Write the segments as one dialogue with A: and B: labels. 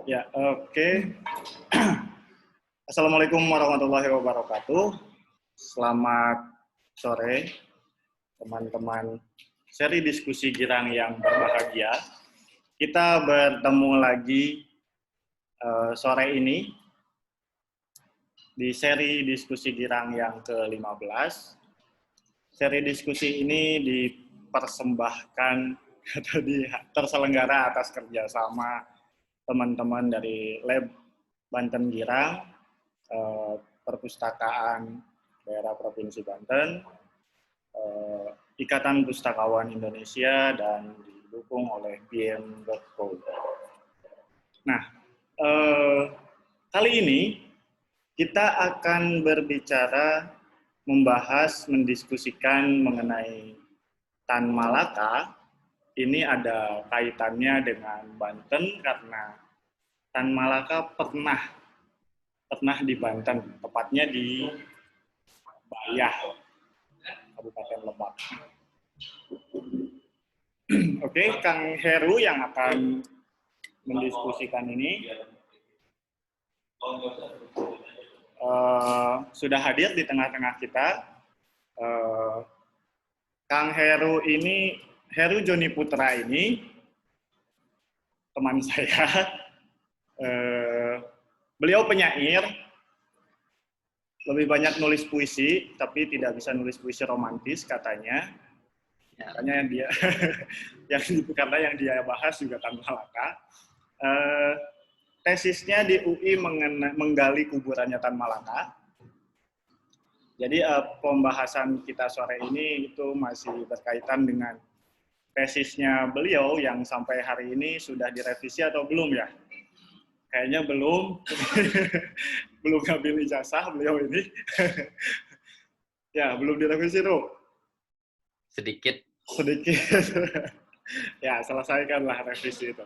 A: Ya, oke. Assalamualaikum warahmatullahi wabarakatuh. Selamat sore, teman-teman seri diskusi Girang yang berbahagia. Kita bertemu lagi sore ini di seri diskusi Girang yang ke-15. Seri diskusi ini dipersembahkan atau terselenggara atas kerjasama teman-teman dari Lab Banten Girang, Perpustakaan Daerah Provinsi Banten, Ikatan Pustakawan Indonesia, dan didukung oleh bm.co. Nah, kali ini kita akan berbicara, membahas, mendiskusikan mengenai Tan Malaka. Ini ada kaitannya dengan Banten karena Tan Malaka pernah di Banten, tepatnya di Bayah, Kabupaten Lebak. Oke, Kang Heru yang akan mendiskusikan ini sudah hadir di tengah-tengah kita. Kang Heru ini, Heru Joni Putra ini teman saya. Beliau penyair, lebih banyak nulis puisi, tapi tidak bisa nulis puisi romantis katanya. Makanya yang dia bahas juga Tan Malaka. Tesisnya di UI menggali kuburannya Tan Malaka. Jadi pembahasan kita sore ini itu masih berkaitan dengan tesisnya beliau yang sampai hari ini sudah direvisi atau belum ya? Kayaknya belum. Belum ngambil ijazah beliau ini. Ya, belum direvisi tuh.
B: Sedikit.
A: Ya, selesaikanlah revisi itu.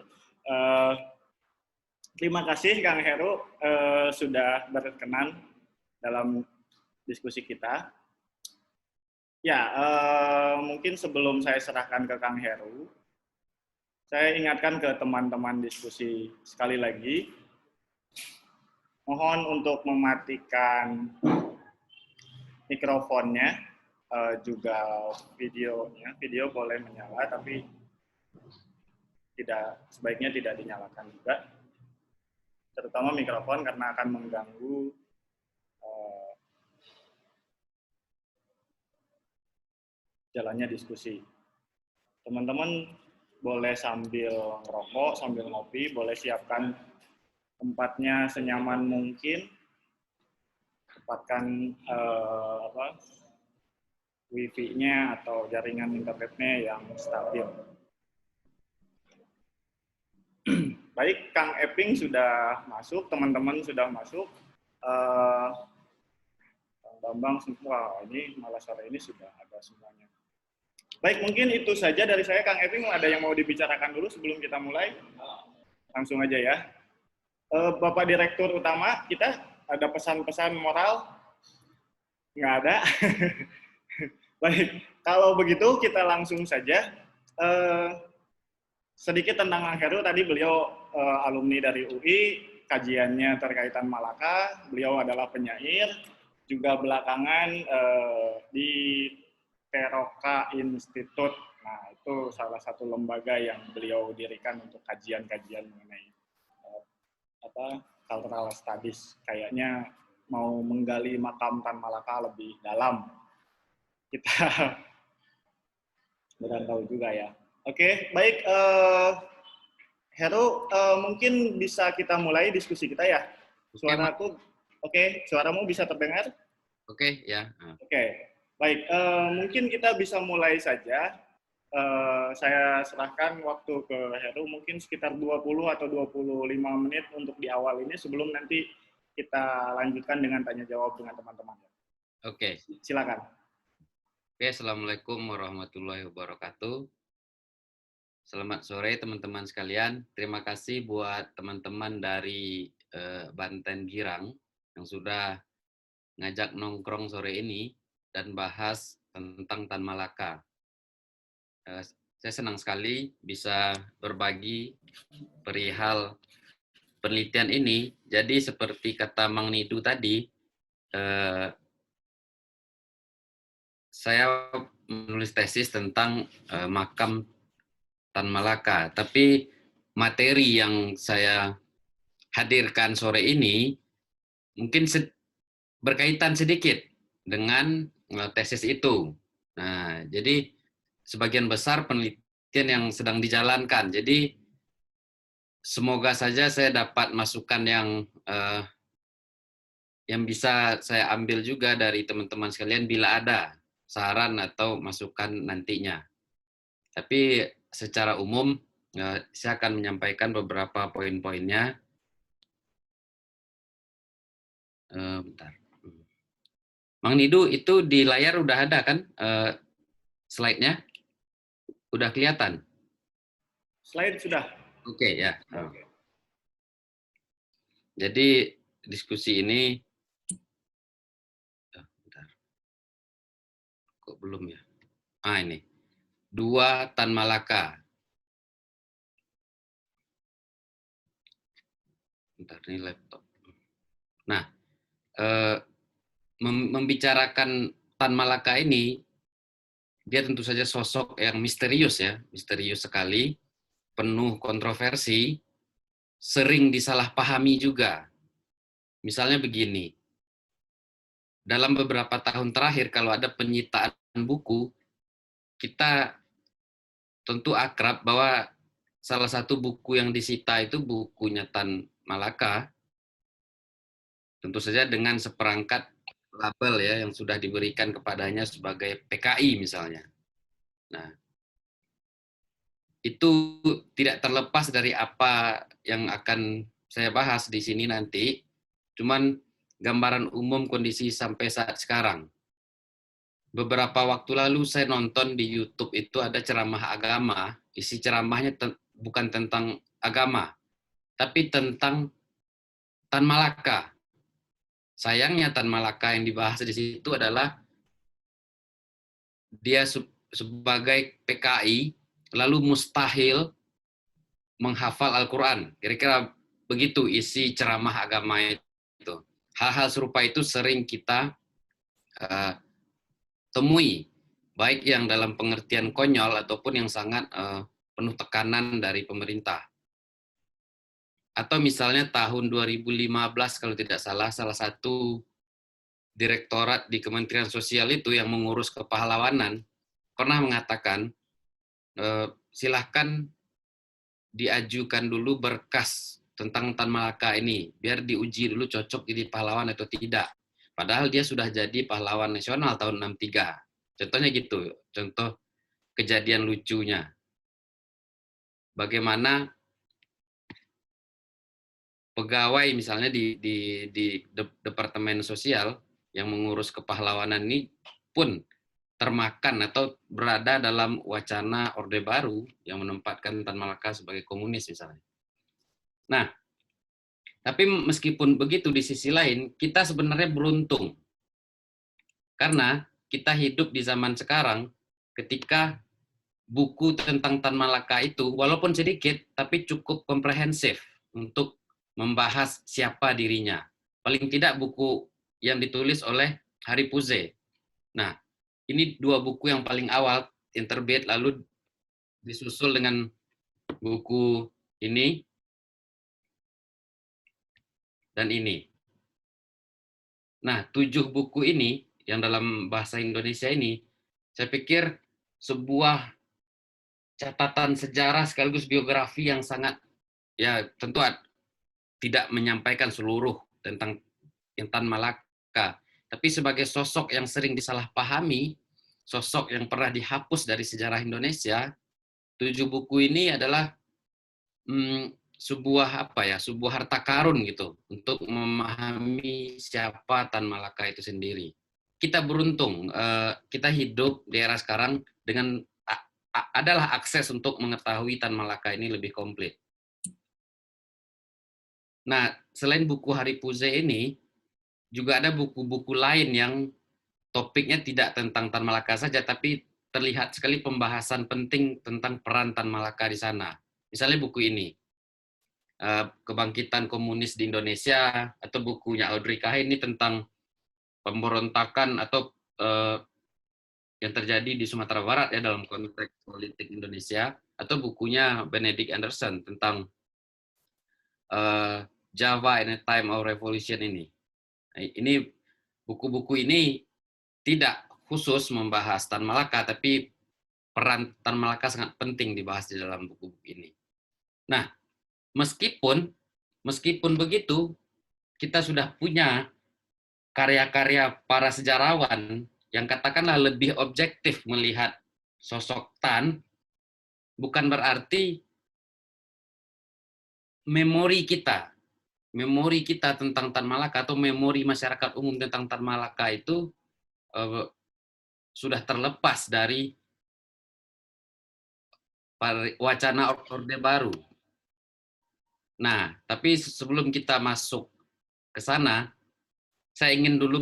A: Terima kasih Kang Heru sudah berkenan dalam diskusi kita. Ya, mungkin sebelum saya serahkan ke Kang Heru, saya ingatkan ke teman-teman diskusi sekali lagi, mohon untuk mematikan mikrofonnya, juga videonya. Video boleh menyala, tapi sebaiknya tidak dinyalakan juga. Terutama mikrofon karena akan mengganggu jalannya diskusi. Teman-teman boleh sambil ngerokok, sambil ngopi, boleh siapkan tempatnya senyaman mungkin, tempatkan wifi-nya atau jaringan internetnya yang stabil. Baik, Kang Eping sudah masuk, teman-teman sudah masuk. Kang Bambang semua, ini malah sore ini sudah ada semuanya. Baik, mungkin itu saja dari saya. Kang Eping, ada yang mau dibicarakan dulu sebelum kita mulai? Langsung aja ya. Bapak Direktur Utama, kita ada pesan-pesan moral? Nggak ada. Baik, kalau begitu kita langsung saja. Sedikit tentang Kang Heru, tadi beliau alumni dari UI, kajiannya terkaitan Malaka, beliau adalah penyair, juga belakangan di Teroka Institute. Nah, itu salah satu lembaga yang beliau dirikan untuk kajian-kajian mengenai cultural studies. Kayaknya mau menggali makam Tan Malaka lebih dalam. Kita benar tahu juga ya. Oke, baik. Heru, mungkin bisa kita mulai diskusi kita ya. Suaraku, oke, suaramu bisa terdengar?
B: Oke, ya.
A: Oke. Baik, mungkin kita bisa mulai saja. Saya serahkan waktu ke Heru, mungkin sekitar 20 atau 25 menit untuk di awal ini, sebelum nanti kita lanjutkan dengan tanya jawab dengan teman-teman.
B: Oke.
A: Silakan.
B: Oke, Assalamualaikum warahmatullahi wabarakatuh. Selamat sore teman-teman sekalian. Terima kasih buat teman-teman dari Banten Girang yang sudah ngajak nongkrong sore ini dan bahas tentang Tan Malaka. Saya senang sekali bisa berbagi perihal penelitian ini, jadi seperti kata Mang Nidu tadi, saya menulis tesis tentang makam Tan Malaka, tapi materi yang saya hadirkan sore ini mungkin berkaitan sedikit dengan tesis itu. Nah, jadi sebagian besar penelitian yang sedang dijalankan. Jadi semoga saja saya dapat masukan yang bisa saya ambil juga dari teman-teman sekalian bila ada saran atau masukan nantinya. Tapi secara umum saya akan menyampaikan beberapa poin-poinnya. Bentar. Mang Nidu, itu di layar udah ada kan slide-nya? Udah kelihatan?
A: Slide sudah.
B: Oke, ya.
A: Oke.
B: Jadi diskusi ini, bentar. Kok belum ya? Ini. 2 Tan Malaka. Bentar, ini laptop. Nah, membicarakan Tan Malaka ini, dia tentu saja sosok yang misterius ya, misterius sekali, penuh kontroversi, sering disalahpahami juga. Misalnya begini, dalam beberapa tahun terakhir kalau ada penyitaan buku, kita tentu akrab bahwa salah satu buku yang disita itu bukunya Tan Malaka, tentu saja dengan seperangkat label ya yang sudah diberikan kepadanya sebagai PKI misalnya. Nah, itu tidak terlepas dari apa yang akan saya bahas di sini nanti, cuman gambaran umum kondisi sampai saat sekarang. Beberapa waktu lalu saya nonton di YouTube itu ada ceramah agama, isi ceramahnya bukan tentang agama, tapi tentang Tan Malaka. Sayangnya Tan Malaka yang dibahas di situ adalah dia sebagai PKI lalu mustahil menghafal Al-Quran. Kira-kira begitu isi ceramah agama itu. Hal-hal serupa itu sering kita temui, baik yang dalam pengertian konyol ataupun yang sangat penuh tekanan dari pemerintah. Atau misalnya tahun 2015 kalau tidak salah, salah satu direktorat di Kementerian Sosial itu yang mengurus kepahlawanan pernah mengatakan, silahkan diajukan dulu berkas tentang Tan Malaka ini, biar diuji dulu cocok jadi pahlawan atau tidak. Padahal dia sudah jadi pahlawan nasional tahun 63. Contohnya gitu, contoh kejadian lucunya. Bagaimana pegawai misalnya di Departemen Sosial yang mengurus kepahlawanan ini pun termakan atau berada dalam wacana Orde Baru yang menempatkan Tan Malaka sebagai komunis misalnya. Nah, tapi meskipun begitu di sisi lain, kita sebenarnya beruntung. Karena kita hidup di zaman sekarang ketika buku tentang Tan Malaka itu walaupun sedikit tapi cukup komprehensif untuk membahas siapa dirinya. Paling tidak buku yang ditulis oleh Hari Puze. Nah, ini 2 buku yang paling awal yang terbit lalu disusul dengan buku ini dan ini. Nah, 7 buku ini yang dalam bahasa Indonesia ini, saya pikir sebuah catatan sejarah sekaligus biografi yang sangat, ya tentu tidak menyampaikan seluruh tentang Tan Malaka, tapi sebagai sosok yang sering disalahpahami, sosok yang pernah dihapus dari sejarah Indonesia, 7 buku ini adalah sebuah harta karun gitu untuk memahami siapa Tan Malaka itu sendiri. Kita beruntung, kita hidup di era sekarang dengan adalah akses untuk mengetahui Tan Malaka ini lebih komplit. Nah, selain buku Hari Puze ini, juga ada buku-buku lain yang topiknya tidak tentang Tan Malaka saja, tapi terlihat sekali pembahasan penting tentang peran Tan Malaka di sana. Misalnya buku ini, kebangkitan komunis di Indonesia, atau bukunya Audrey Kahn ini tentang pemberontakan atau yang terjadi di Sumatera Barat ya dalam konteks politik Indonesia, atau bukunya Benedict Anderson tentang Java in a Time of Revolution ini. Nah, ini buku-buku ini tidak khusus membahas Tan Malaka, tapi peran Tan Malaka sangat penting dibahas di dalam buku-buku ini. Nah, meskipun begitu, kita sudah punya karya-karya para sejarawan yang katakanlah lebih objektif melihat sosok Tan, bukan berarti memori kita tentang Tan Malaka atau memori masyarakat umum tentang Tan Malaka itu sudah terlepas dari wacana Orde Baru. Nah, tapi sebelum kita masuk ke sana, saya ingin dulu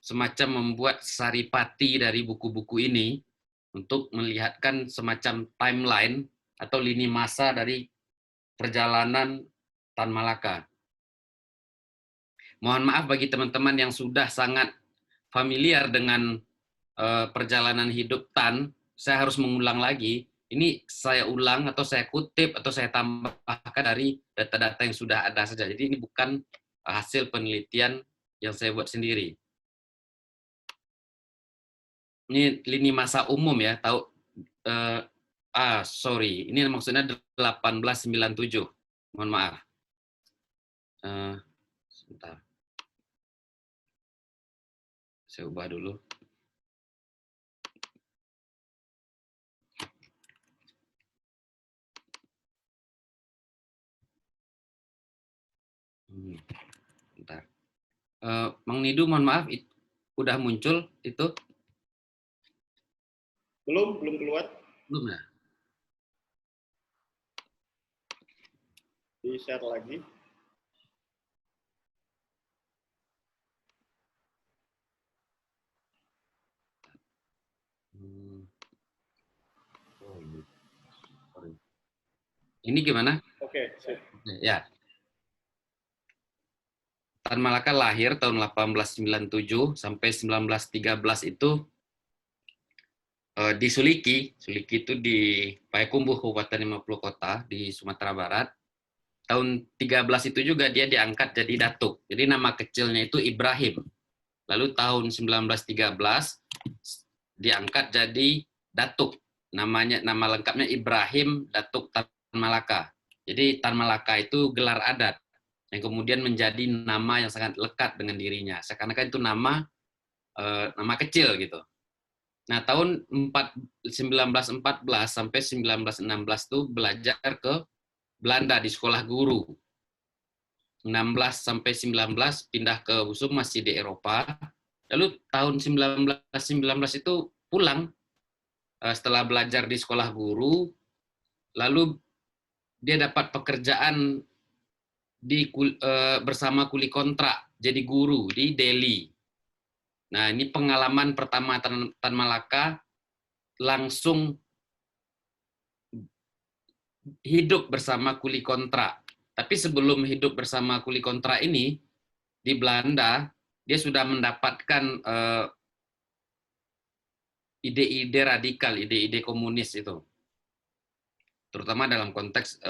B: semacam membuat saripati dari buku-buku ini untuk melihatkan semacam timeline atau lini masa dari perjalanan Tan Malaka. Mohon maaf bagi teman-teman yang sudah sangat familiar dengan perjalanan hidup Tan, saya harus mengulang lagi. Ini saya ulang atau saya kutip atau saya tambahkan dari data-data yang sudah ada saja. Jadi ini bukan hasil penelitian yang saya buat sendiri. Ini lini masa umum ya, tahu? Sorry, ini maksudnya 1897. Mohon maaf. Sebentar. Saya ubah dulu. Bentar. Mang Nidu, mohon maaf, udah muncul itu?
A: Belum keluar.
B: Belum ya?
A: Di-share lagi.
B: Ini gimana?
A: Oke, sip.
B: Ya. Tan Malaka lahir tahun 1897 sampai 1913 itu di Suliki. Suliki itu di Payakumbuh, Kabupaten 50 Kota di Sumatera Barat. Tahun 13 itu juga dia diangkat jadi datuk. Jadi nama kecilnya itu Ibrahim. Lalu tahun 1913 diangkat jadi datuk. Nama lengkapnya Ibrahim Datuk Tan Malaka. Jadi Tan Malaka itu gelar adat yang kemudian menjadi nama yang sangat lekat dengan dirinya. Seakan-akan itu nama kecil gitu. Nah, tahun 1914 sampai 1916 itu belajar ke Belanda di sekolah guru. 16 sampai 19 pindah ke Husum, masih di Eropa. Lalu tahun 1919 itu pulang setelah belajar di sekolah guru, lalu dia dapat pekerjaan bersama kuli kontrak jadi guru di Delhi. Nah, ini pengalaman pertama Tan Malaka langsung hidup bersama kuli kontrak. Tapi sebelum hidup bersama kuli kontrak ini di Belanda, dia sudah mendapatkan ide-ide radikal, ide-ide komunis itu. Terutama dalam konteks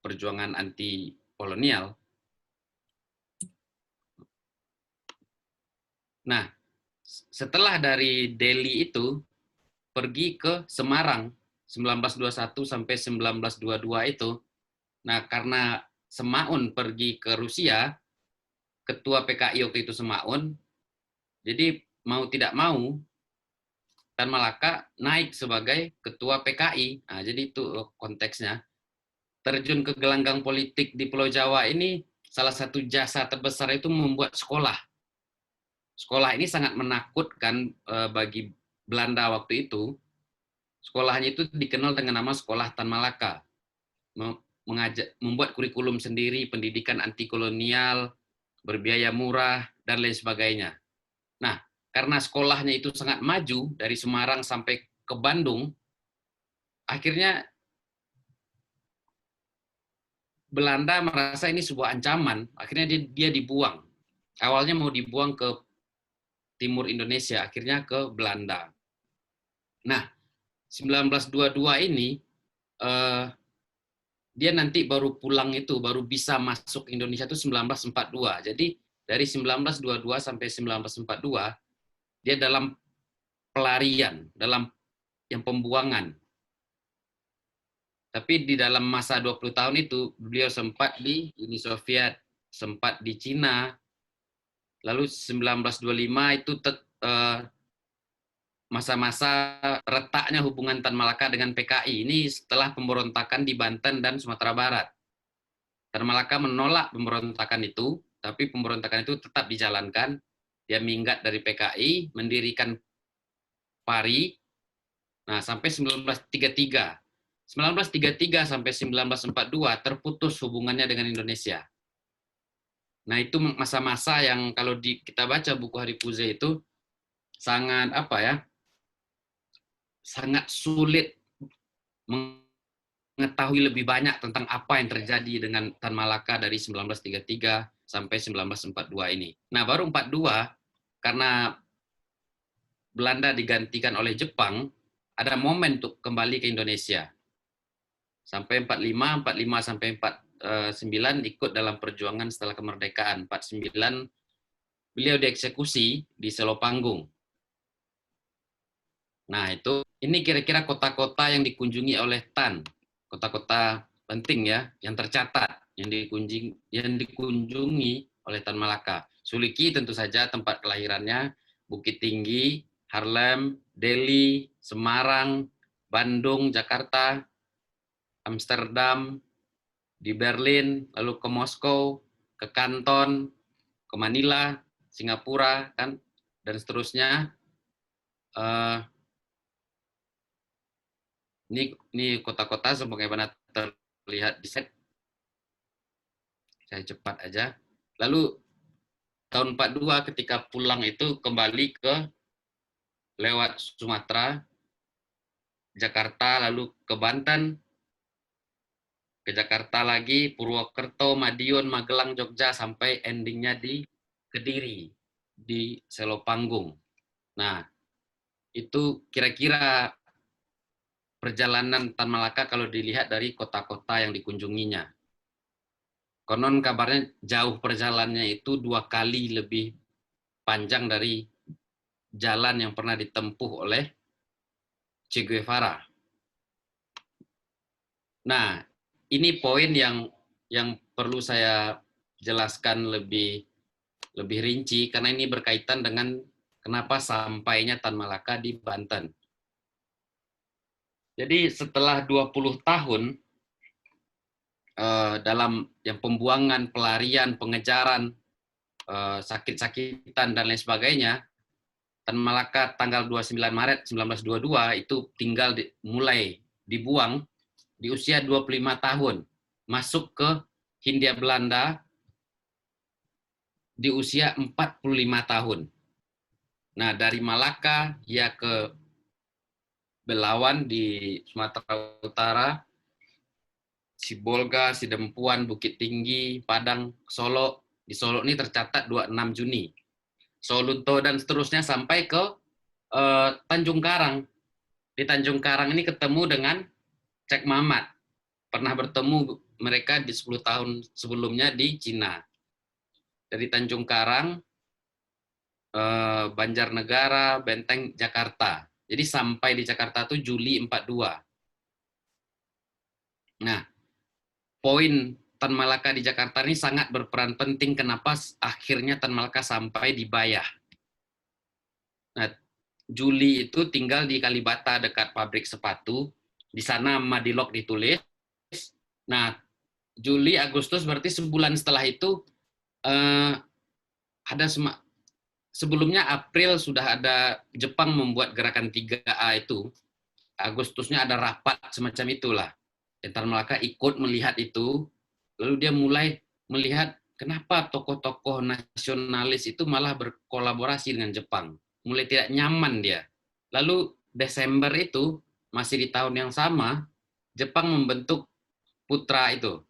B: perjuangan anti kolonial. Nah, setelah dari Delhi itu pergi ke Semarang 1921 sampai 1922 itu. Nah, karena Semaun pergi ke Rusia, ketua PKI waktu itu Semaun, jadi mau tidak mau Tan Malaka naik sebagai ketua PKI. Nah, jadi itu konteksnya. Terjun ke gelanggang politik di Pulau Jawa ini, salah satu jasa terbesar itu membuat sekolah. Sekolah ini sangat menakutkan bagi Belanda waktu itu. Sekolahnya itu dikenal dengan nama Sekolah Tan Malaka. Membuat kurikulum sendiri, pendidikan anti kolonial, berbiaya murah, dan lain sebagainya. Nah, karena sekolahnya itu sangat maju, dari Semarang sampai ke Bandung, akhirnya Belanda merasa ini sebuah ancaman, akhirnya dia dibuang. Awalnya mau dibuang ke timur Indonesia, akhirnya ke Belanda. Nah, 1922 ini dia nanti baru pulang itu, baru bisa masuk Indonesia itu 1942. Jadi dari 1922 sampai 1942 dia dalam pelarian, dalam yang pembuangan. Tapi di dalam masa 20 tahun itu beliau sempat di Uni Soviet, sempat di Cina. Lalu 1925 itu masa-masa retaknya hubungan Tan Malaka dengan PKI. Ini setelah pemberontakan di Banten dan Sumatera Barat. Tan Malaka menolak pemberontakan itu, tapi pemberontakan itu tetap dijalankan. Dia minggat dari PKI, mendirikan PARI. Nah, sampai 1933. 1933 sampai 1942 terputus hubungannya dengan Indonesia. Nah, itu masa-masa yang kalau kita baca buku Hari Puze itu sangat apa ya? Sangat sulit mengetahui lebih banyak tentang apa yang terjadi dengan Tan Malaka dari 1933 sampai 1942 ini. Nah, baru 42 karena Belanda digantikan oleh Jepang, ada momen untuk kembali ke Indonesia. Sampai 45 sampai 49 ikut dalam perjuangan setelah kemerdekaan. 49 beliau dieksekusi di Selopanggung. Nah, ini kira-kira kota-kota yang dikunjungi oleh Tan. Kota-kota penting ya, yang tercatat, yang dikunjungi oleh Tan Malaka. Suliki tentu saja tempat kelahirannya, Bukit Tinggi, Harlem, Delhi, Semarang, Bandung, Jakarta, Amsterdam, di Berlin, lalu ke Moskow, ke Kanton, ke Manila, Singapura, kan, dan seterusnya. Ini kota-kota sebagaimana terlihat di set. Saya cepat aja. Lalu tahun 42 ketika pulang itu kembali ke lewat Sumatera, Jakarta, lalu ke Banten, ke Jakarta lagi, Purwokerto, Madiun, Magelang, Jogja, sampai endingnya di Kediri, di Selopanggung. Nah, itu kira-kira perjalanan Tan Malaka kalau dilihat dari kota-kota yang dikunjunginya. Konon kabarnya jauh perjalanannya itu 2 kali lebih panjang dari jalan yang pernah ditempuh oleh Che Guevara. Nah, ini poin yang perlu saya jelaskan lebih rinci karena ini berkaitan dengan kenapa sampainya Tan Malaka di Banten. Jadi setelah 20 tahun dalam yang pembuangan, pelarian, pengejaran, sakit-sakitan dan lain sebagainya, Tan Malaka tanggal 29 Maret 1922 itu tinggal mulai dibuang di usia 25 tahun, masuk ke Hindia Belanda di usia 45 tahun. Nah, dari Malaka dia ke Belawan di Sumatera Utara, Sibolga, Sidempuan, Bukit Tinggi, Padang, Solo. Di Solo ini tercatat 26 Juni. Solunto dan seterusnya sampai ke Tanjung Karang. Di Tanjung Karang ini ketemu dengan Cek Mamat. Pernah bertemu mereka di 10 tahun sebelumnya di Cina. Dari Tanjung Karang, Banjarnegara, Benteng, Jakarta. Jadi sampai di Jakarta itu Juli 42. Nah, poin Tan Malaka di Jakarta ini sangat berperan penting kenapa akhirnya Tan Malaka sampai di Bayah. Nah, Juli itu tinggal di Kalibata dekat pabrik sepatu. Di sana Madilog ditulis. Nah, Juli, Agustus berarti sebulan setelah itu ada sebelumnya April sudah ada Jepang membuat gerakan 3A itu. Agustusnya ada rapat semacam itulah. Tan Malaka ikut melihat itu, lalu dia mulai melihat kenapa tokoh-tokoh nasionalis itu malah berkolaborasi dengan Jepang. Mulai tidak nyaman dia. Lalu Desember itu, masih di tahun yang sama, Jepang membentuk Putra itu.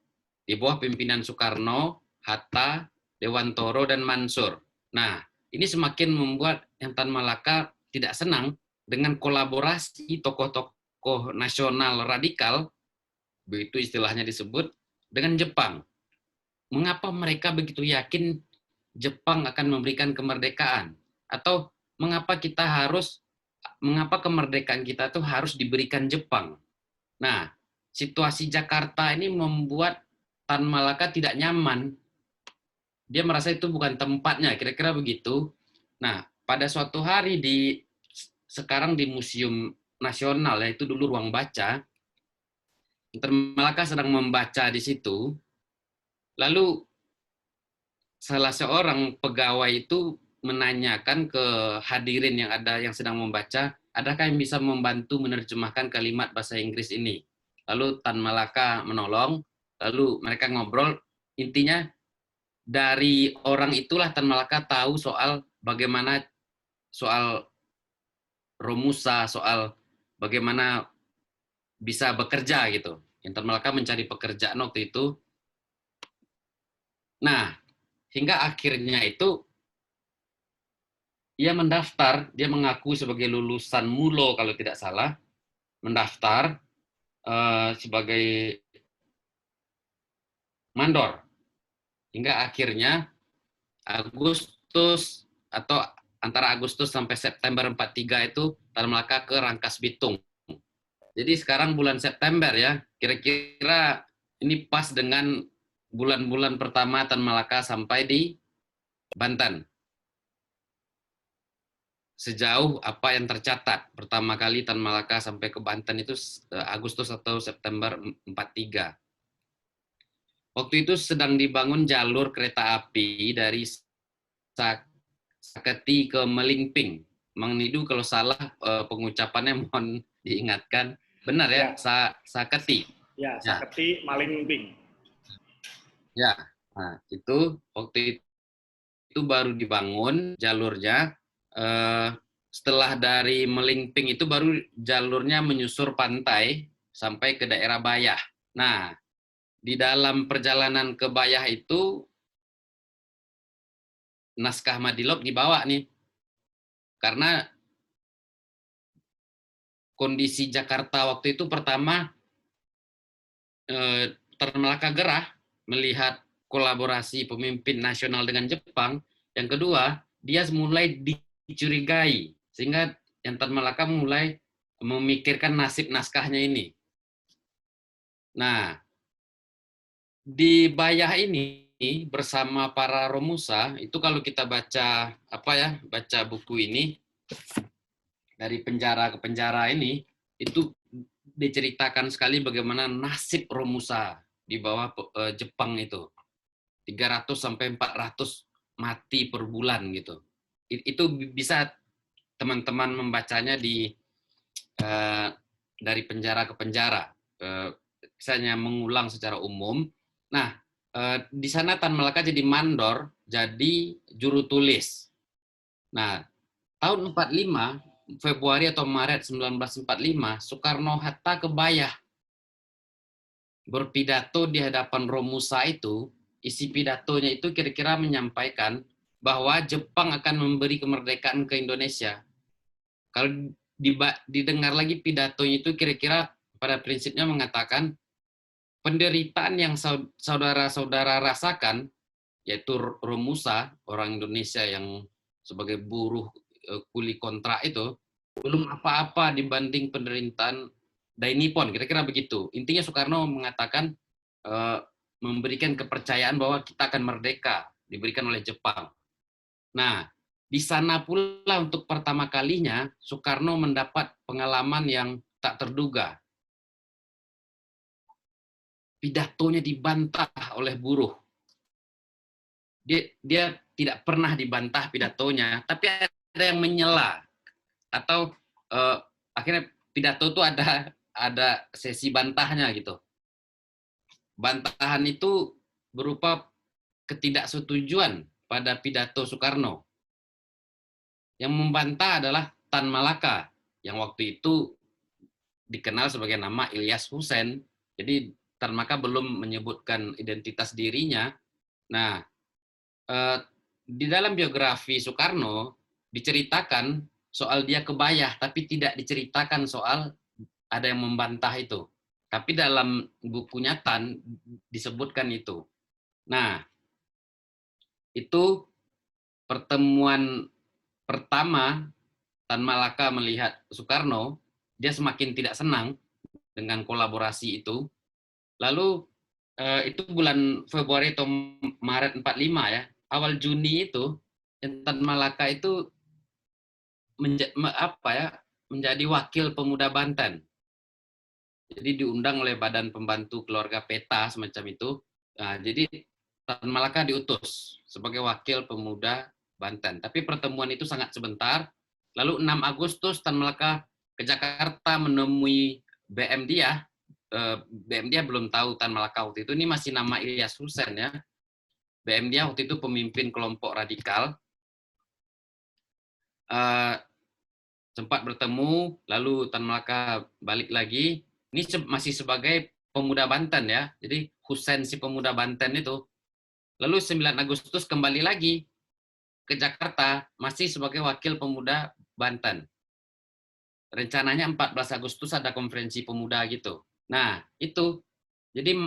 B: di bawah pimpinan Soekarno, Hatta, Dewantoro, dan Mansur. Nah, ini semakin membuat yang Tan Malaka tidak senang dengan kolaborasi tokoh-tokoh nasional radikal, begitu istilahnya disebut, dengan Jepang. Mengapa mereka begitu yakin Jepang akan memberikan kemerdekaan? Atau mengapa kemerdekaan kita tuh harus diberikan Jepang? Nah, situasi Jakarta ini membuat Tan Malaka tidak nyaman. Dia merasa itu bukan tempatnya, kira-kira begitu. Nah, pada suatu hari sekarang di Museum Nasional, yaitu dulu ruang baca, Tan Malaka sedang membaca di situ. Lalu salah seorang pegawai itu menanyakan ke hadirin yang ada yang sedang membaca, adakah yang bisa membantu menerjemahkan kalimat bahasa Inggris ini? Lalu Tan Malaka menolong, lalu mereka ngobrol, intinya dari orang itulah Tan Malaka tahu soal bagaimana soal Romusa, soal bagaimana bisa bekerja gitu. Yang Tan Malaka mencari pekerjaan waktu itu. Nah, hingga akhirnya itu ia mendaftar, dia mengaku sebagai lulusan Mulo kalau tidak salah, mendaftar sebagai mandor. Hingga akhirnya Agustus atau antara Agustus sampai September 43 itu Tan Malaka ke Rangkas Bitung. Jadi sekarang bulan September ya, kira-kira ini pas dengan bulan-bulan pertama Tan Malaka sampai di Banten. Sejauh apa yang tercatat, pertama kali Tan Malaka sampai ke Banten itu Agustus atau September 43. Waktu itu sedang dibangun jalur kereta api dari Saketi ke Melingping. Mang Nidu kalau salah pengucapannya mohon diingatkan. Benar ya, Saketi.
A: Ya, Saketi Malingping.
B: Ya, nah, itu waktu itu baru dibangun jalurnya. Setelah dari Melingping itu baru jalurnya menyusur pantai sampai ke daerah Bayah. Nah, di dalam perjalanan ke Bayah itu naskah Madilog dibawa nih. Karena kondisi Jakarta waktu itu pertama Tan Malaka gerah melihat kolaborasi pemimpin nasional dengan Jepang. Yang kedua, dia mulai dicurigai sehingga yang Tan Malaka mulai memikirkan nasib naskahnya ini. Nah, di Bayah ini bersama para Romusa itu kalau kita baca baca buku ini dari penjara ke penjara ini itu diceritakan sekali bagaimana nasib Romusa di bawah Jepang itu 300 sampai 400 mati per bulan gitu. Itu bisa teman-teman membacanya dari penjara ke penjara. Misalnya mengulang secara umum. Nah, di sana Tan Malaka jadi mandor, jadi juru tulis. Nah, tahun 45, Februari atau Maret 1945, Soekarno-Hatta ke Bayah. Berpidato di hadapan Romusa itu, isi pidatonya itu kira-kira menyampaikan bahwa Jepang akan memberi kemerdekaan ke Indonesia. Kalau didengar lagi pidatonya itu kira-kira pada prinsipnya mengatakan penderitaan yang saudara-saudara rasakan, yaitu Romusa, orang Indonesia yang sebagai buruh kuli kontrak itu, belum apa-apa dibanding penderitaan Dai Nippon, kira-kira begitu. Intinya Soekarno mengatakan memberikan kepercayaan bahwa kita akan merdeka, diberikan oleh Jepang. Nah, di sana pula untuk pertama kalinya Soekarno mendapat pengalaman yang tak terduga. Pidatonya dibantah oleh buruh. Dia tidak pernah dibantah pidatonya, tapi ada yang menyela atau akhirnya pidato itu ada sesi bantahnya gitu. Bantahan itu berupa ketidaksetujuan pada pidato Soekarno. Yang membantah adalah Tan Malaka yang waktu itu dikenal sebagai nama Ilyas Hussein. Jadi Tan Malaka belum menyebutkan identitas dirinya. Nah, di dalam biografi Soekarno diceritakan soal dia kebayah, tapi tidak diceritakan soal ada yang membantah itu. Tapi dalam bukunya Tan disebutkan itu. Nah, itu pertemuan pertama Tan Malaka melihat Soekarno, dia semakin tidak senang dengan kolaborasi itu. Lalu itu bulan Februari atau Maret 45 ya. Awal Juni itu Tan Malaka itu menjadi wakil pemuda Banten. Jadi diundang oleh Badan Pembantu Keluarga Peta semacam itu. Nah, jadi Tan Malaka diutus sebagai wakil pemuda Banten. Tapi pertemuan itu sangat sebentar. Lalu 6 Agustus Tan Malaka ke Jakarta menemui BM dia. BM dia belum tahu Tan Malaka waktu itu. Ini masih nama Ilyas Hussein ya. BM dia waktu itu pemimpin kelompok radikal. Sempat bertemu, lalu Tan Malaka balik lagi. Ini masih sebagai pemuda Banten ya. Jadi Hussein si pemuda Banten itu. Lalu 9 Agustus kembali lagi ke Jakarta, masih sebagai wakil pemuda Banten. Rencananya 14 Agustus ada konferensi pemuda gitu. Nah, itu. Jadi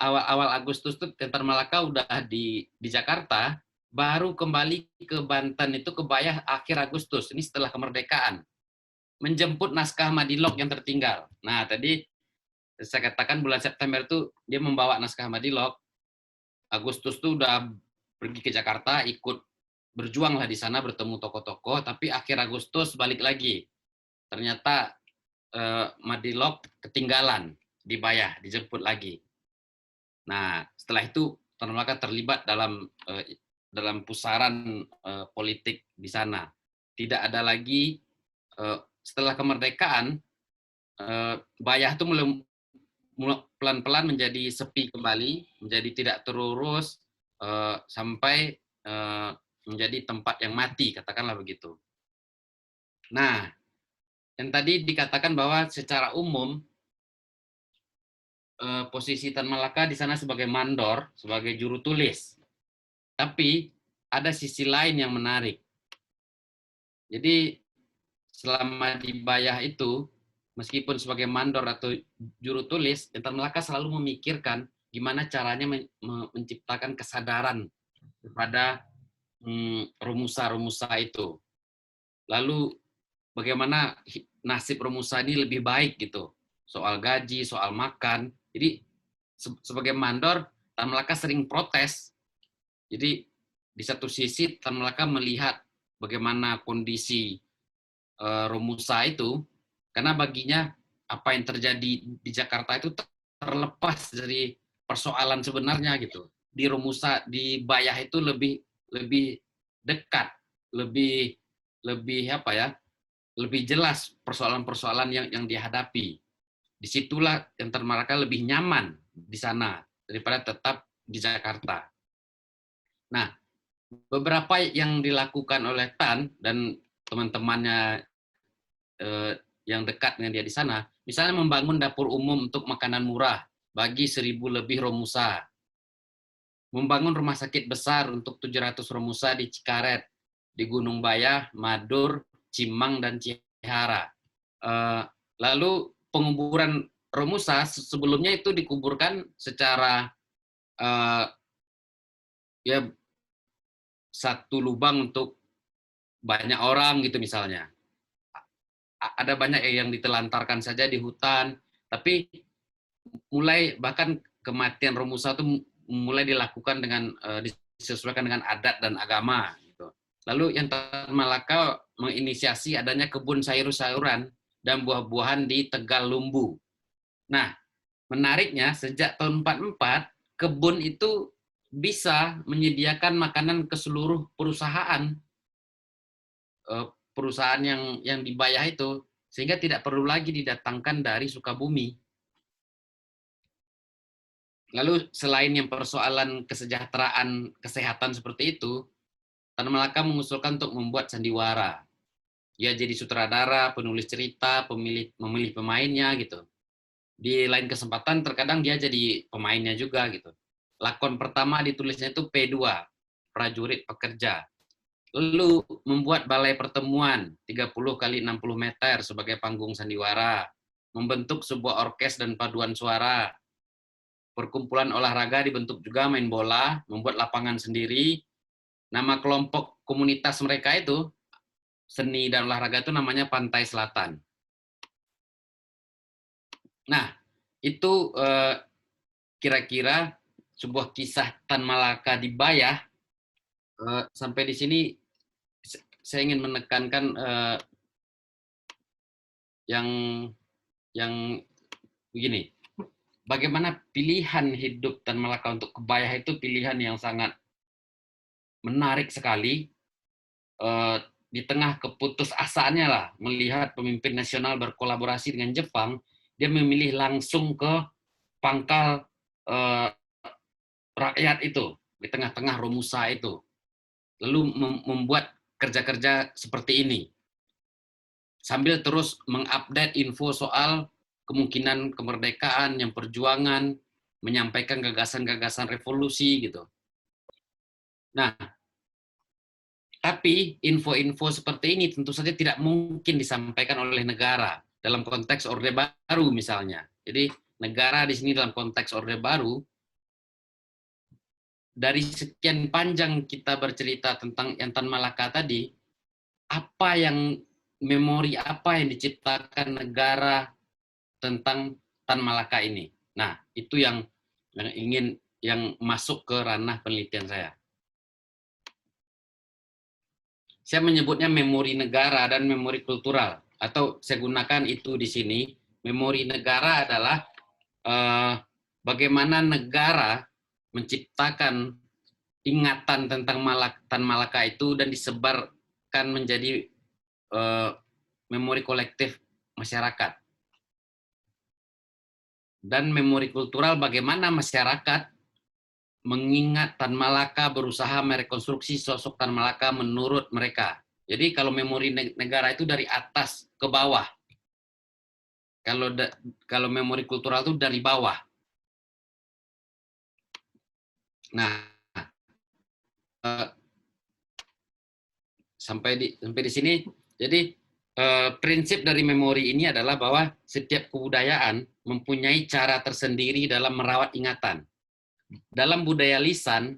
B: awal Agustus tuh Tan Malaka udah di Jakarta, baru kembali ke Banten itu kebayah akhir Agustus. Ini setelah kemerdekaan. Menjemput naskah Madilog yang tertinggal. Nah, tadi saya katakan bulan September itu dia membawa naskah Madilog. Agustus tuh udah pergi ke Jakarta, ikut berjuang lah di sana, bertemu tokoh-tokoh, tapi akhir Agustus balik lagi. Ternyata Madilog ketinggalan, dibayah, dijemput lagi. Nah, setelah itu Tan Malaka terlibat dalam pusaran politik di sana. Tidak ada lagi setelah kemerdekaan, bayah itu mulai pelan-pelan menjadi sepi kembali, menjadi tidak terurus, sampai menjadi tempat yang mati, katakanlah begitu. Nah, yang tadi dikatakan bahwa secara umum posisi Tan Malaka di sana sebagai mandor, sebagai juru tulis. Tapi ada sisi lain yang menarik. Jadi selama di bayah itu, meskipun sebagai mandor atau juru tulis, Tan Malaka selalu memikirkan gimana caranya menciptakan kesadaran kepada Romusa-Romusa itu. Lalu bagaimana nasib Romusa ini lebih baik gitu. Soal gaji, soal makan. Jadi sebagai mandor, Tan Malaka sering protes. Jadi di satu sisi Tan Malaka melihat bagaimana kondisi Romusa itu, karena baginya apa yang terjadi di Jakarta itu terlepas dari persoalan sebenarnya gitu. Di Romusa, di Bayah itu lebih dekat, lebih apa ya, lebih jelas persoalan-persoalan yang dihadapi. Disitulah yang Tan Malaka lebih nyaman di sana daripada tetap di Jakarta. Nah, beberapa yang dilakukan oleh Tan dan teman-temannya yang dekat dengan dia di sana, misalnya membangun dapur umum untuk makanan murah bagi 1.000 lebih Romusa, membangun rumah sakit besar untuk 700 Romusa di Cikaret, di Gunung Bayah, Madur, Cimang, dan Cihara. Lalu penguburan Romusa sebelumnya itu dikuburkan secara ya satu lubang untuk banyak orang gitu misalnya. Ada banyak yang ditelantarkan saja di hutan, tapi mulai bahkan kematian Romusa itu mulai dilakukan dengan disesuaikan dengan adat dan agama. Gitu. Lalu yang Tan Malaka menginisiasi adanya kebun sayur-sayuran dan buah-buahan di Tegal Lumbu. Nah, menariknya sejak tahun 44 kebun itu bisa menyediakan makanan ke seluruh perusahaan yang dibayah itu, sehingga tidak perlu lagi didatangkan dari Sukabumi. Lalu selain yang persoalan kesejahteraan kesehatan seperti itu, Tan Malaka mengusulkan untuk membuat sandiwara. Dia jadi sutradara, penulis cerita, memilih pemainnya gitu. di lain kesempatan terkadang dia jadi pemainnya juga gitu. Lakon pertama ditulisnya itu P2, prajurit pekerja. Lalu membuat balai pertemuan 30 kali 60 meter sebagai panggung sandiwara, membentuk sebuah orkes dan paduan suara, perkumpulan olahraga dibentuk juga, main bola, membuat lapangan sendiri. Nama kelompok komunitas mereka itu, seni dan olahraga itu namanya Pantai Selatan. Nah, itu kira-kira sebuah kisah Tan Malaka di Bayah. Sampai di sini saya ingin menekankan yang begini. Bagaimana pilihan hidup Tan Malaka untuk ke Bayah itu pilihan yang sangat menarik sekali. Di tengah keputusasaannya lah melihat pemimpin nasional berkolaborasi dengan Jepang, dia memilih langsung ke pangkal rakyat itu di tengah-tengah Romusa itu, lalu membuat kerja-kerja seperti ini sambil terus mengupdate info soal kemungkinan kemerdekaan, yang perjuangan, menyampaikan gagasan-gagasan revolusi gitu. Nah, tapi info-info seperti ini tentu saja tidak mungkin disampaikan oleh negara dalam konteks Orde Baru misalnya. Jadi negara di sini dalam konteks Orde Baru, dari sekian panjang kita bercerita tentang Tan Malaka tadi, memori apa yang diciptakan negara tentang Tan Malaka ini. Nah, itu yang masuk ke ranah penelitian saya. Saya menyebutnya memori negara dan memori kultural, atau saya gunakan itu di sini. Memori negara adalah bagaimana negara menciptakan ingatan tentang Tan Malaka itu dan disebarkan menjadi memori kolektif masyarakat. Dan memori kultural bagaimana masyarakat mengingat Tan Malaka, berusaha merekonstruksi sosok Tan Malaka menurut mereka. Jadi kalau memori negara itu dari atas ke bawah. Kalau memori kultural itu dari bawah. Nah, sampai di sini, jadi prinsip dari memori ini adalah bahwa setiap kebudayaan mempunyai cara tersendiri dalam merawat ingatan. Dalam budaya lisan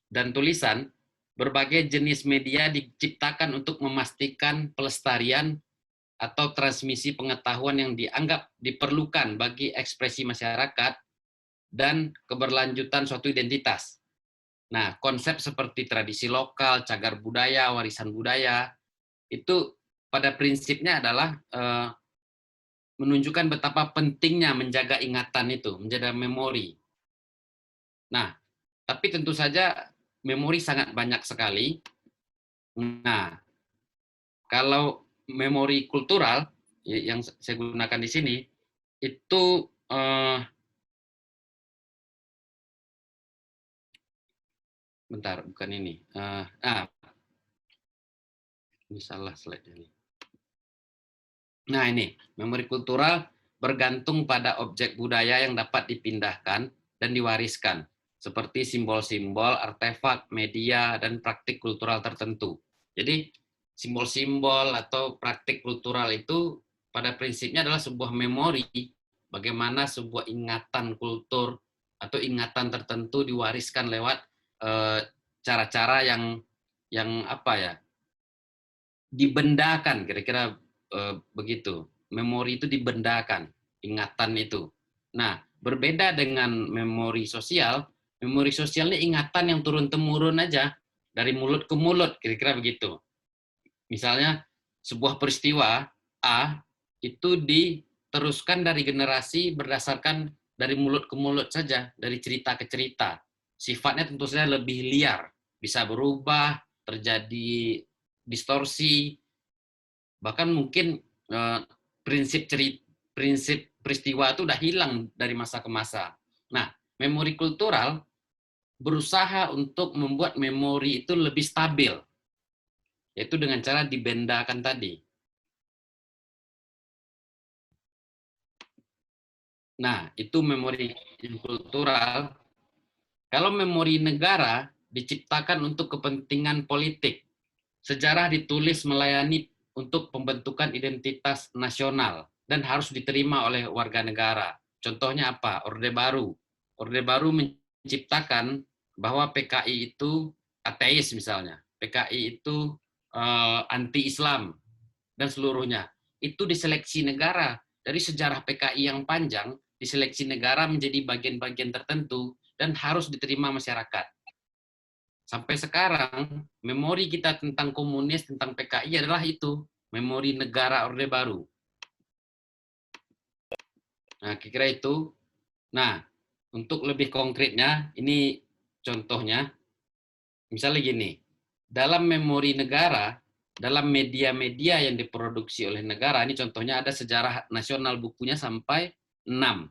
B: dan tulisan, berbagai jenis media diciptakan untuk memastikan pelestarian atau transmisi pengetahuan yang dianggap diperlukan bagi ekspresi masyarakat dan keberlanjutan suatu identitas. Nah, konsep seperti tradisi lokal, cagar budaya, warisan budaya, itu pada prinsipnya adalah menunjukkan betapa pentingnya menjaga ingatan itu, menjaga memori. Nah, tapi tentu saja memori sangat banyak sekali. Nah, kalau memori kultural yang saya gunakan di sini itu bentar, bukan ini. Ini salah slide ini. Nah, ini memori kultural bergantung pada objek budaya yang dapat dipindahkan dan diwariskan, seperti simbol-simbol, artefak, media, dan praktik kultural tertentu. Jadi, simbol-simbol atau praktik kultural itu pada prinsipnya adalah sebuah memori, bagaimana sebuah ingatan kultur atau ingatan tertentu diwariskan lewat cara-cara yang apa ya, dibendakan, kira-kira begitu. Memori itu dibendakan, ingatan itu. Nah, berbeda dengan memori sosial ini ingatan yang turun-temurun aja, dari mulut ke mulut, kira-kira begitu. Misalnya, sebuah peristiwa A itu diteruskan dari generasi berdasarkan dari mulut ke mulut saja, dari cerita ke cerita. Sifatnya tentu saja lebih liar, bisa berubah, terjadi distorsi, bahkan mungkin prinsip peristiwa itu udah hilang dari masa ke masa. Nah, memori kultural berusaha untuk membuat memori itu lebih stabil, yaitu dengan cara dibendakan tadi. Nah, itu memori kultural. Kalau memori negara diciptakan untuk kepentingan politik, sejarah ditulis melayani untuk pembentukan identitas nasional dan harus diterima oleh warga negara. Contohnya apa? Orde Baru. Orde Baru menciptakan bahwa PKI itu ateis misalnya. PKI itu anti-Islam dan seluruhnya. Itu diseleksi negara. Dari sejarah PKI yang panjang, diseleksi negara menjadi bagian-bagian tertentu dan harus diterima masyarakat. Sampai sekarang, memori kita tentang komunis, tentang PKI adalah itu, memori negara Orde Baru. Nah, kira-kira itu. Nah, untuk lebih konkretnya, ini contohnya, misalnya gini, dalam memori negara, dalam media-media yang diproduksi oleh negara, ini contohnya ada sejarah nasional bukunya sampai 6.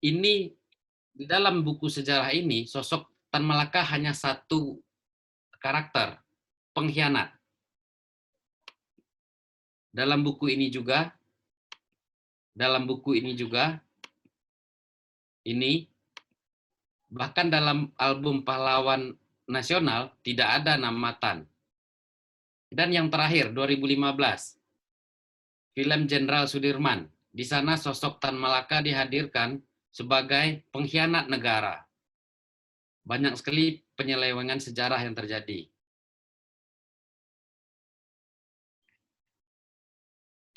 B: Ini, di dalam buku sejarah ini, sosok Tan Malaka hanya satu karakter, pengkhianat. Dalam buku ini juga, ini bahkan dalam album pahlawan nasional tidak ada nama Tan. Dan yang terakhir 2015, film Jenderal Sudirman. Di sana sosok Tan Malaka dihadirkan sebagai pengkhianat negara. Banyak sekali penyelewengan sejarah yang terjadi.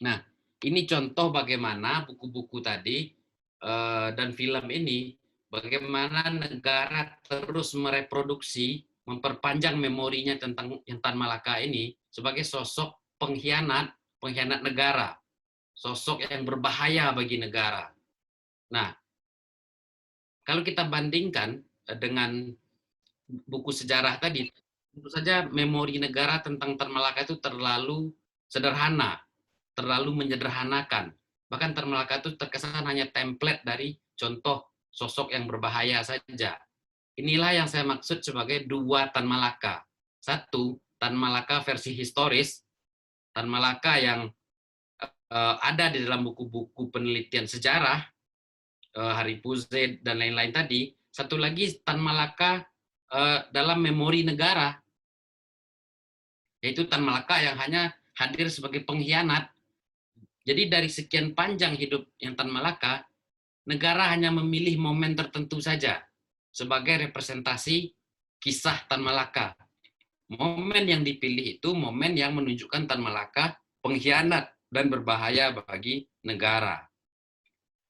B: Nah, ini contoh bagaimana buku-buku tadi dan film ini, bagaimana negara terus mereproduksi, memperpanjang memorinya tentang Tan Malaka ini sebagai sosok pengkhianat negara, sosok yang berbahaya bagi negara. Nah, kalau kita bandingkan dengan buku sejarah tadi, tentu saja memori negara tentang Tan Malaka itu terlalu sederhana, terlalu menyederhanakan. Bahkan Tan Malaka itu terkesan hanya template dari contoh sosok yang berbahaya saja. Inilah yang saya maksud sebagai dua Tan Malaka. Satu, Tan Malaka versi historis, Tan Malaka yang ada di dalam buku-buku penelitian sejarah, Hari Puze dan lain-lain tadi. Satu lagi Tan Malaka dalam memori negara, yaitu Tan Malaka yang hanya hadir sebagai pengkhianat. Jadi dari sekian panjang hidup yang Tan Malaka, negara hanya memilih momen tertentu saja sebagai representasi kisah Tan Malaka. Momen yang dipilih itu momen yang menunjukkan Tan Malaka pengkhianat dan berbahaya bagi negara.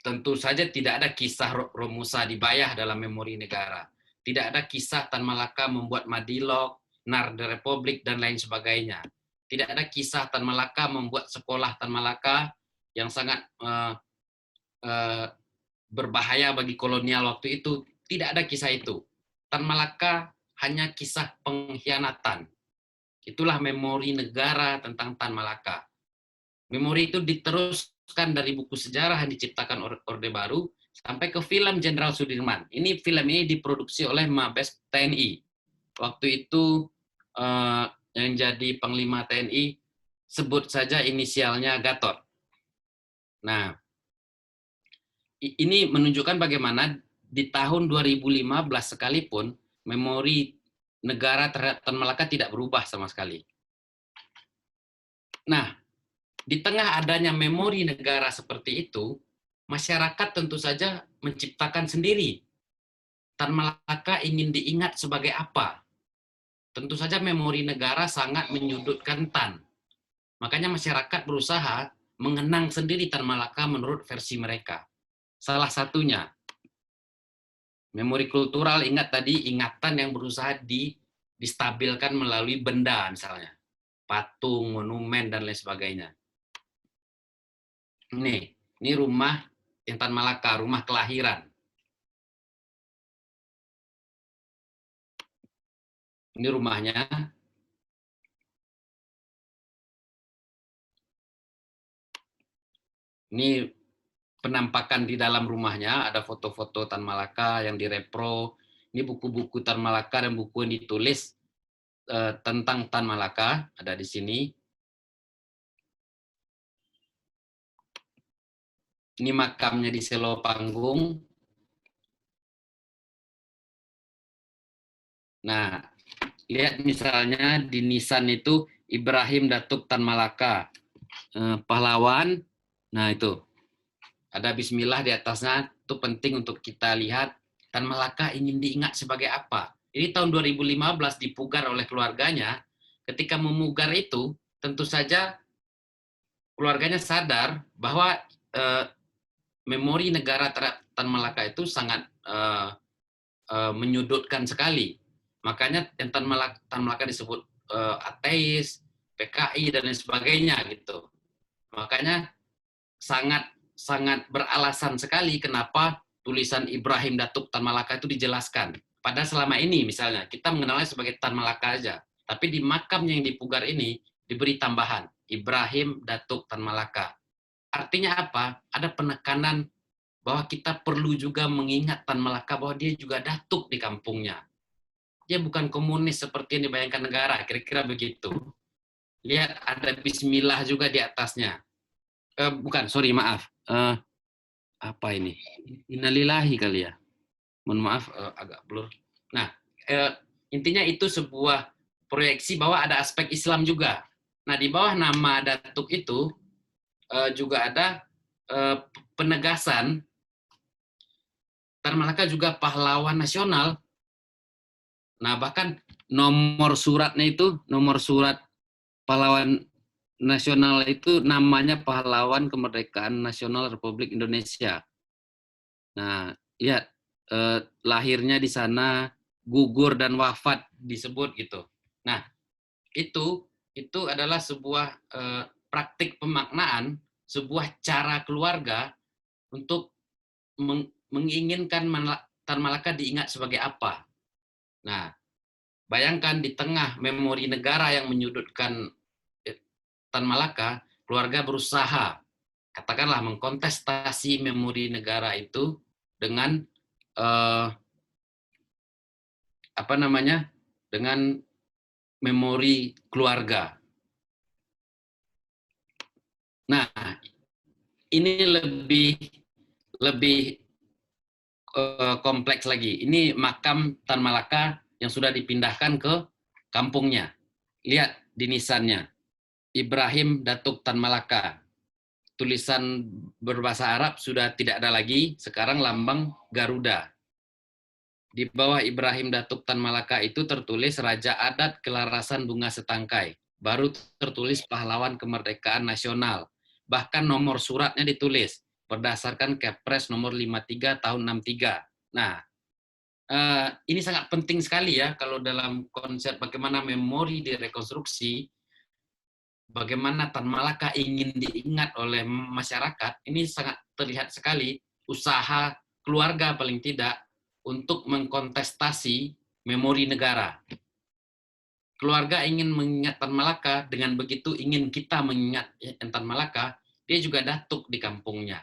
B: Tentu saja tidak ada kisah Romusa dibayah dalam memori negara. Tidak ada kisah Tan Malaka membuat madilog, Narda Republik, dan lain sebagainya. Tidak ada kisah Tan Malaka membuat sekolah Tan Malaka yang sangat berbahaya bagi kolonial waktu itu. Tidak ada kisah itu. Tan Malaka hanya kisah pengkhianatan. Itulah memori negara tentang Tan Malaka. Memori itu diteruskan dari buku sejarah yang diciptakan Orde Baru sampai ke film Jenderal Sudirman. Film ini diproduksi oleh Mabes TNI. Waktu itu yang jadi Panglima TNI sebut saja inisialnya Gatot. Nah, ini menunjukkan bagaimana di tahun 2015 sekalipun memori negara terhadap Tan Malaka tidak berubah sama sekali. Nah, di tengah adanya memori negara seperti itu, masyarakat tentu saja menciptakan sendiri. Tan Malaka ingin diingat sebagai apa? Tentu saja memori negara sangat menyudutkan Tan. Makanya masyarakat berusaha mengenang sendiri Tan Malaka menurut versi mereka. Salah satunya, memori kultural, ingat tadi, ingatan yang berusaha distabilkan melalui benda misalnya. Patung, monumen, dan lain sebagainya. Ini rumah Tan Malaka, rumah kelahiran. Ini rumahnya. Ini penampakan di dalam rumahnya, ada foto-foto Tan Malaka yang direpro. Ini buku-buku Tan Malaka dan buku yang ditulis tentang Tan Malaka, ada di sini. Ini makamnya di Selopanggung. Nah, lihat misalnya di nisan itu Ibrahim Datuk Tan Malaka, pahlawan. Nah itu ada Bismillah di atasnya. Itu penting untuk kita lihat Tan Malaka ingin diingat sebagai apa. Ini tahun 2015 dipugar oleh keluarganya. Ketika memugar itu, tentu saja keluarganya sadar bahwa memori negara terhadap Tan Malaka itu sangat menyudutkan sekali. Makanya Tan Malaka disebut ateis, PKI dan lain sebagainya gitu. Makanya sangat sangat beralasan sekali kenapa tulisan Ibrahim Datuk Tan Malaka itu dijelaskan. Padahal selama ini misalnya kita mengenalnya sebagai Tan Malaka aja, tapi di makam yang dipugar ini diberi tambahan Ibrahim Datuk Tan Malaka. Artinya apa? Ada penekanan bahwa kita perlu juga mengingat Tan Malaka bahwa dia juga datuk di kampungnya. Dia bukan komunis seperti yang dibayangkan negara, kira-kira begitu. Lihat ada Bismillah juga di atasnya. Bukan, sorry, maaf. Apa ini? Innalillahi kali ya. Mohon maaf, agak blur. Nah, intinya itu sebuah proyeksi bahwa ada aspek Islam juga. Nah, di bawah nama datuk itu juga ada penegasan Tan Malaka juga pahlawan nasional. Nah, bahkan nomor suratnya itu, nomor surat pahlawan nasional itu namanya Pahlawan Kemerdekaan Nasional Republik Indonesia. Nah, lihat lahirnya di sana, gugur dan wafat disebut gitu. Nah, itu adalah sebuah praktik pemaknaan, sebuah cara keluarga untuk menginginkan Tan Malaka diingat sebagai apa. Nah, bayangkan di tengah memori negara yang menyudutkan Tan Malaka, keluarga berusaha, katakanlah mengkontestasi memori negara itu dengan dengan memori keluarga. Nah, ini lebih kompleks lagi. Ini makam Tan Malaka yang sudah dipindahkan ke kampungnya. Lihat di nisannya. Ibrahim Datuk Tan Malaka. Tulisan berbahasa Arab sudah tidak ada lagi, sekarang lambang Garuda. Di bawah Ibrahim Datuk Tan Malaka itu tertulis Raja Adat Kelarasan Bunga Setangkai. Baru tertulis Pahlawan Kemerdekaan Nasional. Bahkan nomor suratnya ditulis berdasarkan Kepres nomor 53 tahun 63. Nah, ini sangat penting sekali ya kalau dalam konsep bagaimana memori direkonstruksi, bagaimana Tan Malaka ingin diingat oleh masyarakat, ini sangat terlihat sekali usaha keluarga paling tidak untuk mengkontestasi memori negara. Keluarga ingin mengingat Tan Malaka, dengan begitu ingin kita mengingat Tan Malaka, dia juga datuk di kampungnya.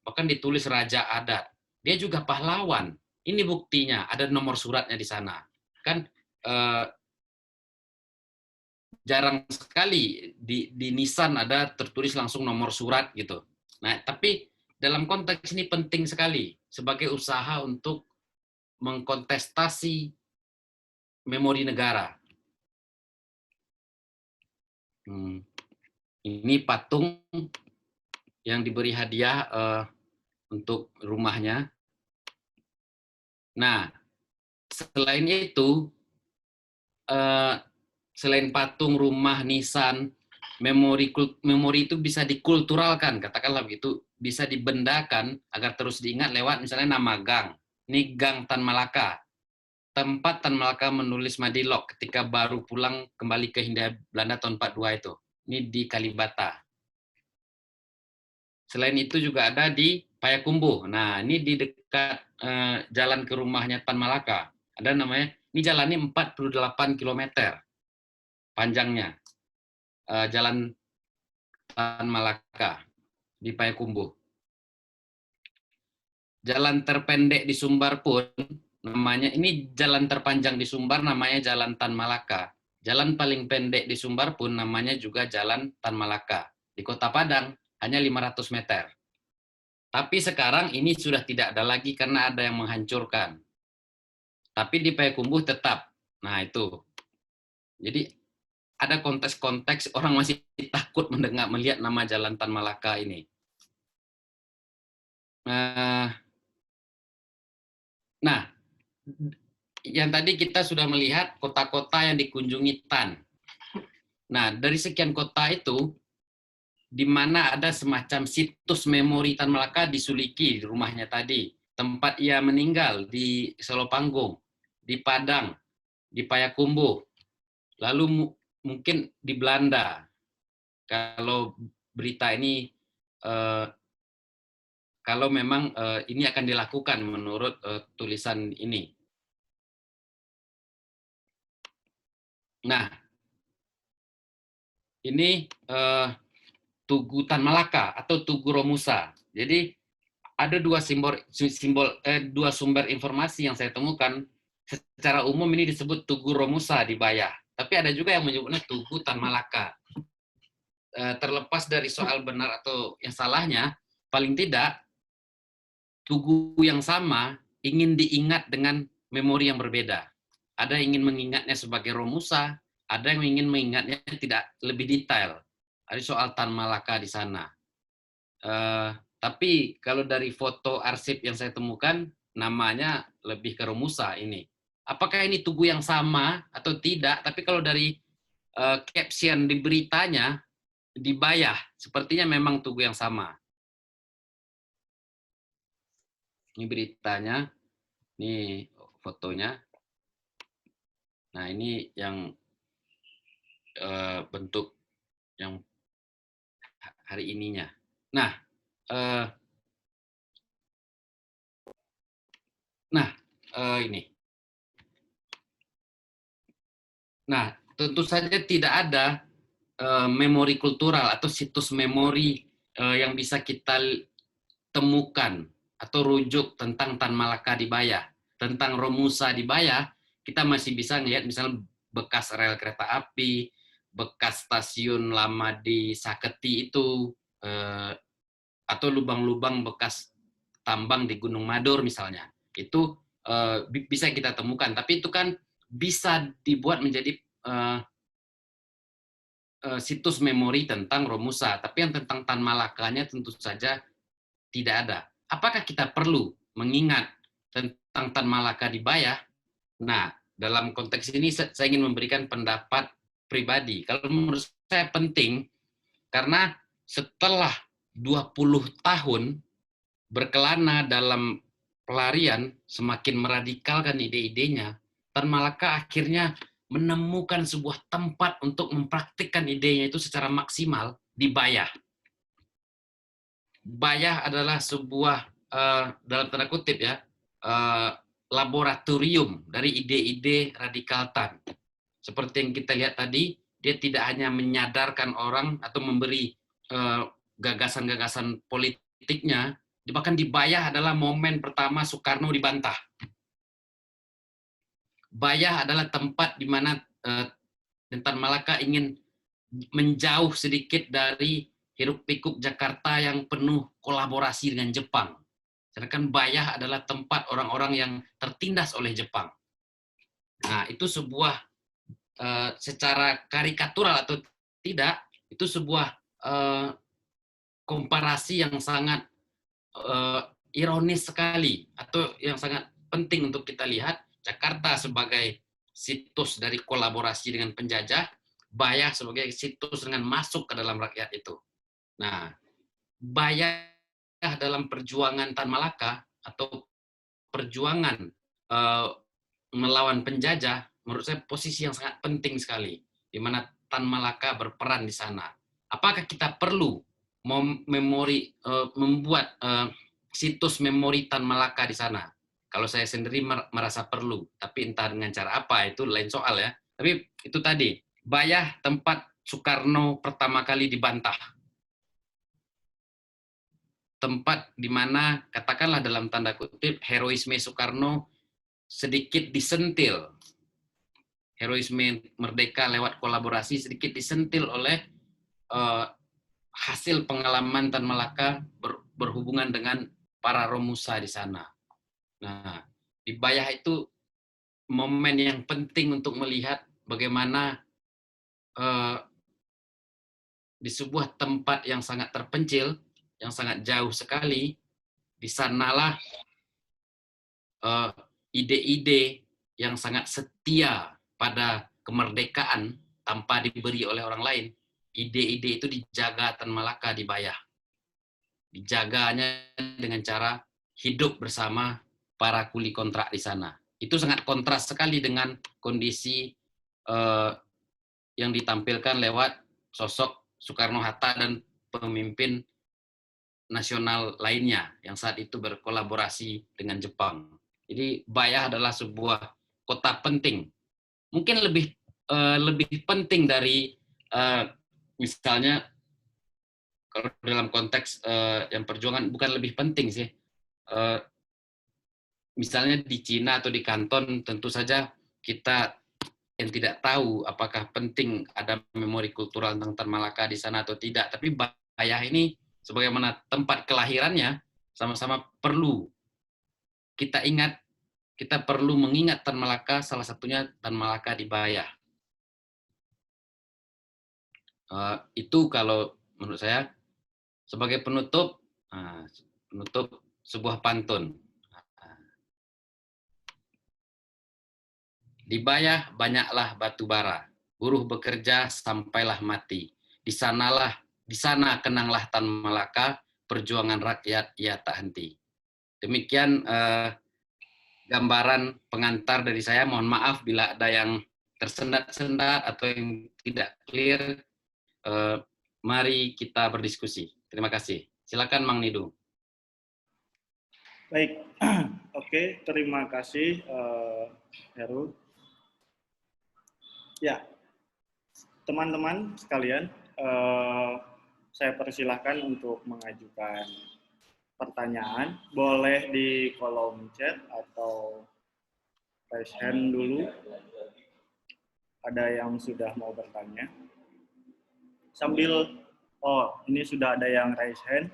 B: Bahkan ditulis Raja Adat. Dia juga pahlawan. Ini buktinya, ada nomor suratnya di sana. Kan jarang sekali di nisan ada tertulis langsung nomor surat gitu. Nah, tapi dalam konteks ini penting sekali sebagai usaha untuk mengkontestasi memori negara. Ini patung yang diberi hadiah untuk rumahnya. Nah, selain itu, selain patung, rumah, nisan, memori itu bisa dikulturalkan, katakanlah begitu, bisa dibendakan agar terus diingat lewat misalnya nama gang. Ini Gang Tan Malaka. Tempat Tan Malaka menulis Madilog ketika baru pulang kembali ke Hindia Belanda tahun 42 itu. Ini di Kalibata. Selain itu juga ada di Payakumbuh. Nah, ini di dekat jalan ke rumahnya Tan Malaka. Ada namanya, ini jalannya 48 km panjangnya. Jalan Tan Malaka di Payakumbuh. Jalan terpendek di Sumbar pun namanya, ini jalan terpanjang di Sumbar namanya Jalan Tan Malaka. Jalan paling pendek di Sumbar pun namanya juga Jalan Tan Malaka. Di Kota Padang hanya 500 meter. Tapi sekarang ini sudah tidak ada lagi karena ada yang menghancurkan. Tapi di Payakumbuh tetap. Nah itu. Jadi ada konteks-konteks orang masih takut mendengar melihat nama Jalan Tan Malaka ini. Nah, yang tadi kita sudah melihat kota-kota yang dikunjungi Tan. Nah, dari sekian kota itu, di mana ada semacam situs memori Tan Malaka di Suliki, di rumahnya tadi. Tempat ia meninggal di Selopanggung, di Padang, di Payakumbuh. Lalu mungkin di Belanda. Kalau berita ini, kalau memang ini akan dilakukan menurut tulisan ini. Nah, ini Tugu Tan Malaka atau Tugu Romusa. Jadi ada dua dua sumber informasi yang saya temukan. Secara umum ini disebut Tugu Romusa di Bayah, tapi ada juga yang menyebutnya Tugu Tan Malaka. Terlepas dari soal benar atau yang salahnya, paling tidak tugu yang sama ingin diingat dengan memori yang berbeda. Ada yang ingin mengingatnya sebagai Romusa, ada yang ingin mengingatnya tidak lebih detail. Ada soal Tan Malaka di sana. Tapi kalau dari foto arsip yang saya temukan, namanya lebih ke Romusa ini. Apakah ini tugu yang sama atau tidak? Tapi kalau dari caption di beritanya, di Bayah, sepertinya memang tugu yang sama. Ini beritanya, ini fotonya. Nah, ini yang bentuk yang hari ininya. Nah, ini. Nah, tentu saja tidak ada memori kultural atau situs memori yang bisa kita temukan atau rujuk tentang Tan Malaka di Bayah. Tentang Romusa di Bayah, kita masih bisa melihat misalnya bekas rel kereta api, bekas stasiun lama di Saketi itu, atau lubang-lubang bekas tambang di Gunung Madur misalnya. Itu bisa kita temukan, tapi itu kan bisa dibuat menjadi situs memori tentang Romusa, tapi yang tentang Tan Malakanya tentu saja tidak ada. Apakah kita perlu mengingat tentang Tan Malaka di Bayah? Nah, dalam konteks ini saya ingin memberikan pendapat pribadi. Kalau menurut saya penting, karena setelah 20 tahun berkelana dalam pelarian, semakin meradikalkan ide-idenya, Tan Malaka akhirnya menemukan sebuah tempat untuk mempraktikkan idenya itu secara maksimal di Bayah. Bayah adalah sebuah, dalam tanda kutip ya, laboratorium dari ide-ide radikal Tan. Seperti yang kita lihat tadi, dia tidak hanya menyadarkan orang atau memberi gagasan-gagasan politiknya, bahkan di Bayah adalah momen pertama Soekarno dibantah. Bayah adalah tempat di mana Tan Malaka ingin menjauh sedikit dari hiruk-pikuk Jakarta yang penuh kolaborasi dengan Jepang. Sedangkan Bayah adalah tempat orang-orang yang tertindas oleh Jepang. Nah, itu sebuah secara karikatural atau tidak, itu sebuah komparasi yang sangat ironis sekali, atau yang sangat penting untuk kita lihat. Jakarta sebagai situs dari kolaborasi dengan penjajah, Bayah sebagai situs dengan masuk ke dalam rakyat itu. Nah, Bayah dalam perjuangan Tan Malaka atau perjuangan melawan penjajah, menurut saya posisi yang sangat penting sekali, di mana Tan Malaka berperan di sana. Apakah kita perlu membuat situs memori Tan Malaka di sana? Kalau saya sendiri merasa perlu, tapi entah dengan cara apa, itu lain soal ya. Tapi itu tadi, Bayah tempat Soekarno pertama kali dibantah. Tempat di mana, katakanlah dalam tanda kutip, heroisme Soekarno sedikit disentil. Heroisme merdeka lewat kolaborasi sedikit disentil oleh hasil pengalaman Tan Malaka berhubungan dengan para Romusa di sana. Nah, di Bayah itu momen yang penting untuk melihat bagaimana di sebuah tempat yang sangat terpencil, yang sangat jauh sekali, di sanalah ide-ide yang sangat setia pada kemerdekaan tanpa diberi oleh orang lain. Ide-ide itu dijaga Tan Malaka di Bayah. Dijaganya dengan cara hidup bersama para kuli kontrak di sana. Itu sangat kontras sekali dengan kondisi yang ditampilkan lewat sosok Soekarno-Hatta dan pemimpin nasional lainnya yang saat itu berkolaborasi dengan Jepang. Jadi Bayah adalah sebuah kota penting. Mungkin lebih penting dari misalnya kalau dalam konteks yang perjuangan, bukan lebih penting sih. Misalnya di Cina atau di Kanton, tentu saja kita yang tidak tahu apakah penting ada memori kultural tentang Tan Malaka di sana atau tidak. Tapi Bayah ini sebagaimana tempat kelahirannya sama-sama perlu kita ingat, kita perlu mengingat Tan Malaka, salah satunya Tan Malaka di Bayah. Itu kalau menurut saya sebagai penutup sebuah pantun. Di Bayah banyaklah batu bara, buruh bekerja sampailah mati. Di sana kenanglah Tan Malaka, perjuangan rakyat ia tak henti. Demikian gambaran pengantar dari saya. Mohon maaf bila ada yang tersendat-sendat atau yang tidak clear. Mari kita berdiskusi. Terima kasih. Silakan Mang Nidu.
A: Baik, oke, terima kasih Heru. Ya, teman-teman sekalian, saya persilahkan untuk mengajukan pertanyaan. Boleh di kolom chat atau raise hand dulu. Ada yang sudah mau bertanya. Sambil, ini sudah ada yang raise hand.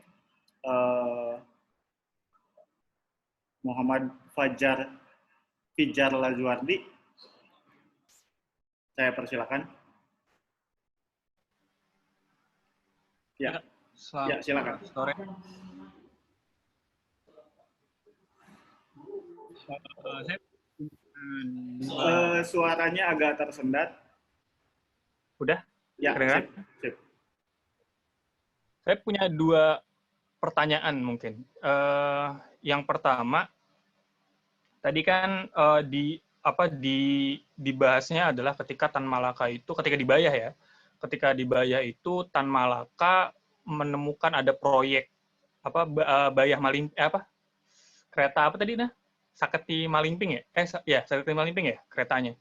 A: Muhammad Fijar Lazuardi. Saya persilakan. Ya, silakan.
C: Sore.
A: Suaranya agak tersendat.
C: Udah?
A: Ya, sip.
C: Saya punya 2 pertanyaan mungkin. Yang pertama, tadi kan dibahasnya adalah ketika Tan Malaka itu, ketika di Bayah ya, ketika di Bayah itu Tan Malaka menemukan ada proyek Bayah Malimping, kereta apa tadi Saketi Malimping ya? Saketi Malimping ya keretanya.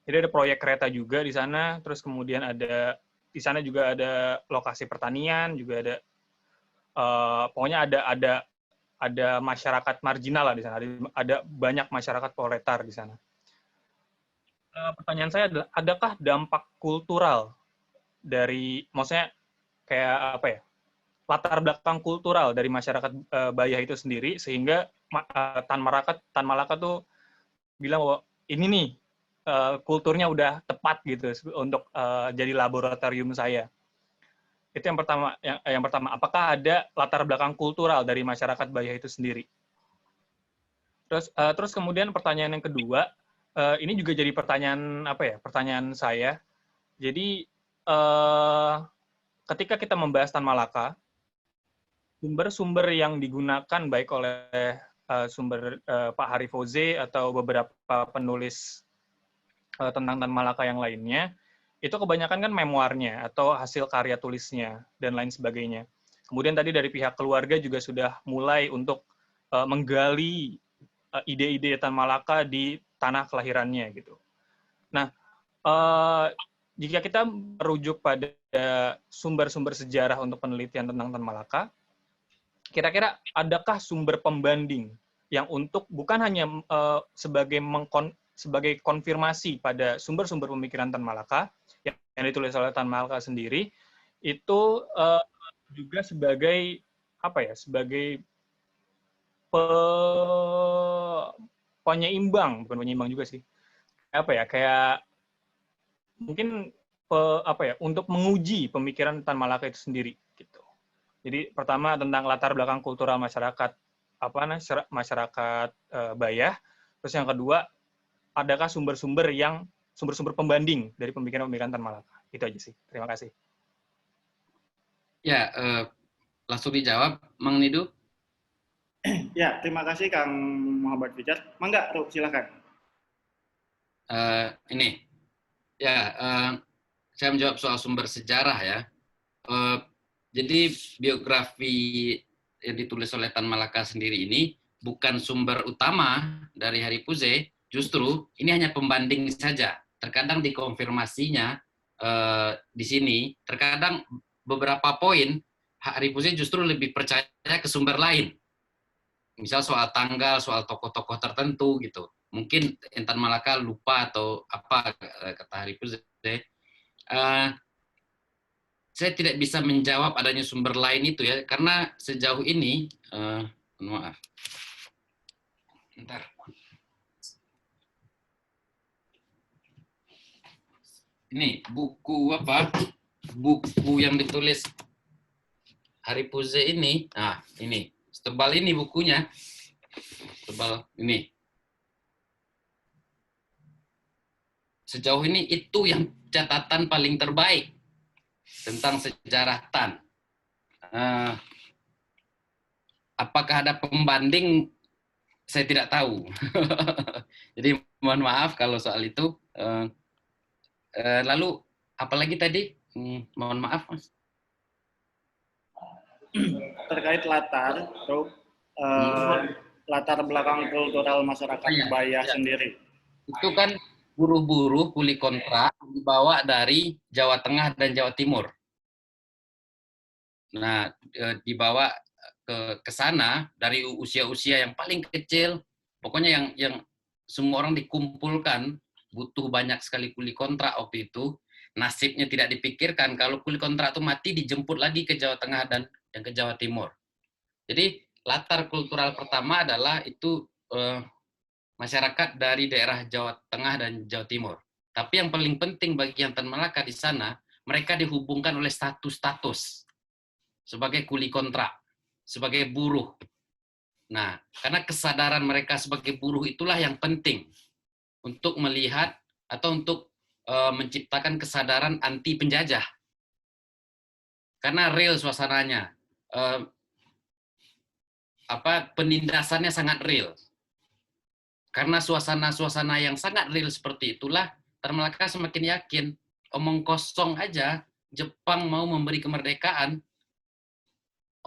C: Jadi ada proyek kereta juga di sana, terus kemudian di sana juga ada lokasi pertanian, juga ada pokoknya ada masyarakat marginal lah di sana, ada banyak masyarakat proletar di sana. Pertanyaan saya adalah, adakah dampak kultural dari, maksudnya kayak apa ya, latar belakang kultural dari masyarakat Bayah itu sendiri sehingga Tan Malaka tuh bilang bahwa ini nih kulturnya udah tepat gitu untuk jadi laboratorium saya. Itu yang pertama. Yang pertama, apakah ada latar belakang kultural dari masyarakat Bayah itu sendiri? Terus kemudian pertanyaan yang kedua, ini juga jadi pertanyaan saya. Jadi ketika kita membahas Tan Malaka, sumber-sumber yang digunakan baik oleh sumber Pak Hari Fauze atau beberapa penulis tentang Tan Malaka yang lainnya, itu kebanyakan kan memoarnya atau hasil karya tulisnya dan lain sebagainya. Kemudian tadi dari pihak keluarga juga sudah mulai untuk menggali ide-ide Tan Malaka di tanah kelahirannya gitu. Nah, jika kita merujuk pada sumber-sumber sejarah untuk penelitian tentang Tan Malaka, kira-kira adakah sumber pembanding yang untuk bukan hanya sebagai konfirmasi pada sumber-sumber pemikiran Tan Malaka yang ditulis oleh Tan Malaka sendiri, itu juga sebagai sebagai penyeimbang, bukan penyeimbang juga sih. Kayak mungkin untuk menguji pemikiran Tan Malaka itu sendiri gitu. Jadi pertama tentang latar belakang kultural masyarakat masyarakat Bayah. Terus yang kedua, adakah sumber-sumber pembanding dari pemikiran-pemikiran Tan Malaka? Itu aja sih. Terima kasih.
B: Ya, langsung dijawab, Mang Nidu.
A: Ya, terima kasih Kang Muhammad Fijar. Mangga, Ruh, silakan.
B: Ini, ya, saya menjawab soal sumber sejarah ya. Jadi biografi yang ditulis oleh Tan Malaka sendiri ini bukan sumber utama dari Haripuze, justru ini hanya pembanding saja. Terkadang dikonfirmasinya di sini, terkadang beberapa poin Haripuze justru lebih percaya ke sumber lain. Misal soal tanggal, soal tokoh-tokoh tertentu gitu. Mungkin Tan Malaka lupa atau apa kata Haripuze. Saya tidak bisa menjawab adanya sumber lain itu ya, karena sejauh ini, maaf, bentar. Ini buku apa? Buku yang ditulis Haripuze ini, nah ini, setebal ini bukunya, tebal ini. Sejauh ini itu yang catatan paling terbaik tentang sejarah Tan. Apakah ada pembanding? Saya tidak tahu. Jadi mohon maaf kalau soal itu. Lalu apalagi tadi? Mohon maaf, Mas.
A: Terkait latar, Ruh, latar belakang kultural masyarakat Bayah sendiri.
B: Itu kan buruh-buruh kuli kontrak dibawa dari Jawa Tengah dan Jawa Timur. Nah, dibawa ke sana dari usia-usia yang paling kecil, pokoknya yang semua orang dikumpulkan, butuh banyak sekali kuli kontrak waktu itu. Nasibnya tidak dipikirkan, kalau kuli kontrak itu mati dijemput lagi ke Jawa Tengah dan yang ke Jawa Timur. Jadi latar kultural pertama adalah itu masyarakat dari daerah Jawa Tengah dan Jawa Timur. Tapi yang paling penting bagi yang Tan Malaka di sana, mereka dihubungkan oleh status-status sebagai kuli kontrak, sebagai buruh. Nah, karena kesadaran mereka sebagai buruh itulah yang penting untuk melihat atau untuk menciptakan kesadaran anti penjajah. Karena real suasananya, penindasannya sangat real. Karena suasana-suasana yang sangat real seperti itulah, Tan Malaka semakin yakin, omong kosong aja Jepang mau memberi kemerdekaan,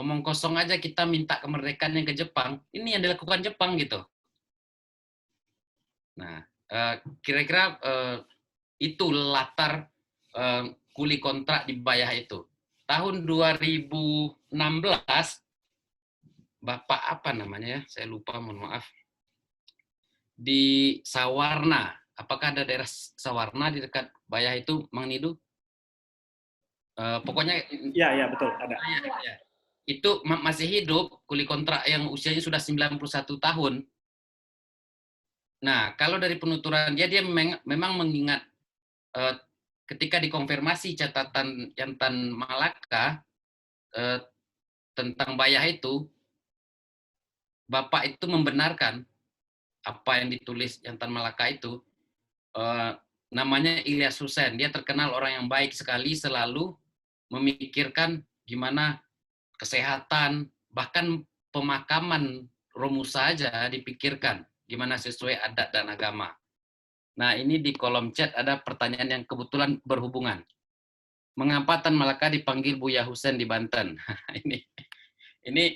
B: omong kosong aja kita minta kemerdekaan yang ke Jepang, ini yang dilakukan Jepang gitu. Nah, kira-kira itu latar kuli kontrak di Bayah itu. Tahun 2016, Bapak apa namanya ya, saya lupa, mohon maaf. Di Sawarna, apakah ada daerah Sawarna di dekat Bayah itu, Mang Nidu? Pokoknya
A: ya betul ada.
B: Ya. Itu masih hidup kuli kontrak yang usianya sudah 91 tahun. Nah, kalau dari penuturan dia memang mengingat ketika dikonfirmasi catatan yang Tan Malaka tentang Bayah itu, Bapak itu membenarkan apa yang ditulis yang Tan Malaka itu. Namanya Ilyas Hussein. Dia terkenal orang yang baik sekali, selalu memikirkan gimana kesehatan, bahkan pemakaman Romusa saja dipikirkan, gimana sesuai adat dan agama. Nah, ini di kolom chat ada pertanyaan yang kebetulan berhubungan. Mengapa Tan Malaka dipanggil Buya Hussein di Banten? ini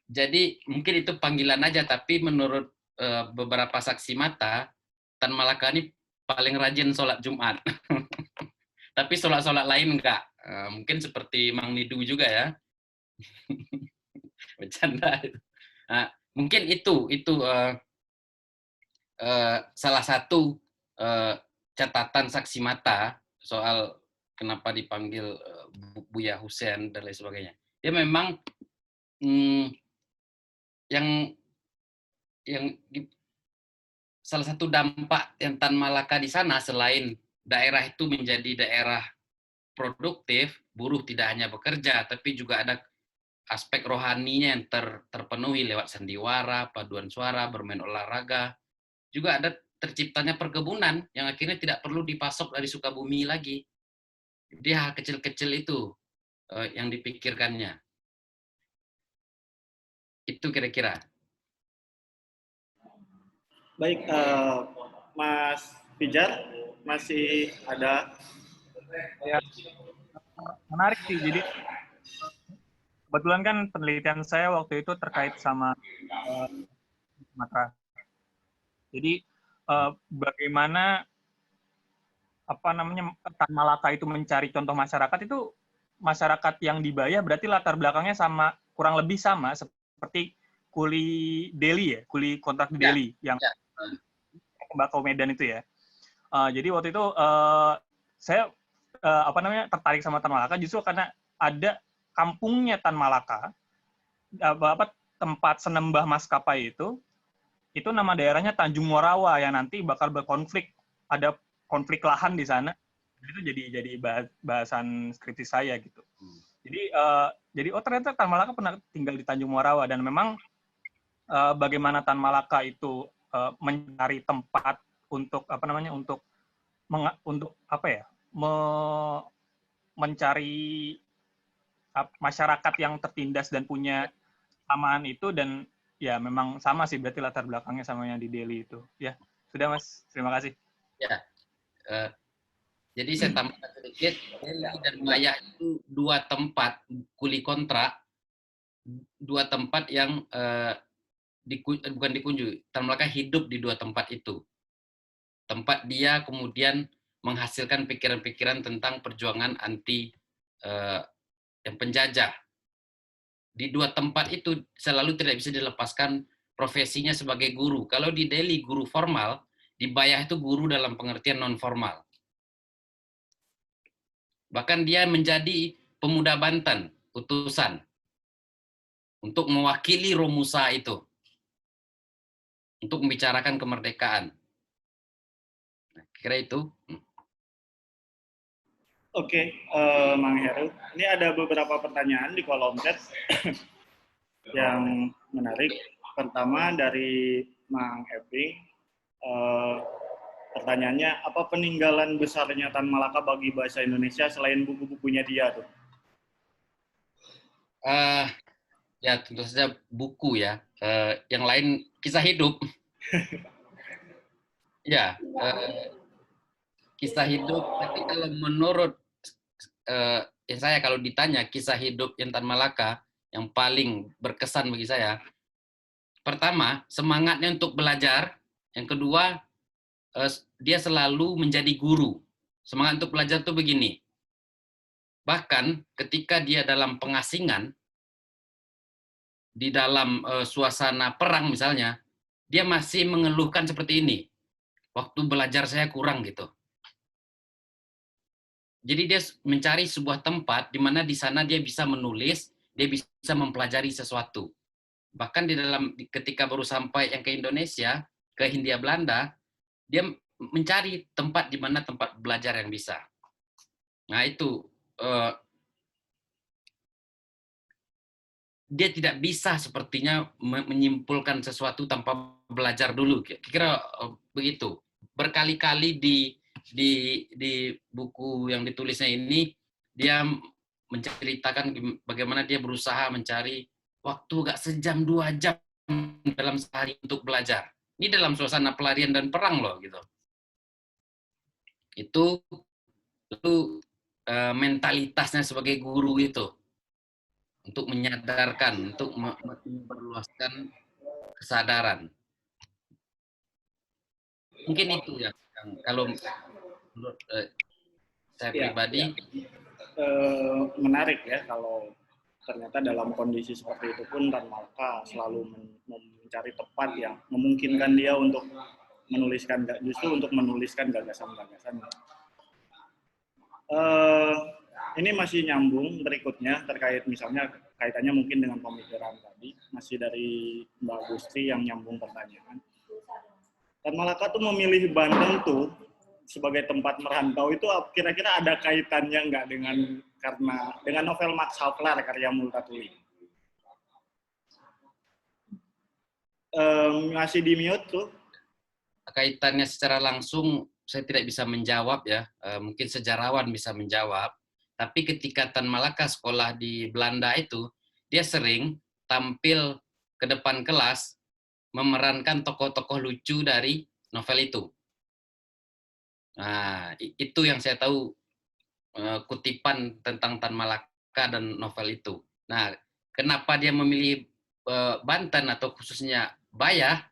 B: jadi mungkin itu panggilan aja, tapi menurut beberapa saksi mata, Tan Malaka ini paling rajin sholat Jumat. Tapi sholat-sholat lain enggak. Mungkin seperti Mang Nidu juga ya. Bercanda. Mungkin itu salah satu catatan saksi mata soal kenapa dipanggil Buya Hussein dan lain sebagainya. dia memang yang salah satu dampak yang Tan Malaka di sana, selain daerah itu menjadi daerah produktif, buruh tidak hanya bekerja, tapi juga ada aspek rohaninya yang terpenuhi lewat sandiwara, paduan suara, bermain olahraga. Juga ada terciptanya perkebunan yang akhirnya tidak perlu dipasok dari Sukabumi lagi. Jadi hal kecil-kecil itu yang dipikirkannya. Itu kira-kira.
A: Baik, Mas Pijar, masih ada?
C: Ya, menarik sih. Jadi kebetulan kan penelitian saya waktu itu terkait sama Sumatera. Jadi bagaimana Tan Malaka itu mencari contoh masyarakat itu, masyarakat yang di Bayah berarti latar belakangnya kurang lebih sama seperti kuli Delhi ya, kuli kontrak di Delhi yang tembakau Medan itu ya. Jadi waktu itu saya tertarik sama Tan Malaka justru karena ada kampungnya Tan Malaka, tempat senembah maskapai itu nama daerahnya Tanjung Morawa yang nanti bakal berkonflik, ada konflik lahan di sana. Itu jadi bahasan skripsi saya gitu. Jadi ternyata Tan Malaka pernah tinggal di Tanjung Morawa, dan memang bagaimana Tan Malaka itu mencari tempat untuk mencari masyarakat yang tertindas dan punya kesamaan itu, dan ya memang sama sih berarti latar belakangnya sama yang di Delhi itu. Ya, sudah Mas, terima kasih.
B: Ya, jadi saya tambahkan sedikit, Delhi dan Bayah itu dua tempat kuli kontrak, dua tempat yang bukan dikunjungi. Tan Malaka hidup di dua tempat itu. Tempat dia kemudian menghasilkan pikiran-pikiran tentang perjuangan anti yang penjajah. Di dua tempat itu selalu tidak bisa dilepaskan profesinya sebagai guru. Kalau di Delhi guru formal, di Bayah itu guru dalam pengertian non formal. Bahkan dia menjadi pemuda Banten, utusan, untuk mewakili Romusa itu, untuk membicarakan kemerdekaan. Nah, kira itu.
A: Oke, Mang Heru. Ini ada beberapa pertanyaan di kolom chat yang menarik. Pertama dari Mang Eping. Pertanyaannya, apa peninggalan besarnya Tan Malaka bagi bahasa Indonesia selain buku-bukunya dia tuh?
B: Ya tentu saja buku ya. Yang lain kisah hidup. Ya, kisah hidup. Tapi kalau menurut saya, kalau ditanya kisah hidup yang Tan Malaka yang paling berkesan bagi saya, pertama semangatnya untuk belajar, yang kedua dia selalu menjadi guru. Semangat untuk belajar tuh begini. Bahkan ketika dia dalam pengasingan, di dalam suasana perang misalnya, dia masih mengeluhkan seperti ini. Waktu belajar saya kurang gitu. Jadi dia mencari sebuah tempat di mana di sana dia bisa menulis, dia bisa mempelajari sesuatu. Bahkan ketika baru sampai yang ke Indonesia, ke Hindia Belanda, dia mencari tempat di mana tempat belajar yang bisa. Nah itu dia tidak bisa sepertinya menyimpulkan sesuatu tanpa belajar dulu. Kira begitu. Berkali-kali di buku yang ditulisnya ini, dia menceritakan bagaimana dia berusaha mencari waktu gak sejam 2 jam dalam sehari untuk belajar. Ini dalam suasana pelarian dan perang loh gitu. Itu mentalitasnya sebagai guru itu, untuk menyadarkan, untuk memperluaskan kesadaran. Mungkin itu yang kalau menurut saya pribadi.
A: Menarik ya, kalau ternyata dalam kondisi seperti itu pun Tan Malaka selalu mencari tempat yang memungkinkan dia untuk menuliskan gagasan-gagasan. Ini masih nyambung berikutnya terkait misalnya kaitannya mungkin dengan pemikiran tadi, masih dari Mbak Gusti yang nyambung pertanyaan. Tan Malaka tuh memilih Banten tuh sebagai tempat merantau itu kira-kira ada kaitannya nggak dengan novel Max Havelaar karya Multatuli? Masih di mute tuh.
B: Kaitannya secara langsung saya tidak bisa menjawab ya, mungkin sejarawan bisa menjawab. Tapi ketika Tan Malaka sekolah di Belanda itu, dia sering tampil ke depan kelas memerankan tokoh-tokoh lucu dari novel itu. Nah, itu yang saya tahu kutipan tentang Tan Malaka dan novel itu. Nah, kenapa dia memilih Banten atau khususnya Bayah?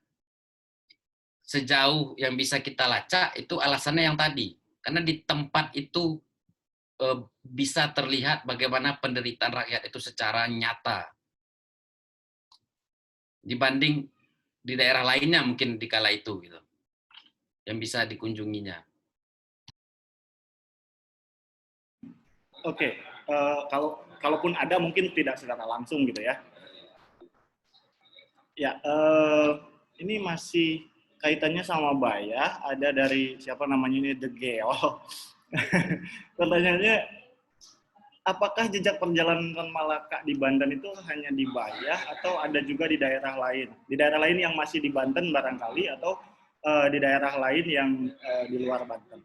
B: Sejauh yang bisa kita lacak itu alasannya yang tadi. Karena di tempat itu bisa terlihat bagaimana penderitaan rakyat itu secara nyata. Dibanding di daerah lainnya mungkin di kala itu gitu. Yang bisa dikunjunginya.
A: Oke, kalaupun ada mungkin tidak secara langsung gitu ya. Ya, ini masih kaitannya sama Bayah, ada dari siapa namanya ini The Geo. Pertanyaannya, apakah jejak perjalanan Tan Malaka di Banten itu hanya di Bayah atau ada juga di daerah lain? Di daerah lain yang masih di Banten barangkali atau di daerah lain yang di luar Banten?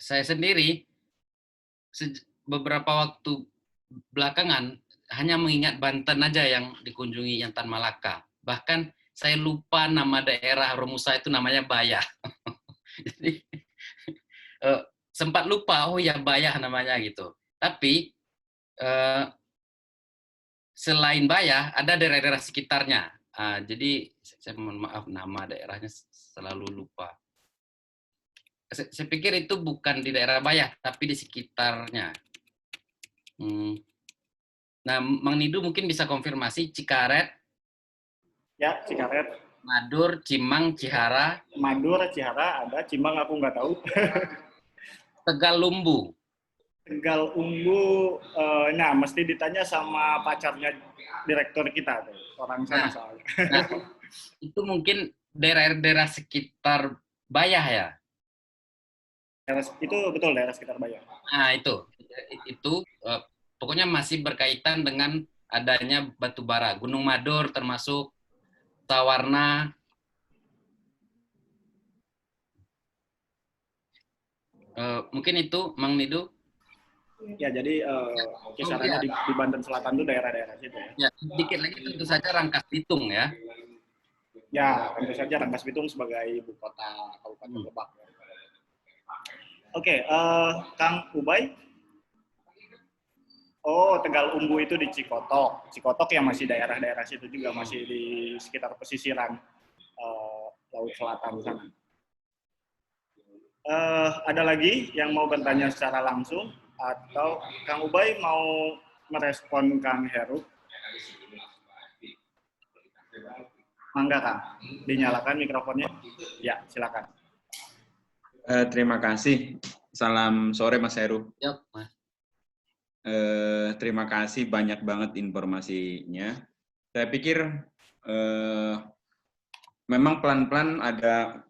B: Saya sendiri beberapa waktu belakangan hanya mengingat Banten aja yang dikunjungi yang Tan Malaka. Bahkan saya lupa nama daerah Romusa itu namanya Bayah. Jadi sempat lupa, oh ya Bayah namanya gitu. Tapi selain Bayah ada daerah-daerah sekitarnya. Jadi saya mohon maaf nama daerahnya selalu lupa. Saya pikir itu bukan di daerah Bayah, tapi di sekitarnya. Nah, Mang Nidu mungkin bisa konfirmasi Cikaret.
A: Ya, Cikaret.
B: Madur, Cimang, Cihara.
A: Madur, Cihara ada, Cimang aku nggak tahu.
B: Tegal Lumbu.
A: Tegal Umbu, nah mesti ditanya sama pacarnya direktur kita tuh, orang sana soalnya.
B: Nah, itu mungkin daerah-daerah sekitar Bayah ya?
A: Itu betul daerah sekitar Bayah.
B: Nah, itu pokoknya masih berkaitan dengan adanya batu bara. Gunung Madur termasuk Tawarna. Mungkin itu, Mang Nidu.
A: Ya, jadi kisarannya di Banten Selatan itu daerah-daerah situ ya.
B: Ya, sedikit lagi tentu saja Rangkas Bitung ya.
A: Ya, tentu saja Rangkas Bitung sebagai ibu kota Kabupaten Lebak. Oke, Kang Ubay. Oh, Tegal Umbu itu di Cikotok. Cikotok yang masih daerah-daerah situ juga, masih di sekitar pesisiran Laut Selatan sana. Ada lagi yang mau bertanya secara langsung? Atau Kang Ubay mau merespon Kang Heru? Mangga Kang, dinyalakan mikrofonnya. Ya, silakan.
D: Terima kasih. Salam sore Mas Heru.
B: Yap, Mas.
D: Terima kasih banyak banget informasinya. Saya pikir memang pelan-pelan ada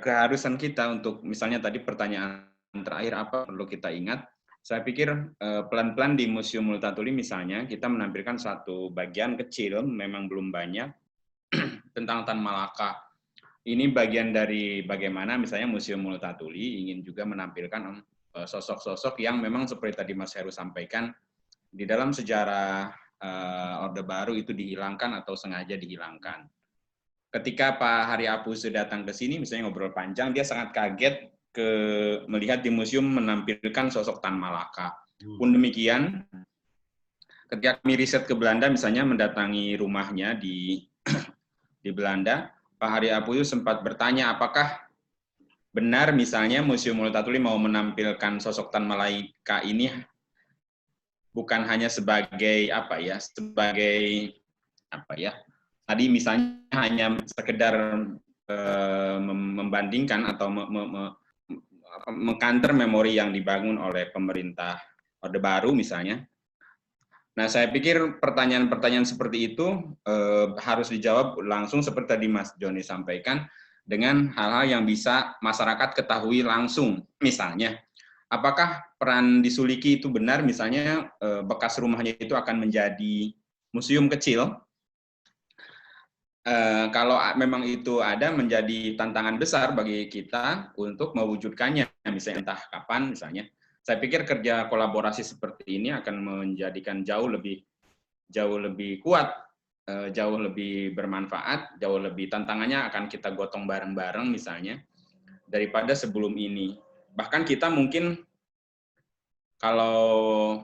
D: keharusan kita untuk misalnya tadi pertanyaan terakhir apa perlu kita ingat. Saya pikir pelan-pelan di Museum Multatuli misalnya kita menampilkan satu bagian kecil, memang belum banyak, tentang Tan Malaka. Ini bagian dari bagaimana misalnya Museum Multatuli ingin juga menampilkan sosok-sosok yang memang seperti tadi Mas Heru sampaikan, di dalam sejarah Orde Baru itu dihilangkan atau sengaja dihilangkan. Ketika Pak Hari Apuse datang ke sini, misalnya ngobrol panjang, dia sangat kaget melihat di museum menampilkan sosok Tan Malaka. Pun demikian, ketika kami riset ke Belanda, misalnya mendatangi rumahnya di Belanda, Pak Hari Apuse sempat bertanya apakah benar misalnya Museum Multatuli mau menampilkan sosok Tan Malaka ini bukan hanya sebagai tadi misalnya hanya sekedar membandingkan atau mengkanter memori yang dibangun oleh pemerintah Orde Baru misalnya. Nah, saya pikir pertanyaan-pertanyaan seperti itu harus dijawab langsung seperti tadi Mas Joni sampaikan, dengan hal-hal yang bisa masyarakat ketahui langsung. Misalnya, apakah peran di Suliki itu benar, misalnya bekas rumahnya itu akan menjadi museum kecil? Kalau memang itu ada, menjadi tantangan besar bagi kita untuk mewujudkannya, misalnya entah kapan misalnya. Saya pikir kerja kolaborasi seperti ini akan menjadikan jauh lebih kuat, jauh lebih bermanfaat, jauh lebih tantangannya akan kita gotong bareng-bareng misalnya, daripada sebelum ini. Bahkan kita mungkin kalau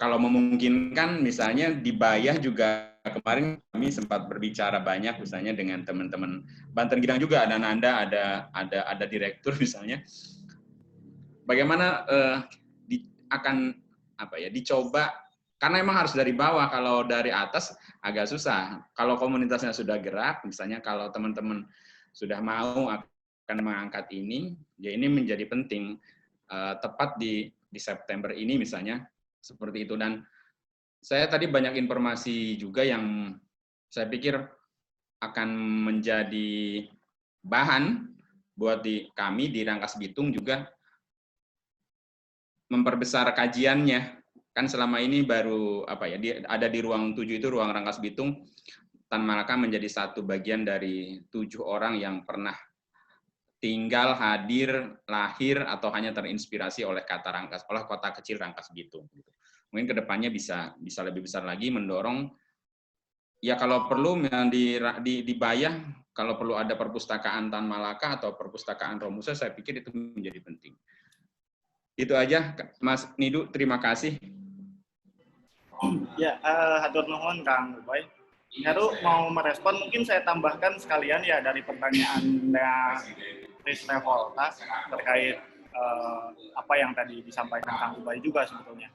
D: memungkinkan misalnya di Bayah juga kemarin kami sempat berbicara banyak misalnya dengan teman-teman Banten Girang juga, ada Nanda, ada direktur misalnya. Bagaimana akan dicoba, karena memang harus dari bawah, kalau dari atas agak susah. Kalau komunitasnya sudah gerak, misalnya kalau teman-teman sudah mau akan mengangkat ini, ya ini menjadi penting. Tepat di September ini misalnya, seperti itu. Dan saya tadi banyak informasi juga yang saya pikir akan menjadi bahan buat kami di Rangkas Bitung juga memperbesar kajiannya. Kan selama ini baru ada di ruang 7 itu, ruang Rangkas Bitung, Tan Malaka menjadi satu bagian dari 7 orang yang pernah tinggal, hadir, lahir, atau hanya terinspirasi oleh kota kecil Rangkas Bitung. Mungkin kedepannya bisa lebih besar lagi, mendorong, ya kalau perlu di Bayah, kalau perlu ada perpustakaan Tan Malaka atau perpustakaan Romusa, saya pikir itu menjadi penting. Itu aja, Mas Nidu, terima kasih.
A: Ya, hatur nuhun Kang Ubay. Heru mau merespon, mungkin saya tambahkan sekalian ya dari pertanyaannya Chris Revolta terkait apa yang tadi disampaikan Kang Ubay juga sebetulnya.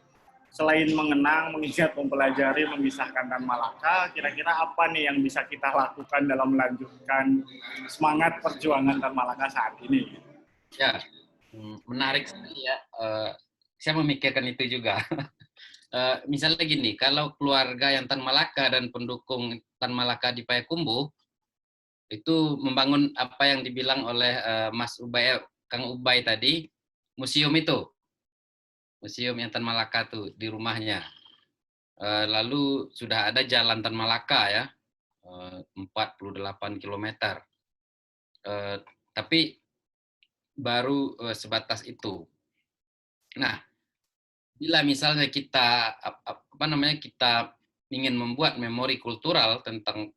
A: Selain mengenang, mengingat, mempelajari, memisahkan Tan Malaka, kira-kira apa nih yang bisa kita lakukan dalam melanjutkan semangat perjuangan Tan Malaka saat ini?
B: Ya, menarik sekali ya. Saya memikirkan itu juga. Misalnya gini, kalau keluarga yang Tan Malaka dan pendukung Tan Malaka di Payakumbuh itu membangun apa yang dibilang oleh Mas Ubay, Kang Ubay tadi, museum itu. Museum yang Tan Malaka tuh di rumahnya. Lalu sudah ada jalan Tan Malaka ya, 48 km. Tapi baru sebatas itu. Nah, bila misalnya kita kita ingin membuat memori kultural tentang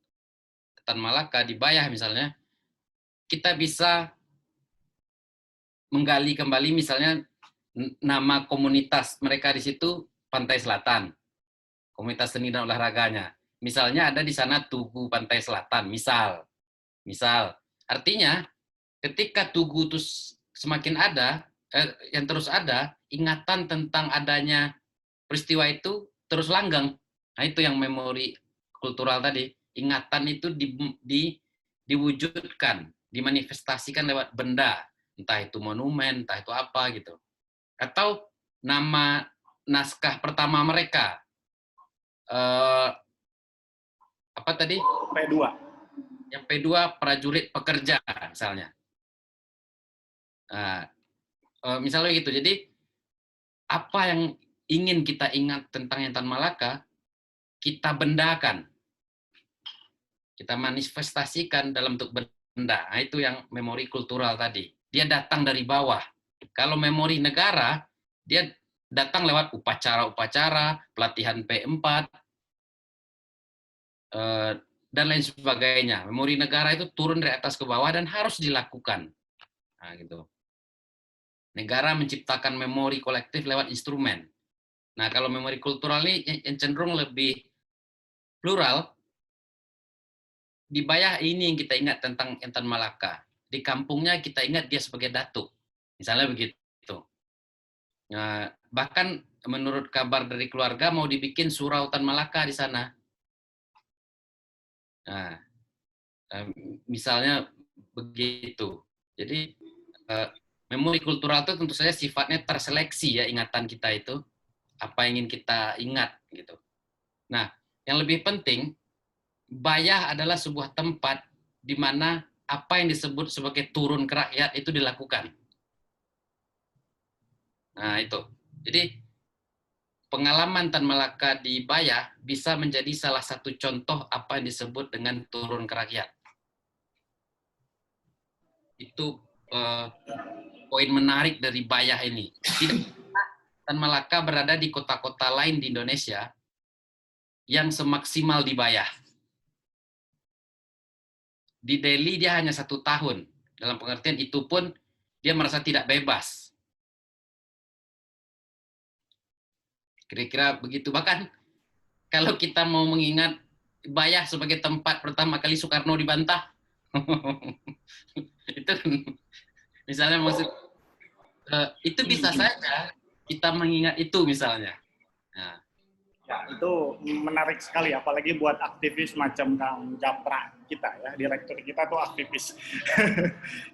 B: Tan Malaka di Bayah misalnya, kita bisa menggali kembali misalnya nama komunitas mereka di situ, Pantai Selatan, komunitas seni dan olahraganya. Misalnya ada di sana Tugu Pantai Selatan, misal. Artinya ketika Tugu itu semakin ada, yang terus ada, ingatan tentang adanya peristiwa itu terus langgeng. Nah, itu yang memori kultural tadi. Ingatan itu diwujudkan, dimanifestasikan lewat benda. Entah itu monumen, entah itu apa gitu. Atau nama naskah pertama mereka. Apa tadi?
A: P2.
B: Yang P2, prajurit pekerja misalnya. Nah, misalnya gitu. Jadi apa yang ingin kita ingat tentang Tan Malaka, kita bendakan, kita manifestasikan dalam bentuk benda. Nah, itu yang memori kultural tadi. Dia datang dari bawah. Kalau memori negara, dia datang lewat upacara-upacara, pelatihan P4, dan lain sebagainya. Memori negara itu turun dari atas ke bawah dan harus dilakukan. Nah, gitu. Negara menciptakan memori kolektif lewat instrumen. Nah, kalau memori kultural ini yang cenderung lebih plural, di Bayah ini yang kita ingat tentang Tan Malaka. Di kampungnya kita ingat dia sebagai datuk. Misalnya begitu. Nah, bahkan menurut kabar dari keluarga mau dibikin surau Tan Malaka di sana. Nah, Misalnya begitu. Jadi memori kultural itu tentu saja sifatnya terseleksi ya, ingatan kita itu apa yang ingin kita ingat gitu. Nah, yang lebih penting, bayah adalah sebuah tempat di mana apa yang disebut sebagai turun ke rakyat itu dilakukan. Nah, itu. Jadi pengalaman Tan Malaka di Bayah bisa menjadi salah satu contoh apa yang disebut dengan turun ke rakyat. Itu poin menarik dari Bayah ini. Tan Malaka berada di kota-kota lain di Indonesia yang semaksimal di Bayah. Di Delhi dia hanya 1 tahun. Dalam pengertian itu pun dia merasa tidak bebas. Kira-kira begitu. Bahkan kalau kita mau mengingat Bayah sebagai tempat pertama kali Soekarno dibantah, itu misalnya maksud itu bisa saja kita mengingat itu misalnya. Nah.
A: Ya, itu menarik sekali, apalagi buat aktivis macam Kang Japra kita ya, direktur kita tuh aktivis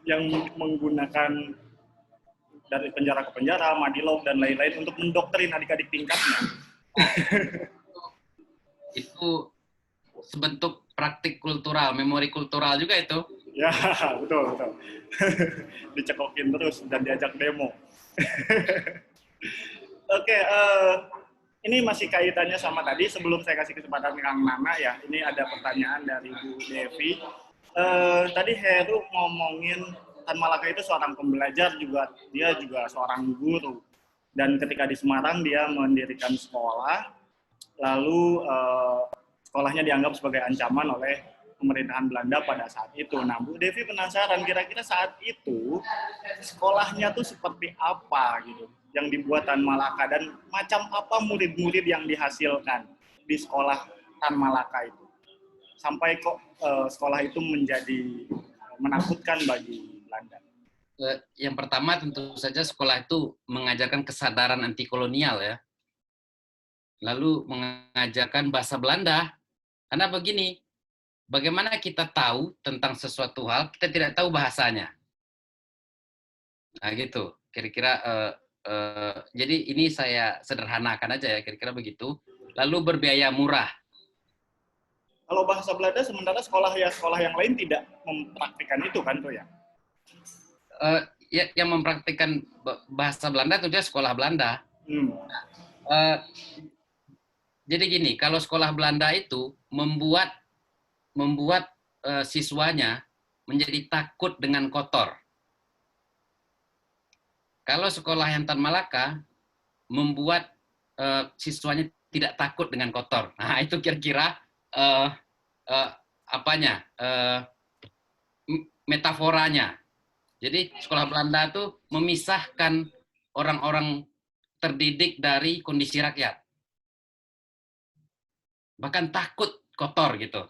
A: yang menggunakan dari penjara ke penjara, madilog dan lain-lain untuk mendoktrin adik-adik tingkatnya.
B: Itu sebentuk praktik kultural, memori kultural juga itu.
A: Ya, betul. Dicekokin terus dan diajak demo. Oke, ini masih kaitannya sama tadi. Sebelum saya kasih kesempatan Kang Nana ya, ini ada pertanyaan dari Bu Devi. Tadi Heru ngomongin Tan Malaka itu seorang pembelajar juga, dia juga seorang guru. Dan ketika di Semarang dia mendirikan sekolah, lalu sekolahnya dianggap sebagai ancaman oleh pemerintahan Belanda pada saat itu. Nah, Bu Devi penasaran kira-kira saat itu sekolahnya tuh seperti apa gitu yang dibuat Tan Malaka, dan macam apa murid-murid yang dihasilkan di sekolah Tan Malaka itu sampai kok sekolah itu menjadi menakutkan bagi Belanda.
B: Yang pertama tentu saja sekolah itu mengajarkan kesadaran anti kolonial ya, lalu mengajarkan bahasa Belanda. Karena begini, bagaimana kita tahu tentang sesuatu hal kita tidak tahu bahasanya. Nah gitu, kira-kira jadi ini saya sederhanakan aja ya, kira-kira begitu. Lalu berbiaya murah.
A: Kalau bahasa Belanda sementara sekolah yang lain tidak mempraktikkan itu kan tuh ya?
B: Ya, yang mempraktikkan bahasa Belanda itu dia sekolah Belanda. Jadi gini, kalau sekolah Belanda itu membuat siswanya menjadi takut dengan kotor. Kalau sekolah yang Tan Malaka membuat siswanya tidak takut dengan kotor. Nah, itu kira-kira metaforanya. Jadi sekolah Belanda itu memisahkan orang-orang terdidik dari kondisi rakyat. Bahkan takut kotor gitu.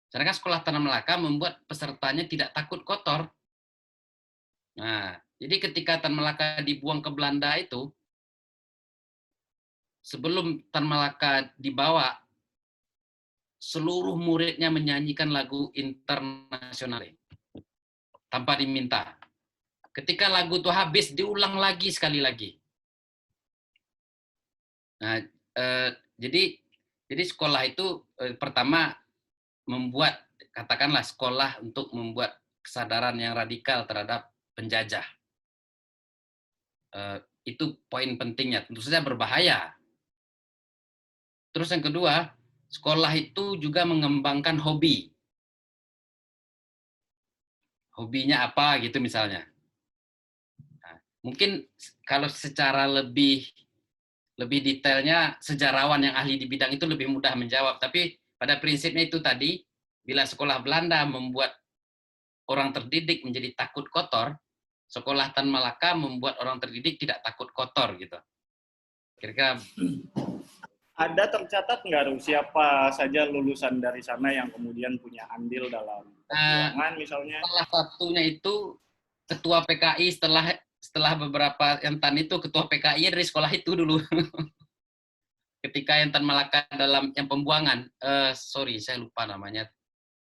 B: Sedangkan sekolah Tan Malaka membuat pesertanya tidak takut kotor. Nah, jadi ketika Tan Malaka dibuang ke Belanda itu, sebelum Tan Malaka dibawa, seluruh muridnya menyanyikan lagu internasional tanpa diminta. Ketika lagu itu habis, diulang lagi sekali lagi. Nah, jadi sekolah itu pertama membuat, katakanlah sekolah untuk membuat kesadaran yang radikal terhadap penjajah. Itu poin pentingnya, tentu saja berbahaya. Terus yang kedua, sekolah itu juga mengembangkan hobi. Hobinya apa gitu misalnya. Nah, mungkin kalau secara lebih detailnya sejarawan yang ahli di bidang itu lebih mudah menjawab. Tapi pada prinsipnya itu tadi, bila sekolah Belanda membuat orang terdidik menjadi takut kotor, sekolah Tan Malaka membuat orang terdidik tidak takut kotor gitu. Kira-kira.
A: Ada tercatat nggak siapa saja lulusan dari sana yang kemudian punya andil dalam perjuangan misalnya?
B: Salah satunya itu ketua PKI setelah beberapa yang Tan itu ketua PKI dari sekolah itu dulu. Ketika yang Tan Malaka dalam yang pembuangan, sorry saya lupa namanya.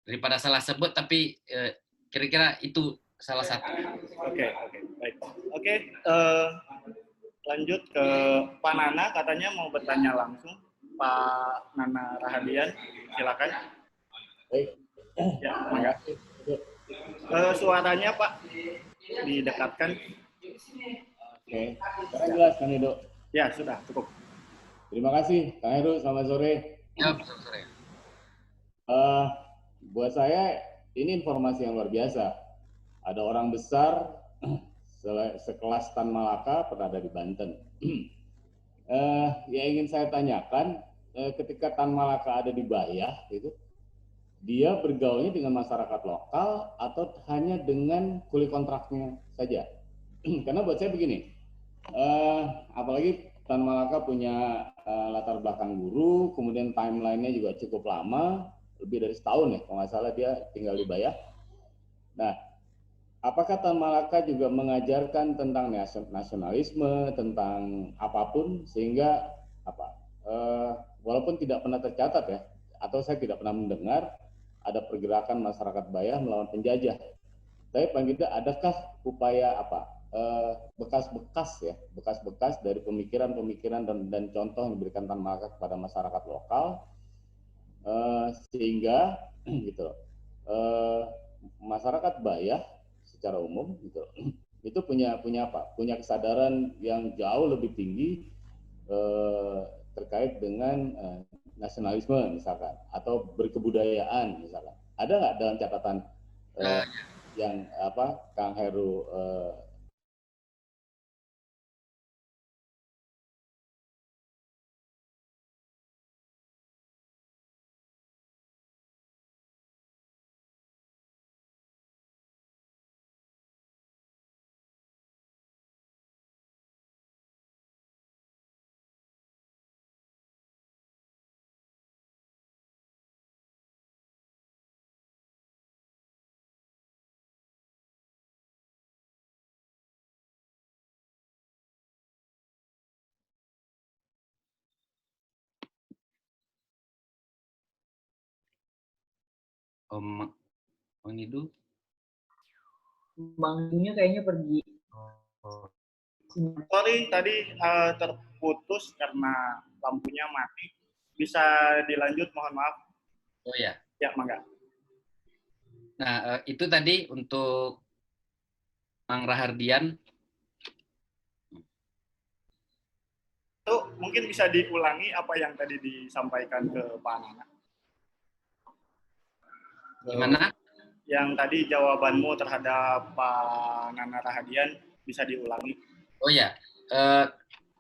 B: daripada salah sebut, tapi kira-kira itu salah satu.
A: Oke, baik. Oke, lanjut ke Pak Nana, katanya mau bertanya langsung. Pak Nana Rahadian, silakan.
E: Baik.
A: Ya, mangga. Suaranya Pak didekatkan.
E: Oke, sekarang jelas Kang Edo.
A: Ya, sudah cukup.
E: Terima kasih Kang Heru, selamat sore.
B: Ya, betul, sore.
E: Buat saya ini informasi yang luar biasa. Ada orang besar sekelas Tan Malaka berada di Banten. Yang ingin saya tanyakan, ketika Tan Malaka ada di Bayah, gitu, dia bergaulnya dengan masyarakat lokal atau hanya dengan kuli kontraknya saja? Karena buat saya begini, apalagi Tan Malaka punya latar belakang guru, kemudian timelinenya juga cukup lama, lebih dari setahun ya, kalau nggak salah dia tinggal di Bayah. Nah, apakah Tan Malaka juga mengajarkan tentang nasionalisme, tentang apapun, sehingga walaupun tidak pernah tercatat ya, atau saya tidak pernah mendengar ada pergerakan masyarakat Bayah melawan penjajah, tapi paling tidak adakah upaya bekas-bekas dari pemikiran-pemikiran dan contoh yang diberikan Tan Malaka kepada masyarakat lokal, sehingga gitu masyarakat Bayah secara umum gitu itu punya kesadaran yang jauh lebih tinggi terkait dengan nasionalisme misalkan, atau berkebudayaan misalkan. Ada nggak dalam catatan yang Kang Heru
B: Om Idu?
F: Bangnya kayaknya pergi.
A: Sorry, tadi terputus karena lampunya mati. Bisa dilanjut, mohon maaf.
B: Oh ya.
A: Ya, mangga.
B: Nah, itu tadi untuk Mang Rahardian.
A: Itu mungkin bisa diulangi apa yang tadi disampaikan ke Pak Nana.
B: Gimana?
A: Yang tadi jawabanmu terhadap Pak Nana Rahadian bisa diulangi.
B: Oh ya,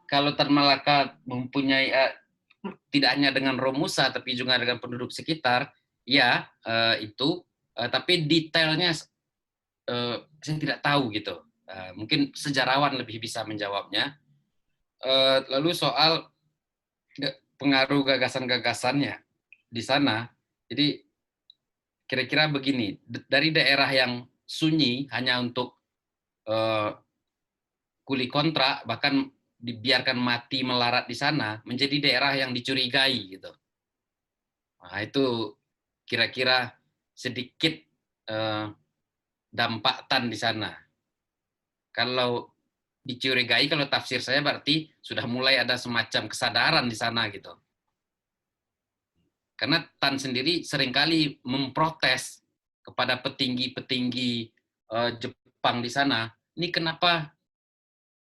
B: kalau Tan Malaka mempunyai tidak hanya dengan Romusa tapi juga dengan penduduk sekitar, ya itu. Tapi detailnya saya tidak tahu gitu. Mungkin sejarawan lebih bisa menjawabnya. Lalu soal pengaruh gagasan-gagasannya di sana, jadi kira-kira begini, dari daerah yang sunyi hanya untuk kuli kontrak, bahkan dibiarkan mati melarat di sana, menjadi daerah yang dicurigai gitu. Nah, itu kira-kira sedikit dampak Tan di sana. Kalau dicurigai, kalau tafsir saya berarti sudah mulai ada semacam kesadaran di sana gitu. Karena Tan sendiri seringkali memprotes kepada petinggi-petinggi Jepang di sana, ini kenapa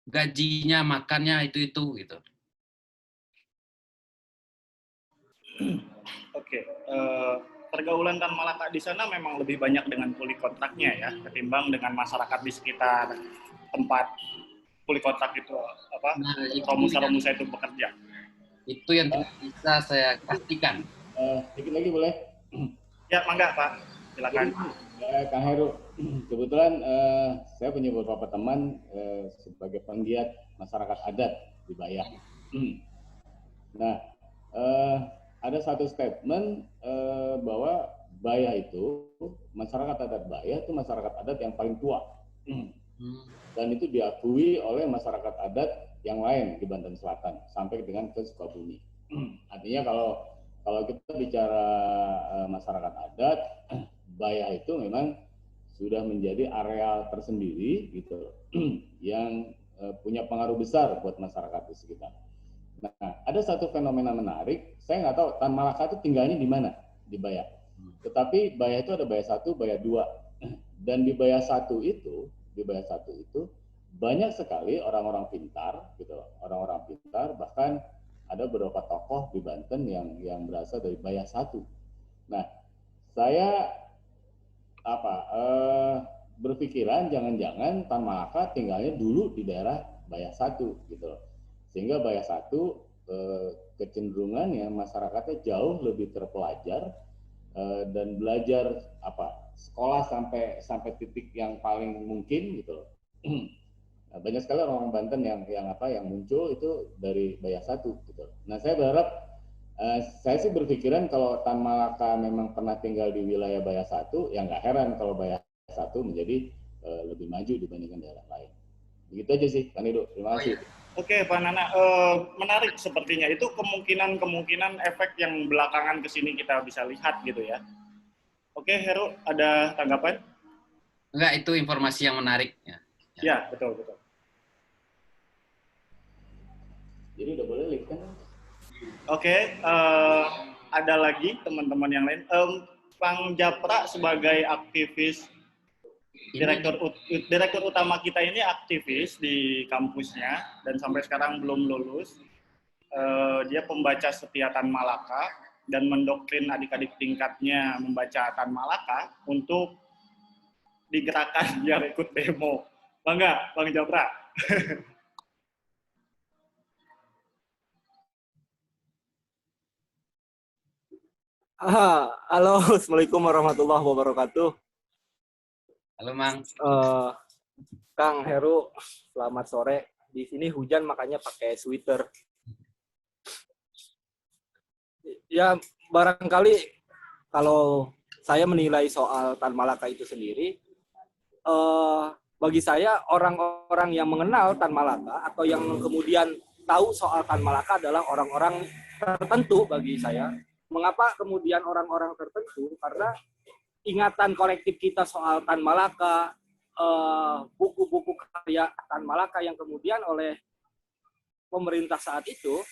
B: gajinya, makannya itu gitu.
A: Oke, pergaulan Tan Malaka di sana memang lebih banyak dengan kuli kontraknya ya, ketimbang dengan masyarakat di sekitar tempat kuli kontrak itu Romusa itu bekerja.
B: Itu yang tidak bisa saya pastikan.
E: Sedikit lagi boleh?
A: Ya, mangga Pak, silakan.
E: Kang Heru, kebetulan saya punya beberapa teman sebagai penggiat masyarakat adat di Bayah. Nah, ada satu statement bahwa Bayah itu, masyarakat adat Bayah itu masyarakat adat yang paling tua. Dan itu diakui oleh masyarakat adat yang lain di Banten Selatan sampai dengan ke Sukabumi. Artinya kalau kalau kita bicara masyarakat adat, Bayah itu memang sudah menjadi areal tersendiri gitu yang punya pengaruh besar buat masyarakat di sekitar. Nah, ada satu fenomena menarik, saya nggak tahu Tan Malaka itu tinggalnya di mana di Bayah. Tetapi Bayah itu ada Bayah 1, Bayah 2. Dan di Bayah 1 itu, banyak sekali orang-orang pintar gitu, orang-orang pintar, bahkan ada beberapa tokoh di Banten yang berasal dari Bayah 1. Nah, saya berpikiran jangan-jangan Tan Malaka tinggalnya dulu di daerah Bayah 1 gitu loh. Sehingga Bayah 1 kecenderungannya masyarakatnya jauh lebih terpelajar dan belajar sekolah sampai titik yang paling mungkin gitu loh. Banyak sekali orang Banten yang muncul itu dari Bayah 1 gitu. Nah, saya berharap saya sih berpikiran kalau Tan Malaka memang pernah tinggal di wilayah Bayah 1, ya nggak heran kalau Bayah 1 menjadi lebih maju dibandingkan daerah lain. Begitu aja sih, Pak Nido. Terima kasih.
A: Oke, Pak Nana, menarik sepertinya. Itu kemungkinan efek yang belakangan ke sini kita bisa lihat gitu ya. Oke, Heru, ada tanggapan?
B: Enggak, itu informasi yang menarik.
A: Ya, betul.
E: Jadi udah boleh lihat kan?
A: Oke, ada lagi teman-teman yang lain. Bang Japra sebagai aktivis, direktur utama kita ini aktivis di kampusnya dan sampai sekarang belum lulus. Dia pembaca setia Tan Malaka dan mendoktrin adik-adik tingkatnya membaca Tan Malaka untuk digerakkan biar ikut demo. Bangga, Bang Japra.
F: Halo, Assalamualaikum warahmatullahi wabarakatuh.
B: Halo, Mang.
F: Kang Heru, selamat sore. Di sini hujan makanya pakai sweater. Ya, barangkali kalau saya menilai soal Tan Malaka itu sendiri, bagi saya orang-orang yang mengenal Tan Malaka atau yang kemudian tahu soal Tan Malaka adalah orang-orang tertentu bagi saya. Mengapa kemudian orang-orang tertentu? Karena ingatan kolektif kita soal Tan Malaka, buku-buku karya Tan Malaka yang kemudian oleh pemerintah saat itu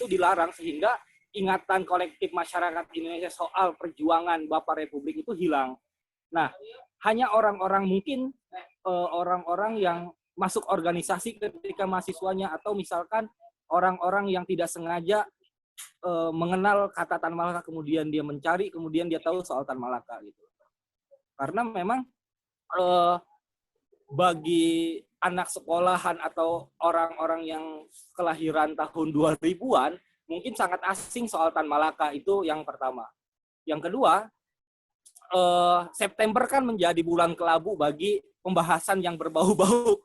F: dilarang sehingga ingatan kolektif masyarakat Indonesia soal perjuangan Bapak Republik itu hilang. Nah, hanya orang-orang mungkin orang-orang yang masuk organisasi ketika mahasiswanya atau misalkan orang-orang yang tidak sengaja mengenal kata Tan Malaka, kemudian dia mencari, kemudian dia tahu soal Tan Malaka gitu. Karena memang bagi anak sekolahan atau orang-orang yang kelahiran tahun 2000-an mungkin sangat asing soal Tan Malaka, itu yang pertama. Yang kedua, September kan menjadi bulan kelabu bagi pembahasan yang berbau-bau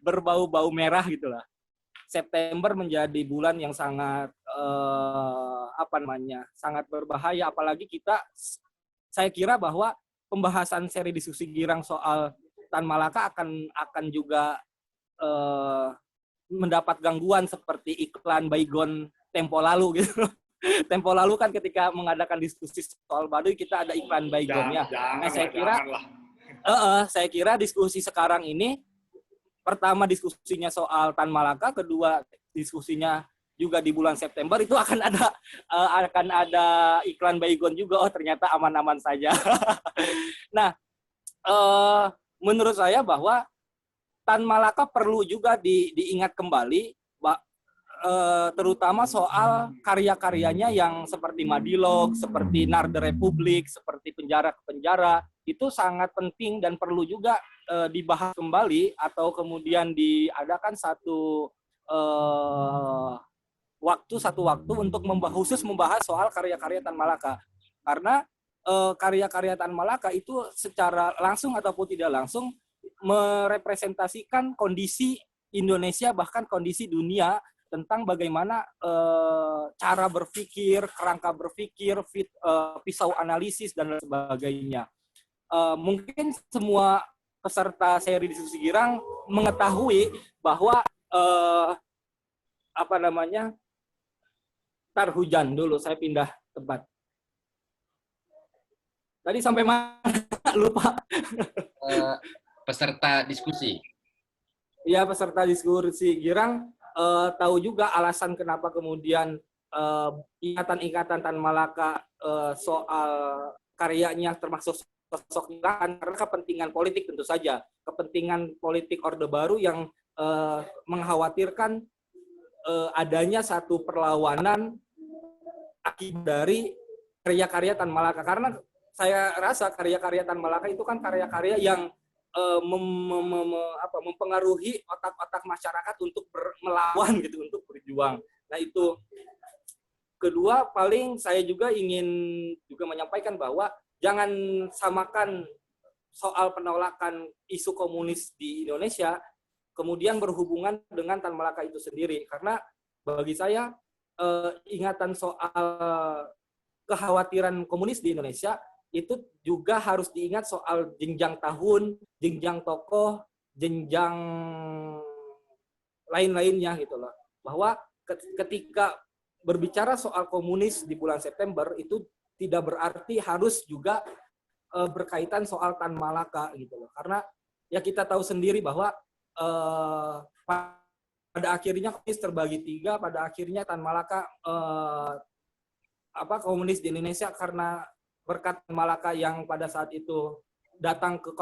F: berbau-bau merah gitulah. September menjadi bulan yang sangat sangat berbahaya, apalagi saya kira bahwa pembahasan seri diskusi girang soal Tan Malaka akan juga mendapat gangguan seperti iklan Baygon tempo lalu gitu. Tempo lalu kan ketika mengadakan diskusi soal Baduy kita ada iklan Baygon ya. Nah, saya kira diskusi sekarang ini pertama diskusinya soal Tan Malaka, kedua diskusinya juga di bulan September itu akan ada iklan Baygon juga. Oh, ternyata aman-aman saja. Nah, menurut saya bahwa Tan Malaka perlu juga diingat kembali, terutama soal karya-karyanya yang seperti Madilog, seperti Narde Republik, seperti Penjara ke Penjara, itu sangat penting dan perlu juga dibahas kembali atau kemudian diadakan satu waktu untuk khusus membahas soal karya-karya Tan Malaka. Karena karya-karya Tan Malaka itu secara langsung ataupun tidak langsung merepresentasikan kondisi Indonesia, bahkan kondisi dunia, tentang bagaimana cara berpikir, kerangka berpikir, pisau analisis, dan sebagainya. Mungkin semua peserta seri diskusi girang mengetahui bahwa Ntar hujan dulu, saya pindah tempat. Tadi sampai mana? Lupa.
B: Peserta diskusi.
F: Ya, peserta diskusi Girang tahu juga alasan kenapa kemudian ikatan-ikatan Tan Malaka soal karyanya termasuk sosok Girang, karena kepentingan politik tentu saja. Kepentingan politik Orde Baru yang mengkhawatirkan adanya satu perlawanan akibat dari karya-karya Tan Malaka. Karena saya rasa karya-karya Tan Malaka itu kan karya-karya yang mempengaruhi otak-otak masyarakat untuk melawan gitu, untuk berjuang. Nah itu. Kedua, paling saya juga ingin juga menyampaikan bahwa jangan samakan soal penolakan isu komunis di Indonesia kemudian berhubungan dengan Tan Malaka itu sendiri. Karena bagi saya ingatan soal kekhawatiran komunis di Indonesia itu juga harus diingat soal jenjang tahun, jenjang tokoh, jenjang lain-lainnya gitu loh. Bahwa ketika berbicara soal komunis di bulan September itu tidak berarti harus juga berkaitan soal Tan Malaka gitu loh. Karena ya kita tahu sendiri bahwa pada akhirnya komunis terbagi tiga, pada akhirnya Tan Malaka komunis di Indonesia karena berkat Malaka yang pada saat itu datang ke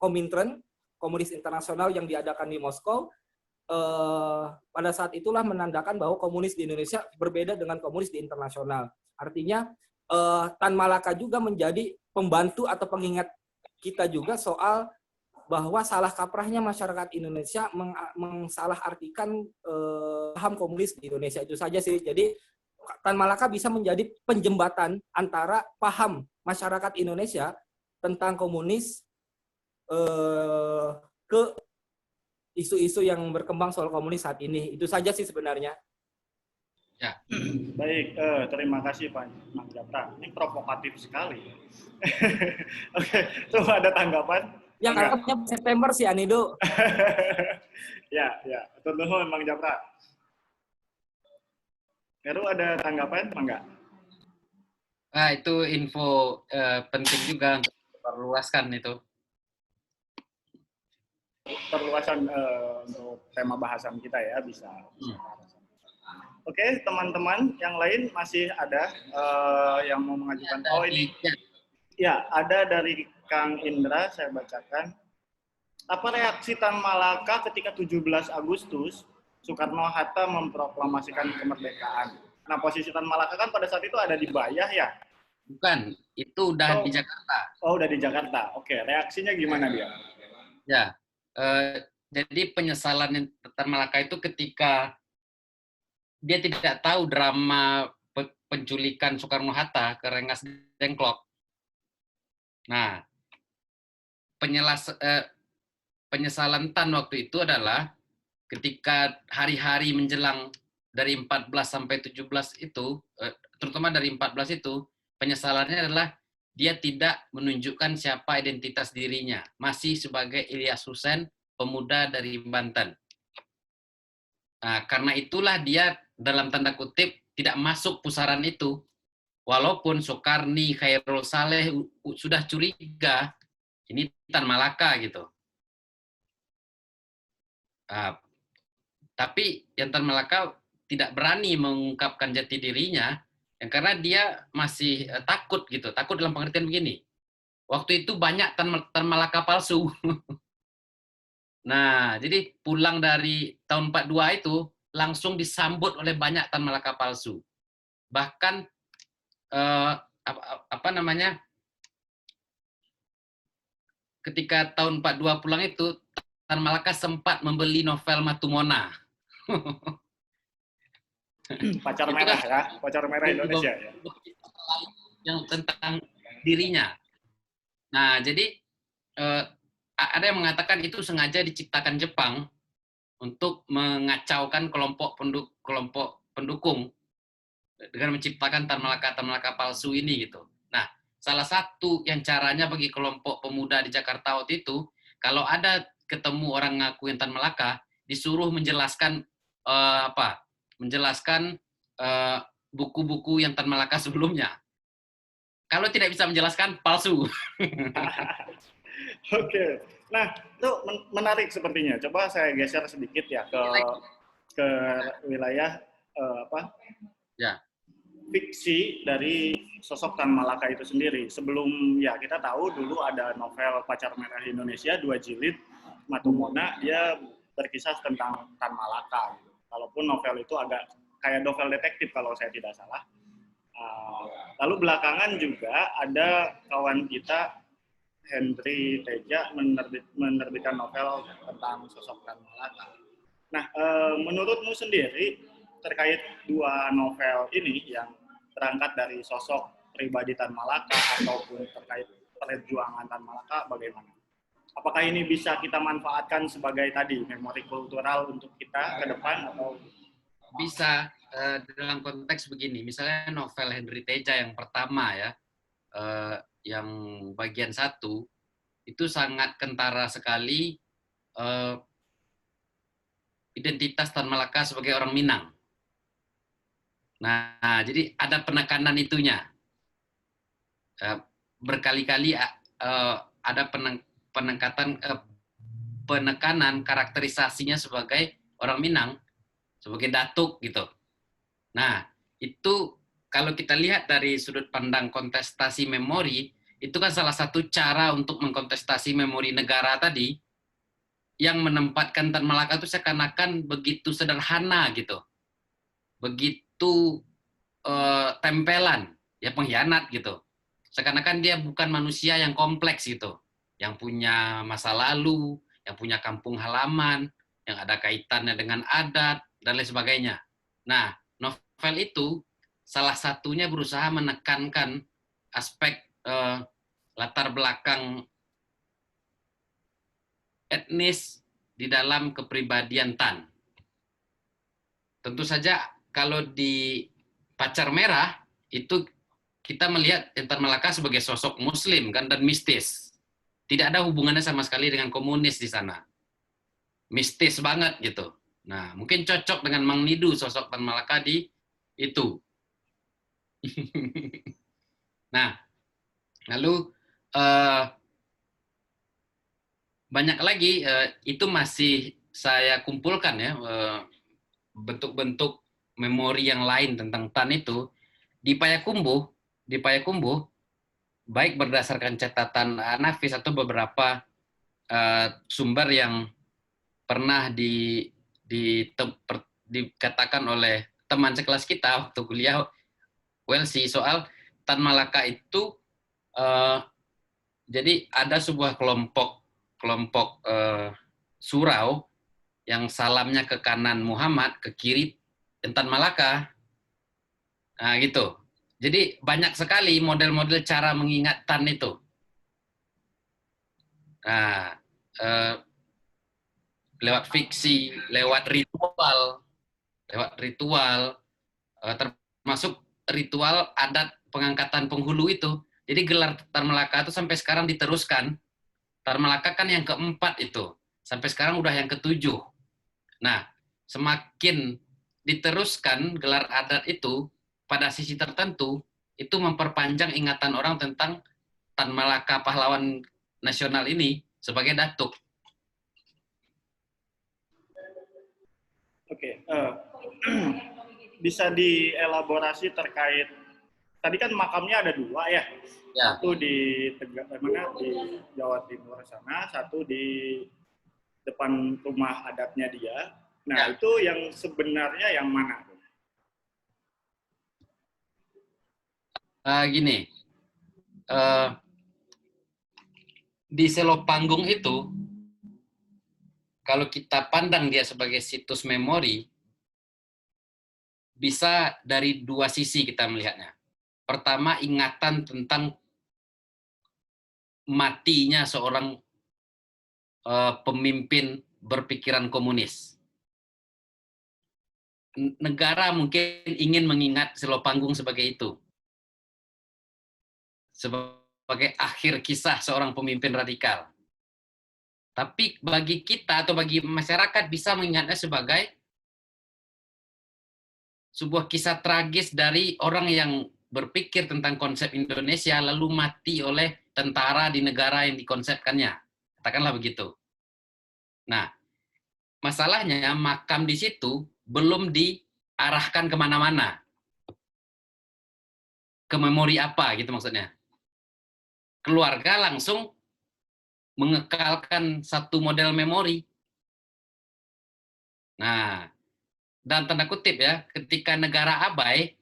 F: Komintern, Komunis Internasional yang diadakan di Moskow, pada saat itulah menandakan bahwa komunis di Indonesia berbeda dengan komunis di internasional. Artinya Tan Malaka juga menjadi pembantu atau pengingat kita juga soal bahwa salah kaprahnya masyarakat Indonesia mensalahartikan paham komunis di Indonesia. Itu saja sih. Jadi Tan Malaka bisa menjadi penjembatan antara paham masyarakat Indonesia tentang komunis ke isu-isu yang berkembang soal komunis saat ini. Itu saja sih sebenarnya.
B: Ya.
A: Baik, terima kasih Pak Mang Japra. Ini provokatif sekali. Oke, coba ada tanggapan?
F: Yang anggapnya September sih Anido.
A: Ya, tentu Mang Japra. Heru ada tanggapan apa enggak?
B: Nah, itu info penting juga untuk perluaskan itu.
A: Perluasan untuk tema bahasan kita ya, bisa. Oke, teman-teman yang lain masih ada yang mau mengajukan. Oh ini, ya ada dari Kang Indra, saya bacakan. Apa reaksi Tan Malaka ketika 17 Agustus Soekarno-Hatta memproklamasikan kemerdekaan? Nah, posisi Tan Malaka kan pada saat itu ada di Bayah ya?
B: Bukan, itu udah di Jakarta.
A: Oh, udah di Jakarta. Oke, reaksinya gimana dia?
B: Ya, jadi penyesalan Tan Malaka itu ketika dia tidak tahu drama penculikan Soekarno-Hatta ke Rengas Dengklok. Nah, penyesalan Tan waktu itu adalah ketika hari-hari menjelang dari 14 sampai 17 itu, terutama dari 14 itu, penyesalannya adalah dia tidak menunjukkan siapa identitas dirinya, masih sebagai Ilyas Hussein, pemuda dari Banten. Nah, karena itulah dia dalam tanda kutip tidak masuk pusaran itu, walaupun Soekarni, Khairul Saleh sudah curiga, ini Tan Malaka gitu. Tapi yang Tan Malaka tidak berani mengungkapkan jati dirinya, karena dia masih takut gitu. Takut dalam pengertian begini. Waktu itu banyak Tan Malaka palsu. Nah, jadi pulang dari tahun 42 itu langsung disambut oleh banyak Tan Malaka palsu. Bahkan ketika tahun 42 pulang itu Tan Malaka sempat membeli novel Matumona.
A: Pacar merah ya, pacar merah Indonesia ya.
B: Yang tentang dirinya. Nah, jadi ada yang mengatakan itu sengaja diciptakan Jepang untuk mengacaukan kelompok pendukung dengan menciptakan Tan Malaka palsu ini gitu. Nah, salah satu yang caranya bagi kelompok pemuda di Jakarta waktu itu, kalau ada ketemu orang ngakuin Tan Malaka, disuruh menjelaskan menjelaskan buku-buku yang Tan Malaka sebelumnya. Kalau tidak bisa menjelaskan, palsu.
A: Oke. Nah, itu menarik sepertinya. Coba saya geser sedikit ya ke wilayah
B: Ya.
A: fiksi dari sosok Tan Malaka itu sendiri. Sebelum ya kita tahu dulu ada novel Pacar Merah Indonesia 2 jilid Matumona, dia berkisah tentang Tan Malaka. Walaupun novel itu agak kayak novel detektif kalau saya tidak salah. Lalu belakangan juga ada kawan kita Henry Teja menerbitkan novel tentang sosok Tan Malaka. Nah, menurutmu sendiri terkait dua novel ini yang berangkat dari sosok pribadi Tan Malaka ataupun terkait perjuangan Tan Malaka, bagaimana? Apakah ini bisa kita manfaatkan sebagai tadi memori kultural untuk kita ke depan atau
B: bisa dalam konteks begini, misalnya novel Henry Teja yang pertama ya, yang bagian 1 itu sangat kentara sekali identitas Tan Malaka sebagai orang Minang. Nah, jadi ada penekanan itunya. Berkali-kali ada penekanan karakterisasinya sebagai orang Minang, sebagai datuk gitu. Nah, itu kalau kita lihat dari sudut pandang kontestasi memori, itu kan salah satu cara untuk mengkontestasi memori negara tadi, yang menempatkan Tan Malaka itu seakan-akan begitu sederhana gitu. Begitu tempelan, ya pengkhianat gitu. Seakan-akan dia bukan manusia yang kompleks gitu, yang punya masa lalu, yang punya kampung halaman, yang ada kaitannya dengan adat, dan lain sebagainya. Nah, novel itu salah satunya berusaha menekankan aspek latar belakang etnis di dalam kepribadian Tan. Tentu saja kalau di Pacar Merah itu kita melihat Tan Malaka sebagai sosok Muslim kan dan mistis. Tidak ada hubungannya sama sekali dengan komunis di sana. Mistis banget gitu. Nah, mungkin cocok dengan Mang Nidu sosok Tan Malaka di itu. Nah, lalu banyak lagi itu masih saya kumpulkan ya bentuk-bentuk memori yang lain tentang Tan itu di Payakumbuh baik berdasarkan catatan Nafis atau beberapa sumber yang pernah dikatakan oleh teman sekelas kita waktu kuliah Welsi soal Tan Malaka itu jadi ada sebuah kelompok surau yang salamnya ke kanan Muhammad, ke kiri Tan Malaka. Nah, gitu. Jadi banyak sekali model-model cara mengingat Tan itu. Nah, lewat fiksi, lewat ritual, termasuk ritual adat pengangkatan penghulu itu. Jadi gelar Tan Malaka itu sampai sekarang diteruskan. Tan Malaka kan yang keempat itu. Sampai sekarang udah yang ketujuh. Nah, semakin diteruskan gelar adat itu, pada sisi tertentu, itu memperpanjang ingatan orang tentang Tan Malaka pahlawan nasional ini sebagai datuk.
A: Oke, bisa dielaborasi terkait, tadi kan makamnya ada 2 ya? Ya. Satu di Jawa Timur sana, satu di depan rumah adatnya dia. Nah, ya. Itu yang sebenarnya yang mana?
B: Gini, di Selopanggung itu, kalau kita pandang dia sebagai situs memori, bisa dari 2 sisi kita melihatnya. Pertama, ingatan tentang matinya seorang pemimpin berpikiran komunis. Negara mungkin ingin mengingat Selopanggung sebagai itu. Sebagai akhir kisah seorang pemimpin radikal. Tapi bagi kita atau bagi masyarakat bisa mengingatnya sebagai sebuah kisah tragis dari orang yang berpikir tentang konsep Indonesia lalu mati oleh tentara di negara yang dikonsepkannya. Katakanlah begitu. Nah, masalahnya makam di situ belum diarahkan kemana-mana. Ke memori apa gitu maksudnya. Keluarga langsung mengekalkan satu model memori. Nah, dan tanda kutip ya, ketika negara abai,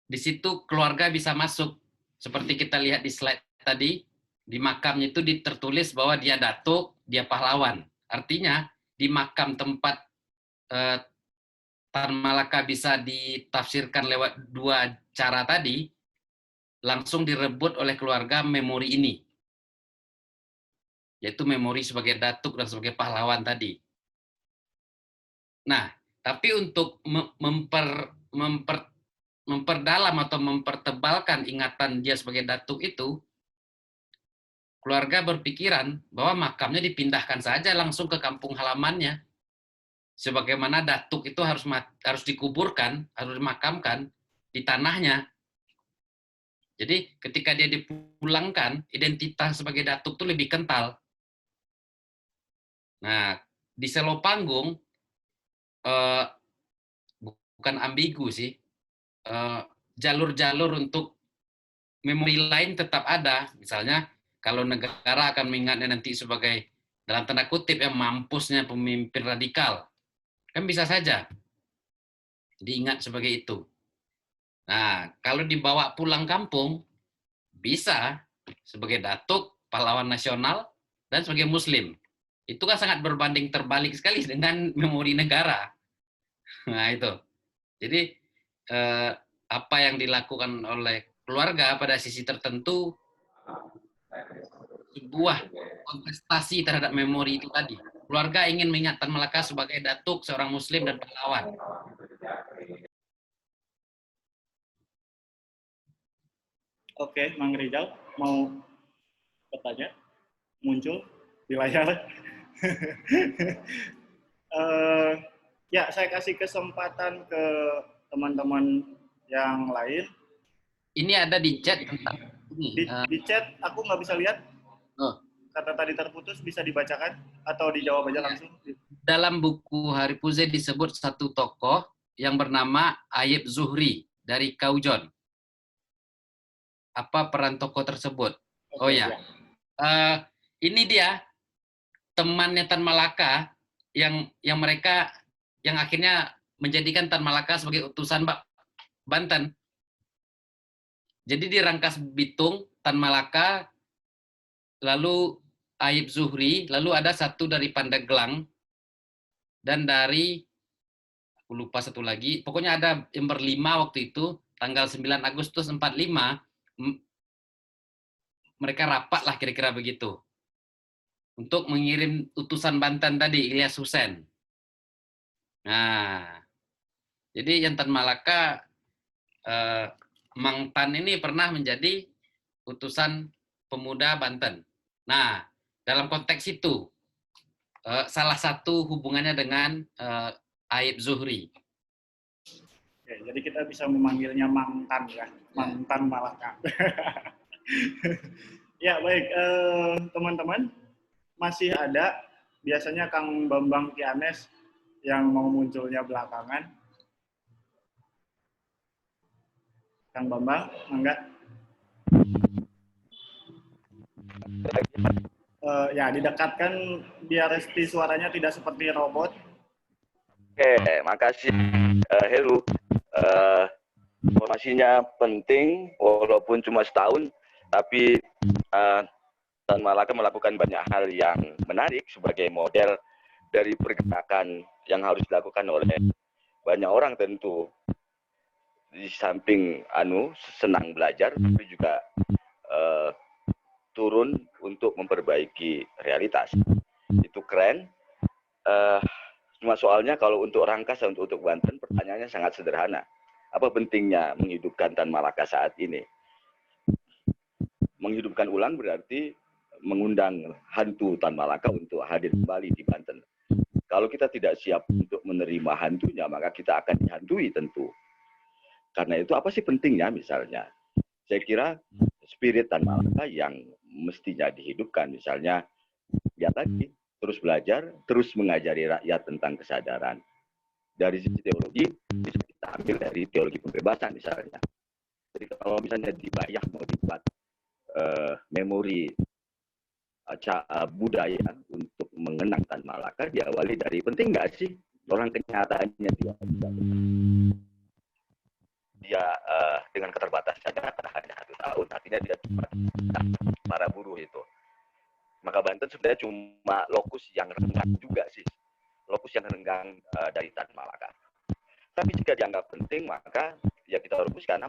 B: di situ keluarga bisa masuk. Seperti kita lihat di slide tadi, di makamnya itu tertulis bahwa dia datuk, dia pahlawan. Artinya, di makam tempat Tan Malaka bisa ditafsirkan lewat dua cara tadi, langsung direbut oleh keluarga memori ini. Yaitu memori sebagai datuk dan sebagai pahlawan tadi. Nah, tapi untuk memperdalam atau mempertebalkan ingatan dia sebagai datuk itu, keluarga berpikiran bahwa makamnya dipindahkan saja langsung ke kampung halamannya. Sebagaimana datuk itu harus dikuburkan, harus dimakamkan di tanahnya. Jadi ketika dia dipulangkan, identitas sebagai datuk itu lebih kental. Nah, di selo panggung, bukan ambigu sih, jalur-jalur untuk memori lain tetap ada. Misalnya, kalau negara akan mengingatnya nanti sebagai, dalam tanda kutip, yang mampusnya pemimpin radikal, kan bisa saja diingat sebagai itu. Nah, kalau dibawa pulang kampung, bisa sebagai datuk, pahlawan nasional, dan sebagai muslim. Itu kan sangat berbanding terbalik sekali dengan memori negara. Nah, itu. Jadi, apa yang dilakukan oleh keluarga pada sisi tertentu, sebuah kontestasi terhadap memori itu tadi. Keluarga ingin mengingat Tan Malaka sebagai datuk, seorang muslim, dan pahlawan.
A: Oke, Mang Rizal mau bertanya? Muncul di layar. Ya, saya kasih kesempatan ke teman-teman yang lain.
B: Ini ada di chat tentang ini.
A: Di chat aku nggak bisa lihat.
B: Oh.
A: Kata tadi terputus, bisa dibacakan atau dijawab aja langsung?
B: Dalam buku Hari Puze disebut satu tokoh yang bernama Ayib Zuhri dari Kaujon. Apa peran tokoh tersebut? Oh ya, ini dia temannya Tan Malaka yang mereka yang akhirnya menjadikan Tan Malaka sebagai utusan Banten. Jadi di Rangkas Bitung, Tan Malaka, lalu Ayib Zuhri, lalu ada satu dari Pandeglang, dan dari, aku lupa satu lagi, pokoknya ada yang berlima waktu itu, tanggal 9 Agustus 45, mereka rapat lah kira-kira begitu. Untuk mengirim utusan Banten tadi, Ilyas Hussein. Nah, jadi yang Tan Malaka, Mang Tan ini pernah menjadi utusan pemuda Banten. Nah, dalam konteks itu, salah satu hubungannya dengan Ayib Zuhri.
A: Oke, jadi kita bisa memanggilnya Mang Tan ya, Mang Tan Malaka. Ya, baik. Teman-teman, masih ada biasanya Kang Bambang Tianes yang mau munculnya belakangan. Kang Bambang, enggak? Ya, didekatkan biar suaranya tidak seperti robot.
G: Oke, makasih Heru. Informasinya penting, walaupun cuma setahun, tapi Tan Malaka melakukan banyak hal yang menarik sebagai model dari pergerakan yang harus dilakukan oleh banyak orang tentu. Di samping senang belajar, tapi juga turun untuk memperbaiki realitas. Itu keren. Cuma soalnya kalau untuk Rangkas dan untuk Banten, pertanyaannya sangat sederhana. Apa pentingnya menghidupkan Tan Malaka saat ini? Menghidupkan ulang berarti mengundang hantu Tan Malaka untuk hadir kembali di Banten. Kalau kita tidak siap untuk menerima hantunya, maka kita akan dihantui tentu. Karena itu apa sih pentingnya misalnya? Saya kira spirit Tan Malaka yang mestinya dihidupkan, misalnya ya tadi terus belajar, terus mengajari rakyat tentang kesadaran. Dari sisi teologi bisa kita ambil dari teologi pembebasan misalnya. Jadi kalau misalnya di Bayah mau dibuat memori budaya untuk mengenang Tan Malaka, diawali dari penting nggak sih orang kenyataannya dia dengan keterbatasannya hanya 1 tahun, artinya dia cuma para buruh itu. Maka Banten sebenarnya cuma lokus yang renggang juga sih, lokus yang renggang dari Tan Malaka. Tapi jika dianggap penting, maka ya kita rumuskan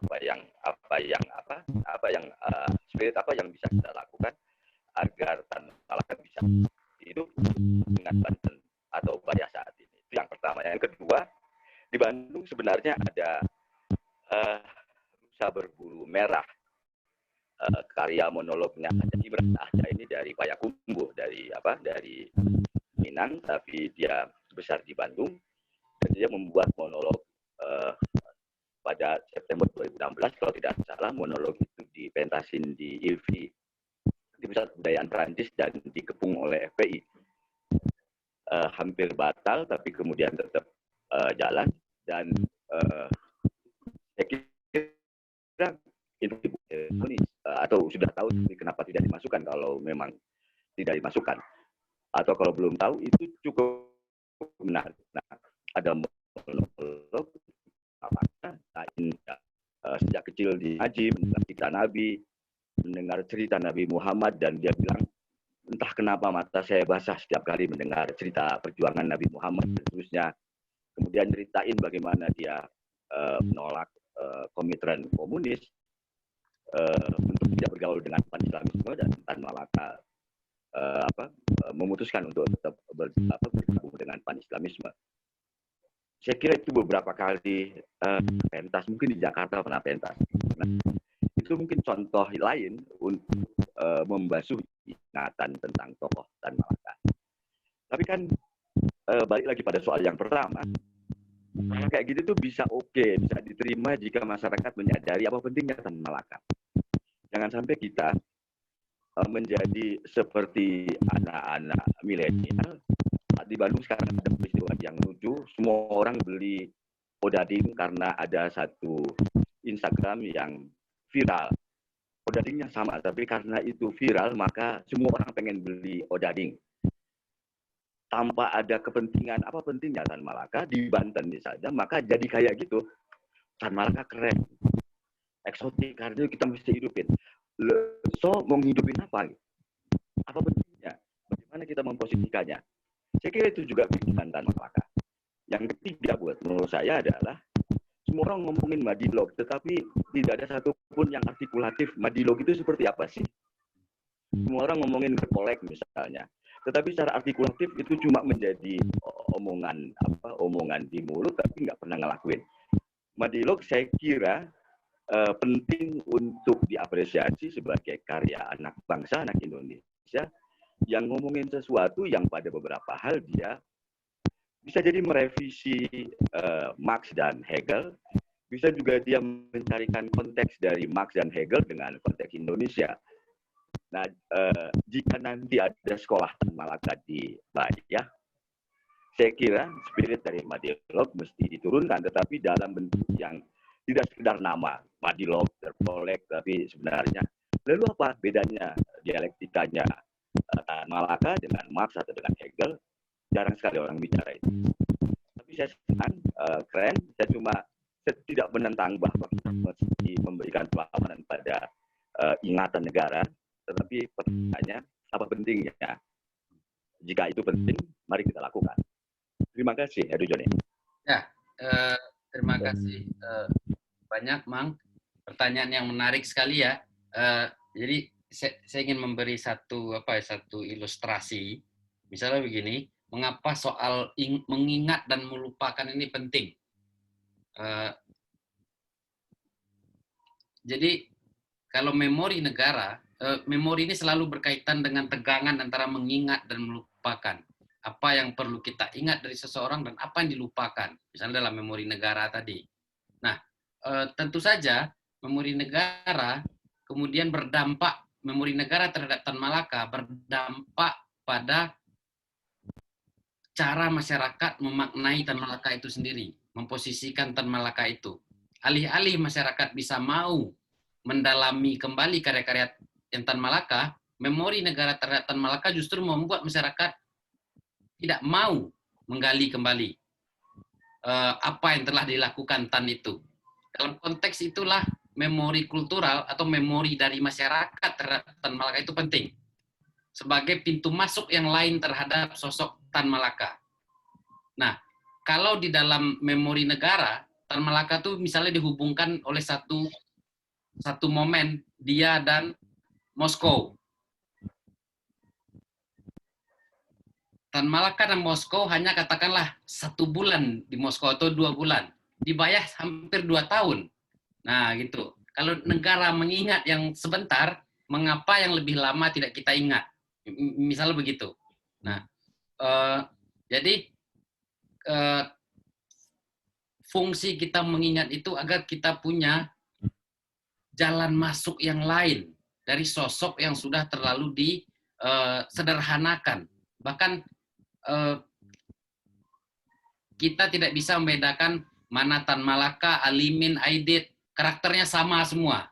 G: spirit apa yang bisa kita lakukan agar Tan Malaka bisa hidup dengan Banten atau Bayah saat ini. Itu yang pertama. Yang kedua, di Bandung sebenarnya ada Rusa Berbulu Merah, karya monolognya Haja Ibran. Haja ini dari Payakumbuh, dari Minang, tapi dia besar di Bandung. Dan dia membuat monolog pada September 2016, kalau tidak salah, monolog itu dipentasin di ILFI, di Pusat Kebudayaan Perancis, dan dikepung oleh FPI. Hampir batal, tapi kemudian tetap jalan, dan saya kira ini atau sudah tahu kenapa tidak dimasukkan kalau memang tidak dimasukkan, atau kalau belum tahu itu cukup menarik. Nah, ada monolog sejak kecil di Haji mendengar cerita Nabi Muhammad, dan dia bilang entah kenapa mata saya basah setiap kali mendengar cerita perjuangan Nabi Muhammad dan seterusnya. Kemudian ceritain bagaimana dia menolak komitmen komunis untuk tidak bergaul dengan Pan-Islamisme, dan Tan Malaka memutuskan untuk tetap bergabung dengan Pan-Islamisme. Saya kira itu beberapa kali pentas, mungkin di Jakarta pernah pentas. Nah, itu mungkin contoh lain untuk membasuh ingatan tentang tokoh Tan Malaka. Tapi kan balik lagi pada soal yang pertama, kayak gitu tuh bisa bisa diterima jika masyarakat menyadari apa pentingnya Tan Malaka. Jangan sampai kita menjadi seperti anak-anak milenial. Di Bandung sekarang ada peristiwa yang lucu, semua orang beli odading karena ada satu Instagram yang viral. Odadingnya sama, tapi karena itu viral, maka semua orang pengen beli odading. Tanpa ada kepentingan, apa pentingnya Tan Malaka di Banten misalnya, maka jadi kayak gitu. Tan Malaka keren, eksotik, karena kita mesti hidupin. So, mau ngidupin apa? Apa pentingnya? Bagaimana kita memposisikannya? Saya kira itu juga pikiran Tan Malaka. Yang ketiga menurut saya adalah semua orang ngomongin Madilog, tetapi tidak ada satupun yang artikulatif. Madilog itu seperti apa sih? Semua orang ngomongin Repolek misalnya, tetapi secara artikulatif itu cuma menjadi omongan di mulut, tapi nggak pernah ngelakuin. Madilog saya kira penting untuk diapresiasi sebagai karya anak bangsa, anak Indonesia, yang ngomongin sesuatu yang pada beberapa hal dia bisa jadi merevisi Marx dan Hegel, bisa juga dia mencarikan konteks dari Marx dan Hegel dengan konteks Indonesia. Nah, jika nanti ada sekolah Tan Malaka di Bayah, saya kira spirit dari Madilog mesti diturunkan, tetapi dalam bentuk yang tidak sekedar nama Madilog, Repolek, tapi sebenarnya lalu apa bedanya dialektikanya Tan Malaka dengan Marx atau dengan Hegel? Jarang sekali orang bicara itu. Tapi saya senang, keren. Saya tidak menentang bahwa kita mesti memberikan perlawanan pada ingatan negara. Tetapi pertanyaannya, apa pentingnya? Jika itu penting, mari kita lakukan. Terima kasih, Heru Joni.
B: Ya, terima kasih banyak, Mang. Pertanyaan yang menarik sekali ya. Jadi saya ingin memberi satu ilustrasi. Misalnya begini, mengapa soal mengingat dan melupakan ini penting. Jadi kalau memori negara, memori ini selalu berkaitan dengan tegangan antara mengingat dan melupakan. apa yang perlu kita ingat dari seseorang dan apa yang dilupakan, misalnya dalam memori negara tadi. Nah, tentu saja memori negara kemudian berdampak, memori negara terhadap Tan Malaka berdampak pada cara masyarakat memaknai Tan Malaka itu sendiri, memposisikan Tan Malaka itu. Alih-alih masyarakat bisa mau mendalami kembali karya-karya yang Tan Malaka, memori negara terhadap Tan Malaka justru membuat masyarakat tidak mau menggali kembali apa yang telah dilakukan Tan itu. Dalam konteks itulah memori kultural atau memori dari masyarakat terhadap Tan Malaka itu penting sebagai pintu masuk yang lain terhadap sosok Tan Malaka. Nah, kalau di dalam memori negara, Tan Malaka itu misalnya dihubungkan oleh satu momen dia dan Moskow. Tan Malaka dan Moskow hanya katakanlah 1 bulan di Moskow atau 2 bulan. Dibayar hampir 2 tahun. Nah, gitu. Kalau negara mengingat yang sebentar, mengapa yang lebih lama tidak kita ingat? Misalnya begitu. Nah, jadi fungsi kita mengingat itu agar kita punya jalan masuk yang lain dari sosok yang sudah terlalu disederhanakan. Bahkan kita tidak bisa membedakan mana Tan Malaka, Alimin, Aidit, karakternya sama semua.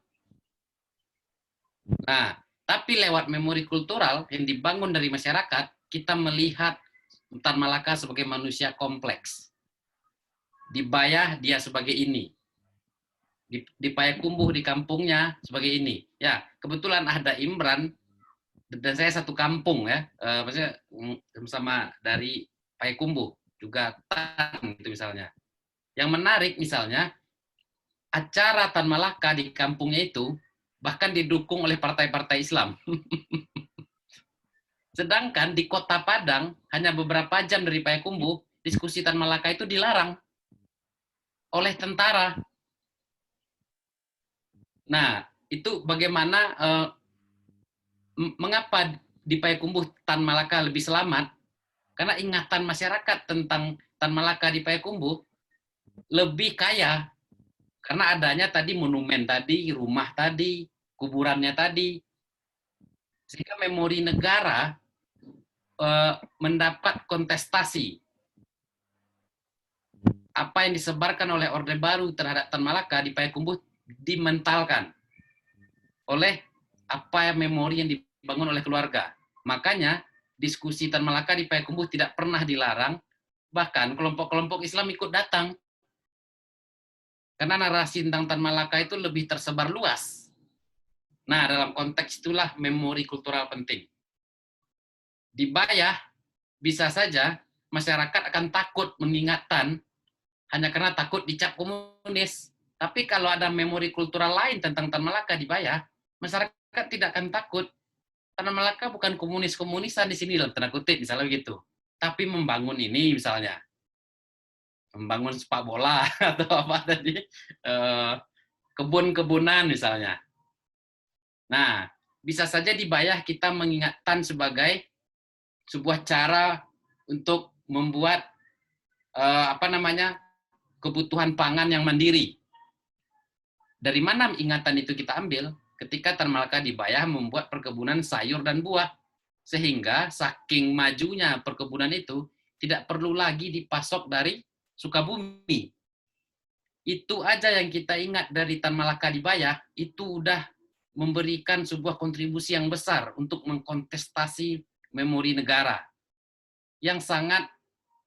B: Nah, tapi lewat memori kultural yang dibangun dari masyarakat, kita melihat Tan Malaka sebagai manusia kompleks. Di Bayah dia sebagai ini. Di Payakumbuh di kampungnya sebagai ini. Ya, kebetulan ada Imran dan saya satu kampung ya, maksudnya sama dari Payakumbuh juga Tan itu misalnya. Yang menarik misalnya acara Tan Malaka di kampungnya itu bahkan didukung oleh partai-partai Islam. Sedangkan di Kota Padang hanya beberapa jam dari Payakumbuh diskusi Tan Malaka itu dilarang oleh tentara. Nah, itu bagaimana mengapa di Payakumbuh Tan Malaka lebih selamat? Karena ingatan masyarakat tentang Tan Malaka di Payakumbuh lebih kaya. Karena adanya tadi monumen tadi, rumah tadi, kuburannya tadi. Sehingga memori negara mendapat kontestasi. Apa yang disebarkan oleh Orde Baru terhadap Tan Malaka di Payakumbuh dimentalkan oleh apa memori yang dibangun oleh keluarga. Makanya diskusi Tan Malaka di Payakumbuh tidak pernah dilarang, bahkan kelompok-kelompok Islam ikut datang. Karena narasi tentang Tan Malaka itu lebih tersebar luas. Nah, dalam konteks itulah memori kultural penting. Di Bayah, bisa saja masyarakat akan takut mengingat Tan hanya karena takut dicap komunis. Tapi kalau ada memori kultural lain tentang Tan Malaka di Bayah, masyarakat tidak akan takut. Tan Malaka bukan komunis-komunisan di sini dalam tanda kutip misalnya begitu. Tapi membangun ini misalnya. Membangun sepak bola atau apa tadi, kebun-kebunan misalnya. Nah, bisa saja di Bayah kita mengingat Tan sebagai sebuah cara untuk membuat kebutuhan pangan yang mandiri. Dari mana ingatan itu kita ambil? Ketika Tan Malaka di Bayah membuat perkebunan sayur dan buah, sehingga saking majunya perkebunan itu tidak perlu lagi dipasok dari Sukabumi. Itu aja yang kita ingat dari Tan Malaka di Bayah, itu udah memberikan sebuah kontribusi yang besar untuk mengkontestasi memori negara. Yang sangat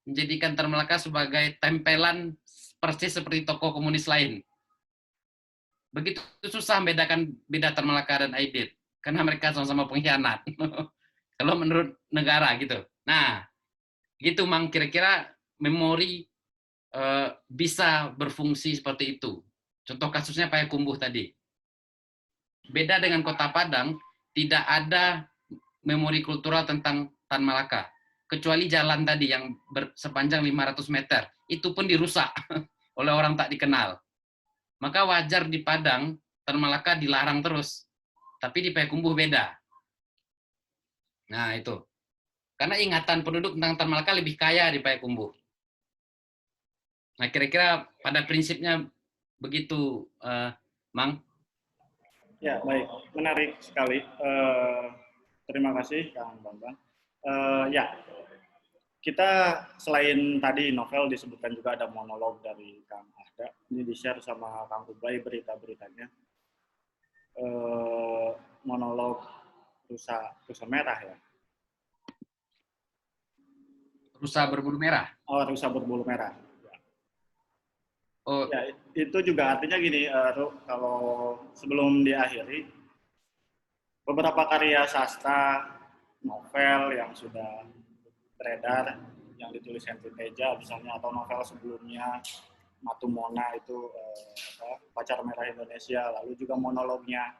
B: menjadikan Tan Malaka sebagai tempelan persis seperti tokoh komunis lain. Begitu susah membedakan beda Tan Malaka dan Aidit, karena mereka sama-sama pengkhianat. Kalau menurut negara gitu. Nah, gitu Mang, kira-kira memori bisa berfungsi seperti itu. Contoh kasusnya Payakumbuh tadi. Beda dengan Kota Padang, tidak ada memori kultural tentang Tan Malaka. Kecuali jalan tadi yang sepanjang 500 meter. Itu pun dirusak oleh orang tak dikenal. Maka wajar di Padang, Tan Malaka dilarang terus. Tapi di Payakumbuh beda. Nah, itu. Karena ingatan penduduk tentang Tan Malaka lebih kaya di Payakumbuh. Nah, kira-kira pada prinsipnya begitu, Mang.
A: Ya, baik. Menarik sekali. Terima kasih, Kang Bambang. Ya, kita selain tadi novel disebutkan juga ada monolog dari Kang Ahda. Ini di-share sama Kang Ubay berita-beritanya. Monolog rusa merah ya.
B: Rusa berbulu merah.
A: Oh, rusa berbulu merah.
B: Oh,
A: Ya, itu juga artinya gini, kalau sebelum diakhiri, beberapa karya sastra, novel yang sudah beredar, yang ditulis Henry Teja misalnya, atau novel sebelumnya, Matu Mona itu Pacar Merah Indonesia, lalu juga monolognya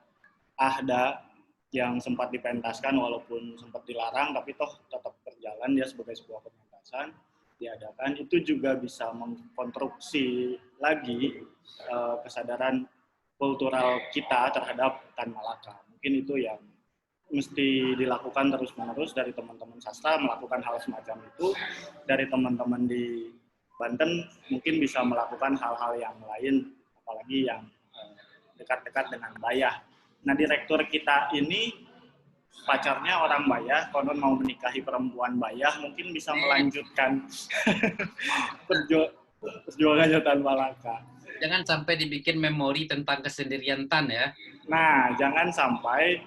A: Ahda yang sempat dipentaskan walaupun sempat dilarang, tapi toh tetap berjalan dia sebagai sebuah pementasan diadakan, itu juga bisa mengkonstruksi lagi kesadaran kultural kita terhadap Tan Malaka. Mungkin itu yang mesti dilakukan terus-menerus dari teman-teman sastra, melakukan hal semacam itu. Dari teman-teman di Banten mungkin bisa melakukan hal-hal yang lain, apalagi yang dekat-dekat dengan Bayah. Nah, direktur kita ini pacarnya orang Bayah, konon mau menikahi perempuan Bayah, mungkin bisa melanjutkan perjuangannya Tan Malaka.
B: jangan sampai dibikin memori tentang kesendirian Tan ya.
A: Nah, jangan sampai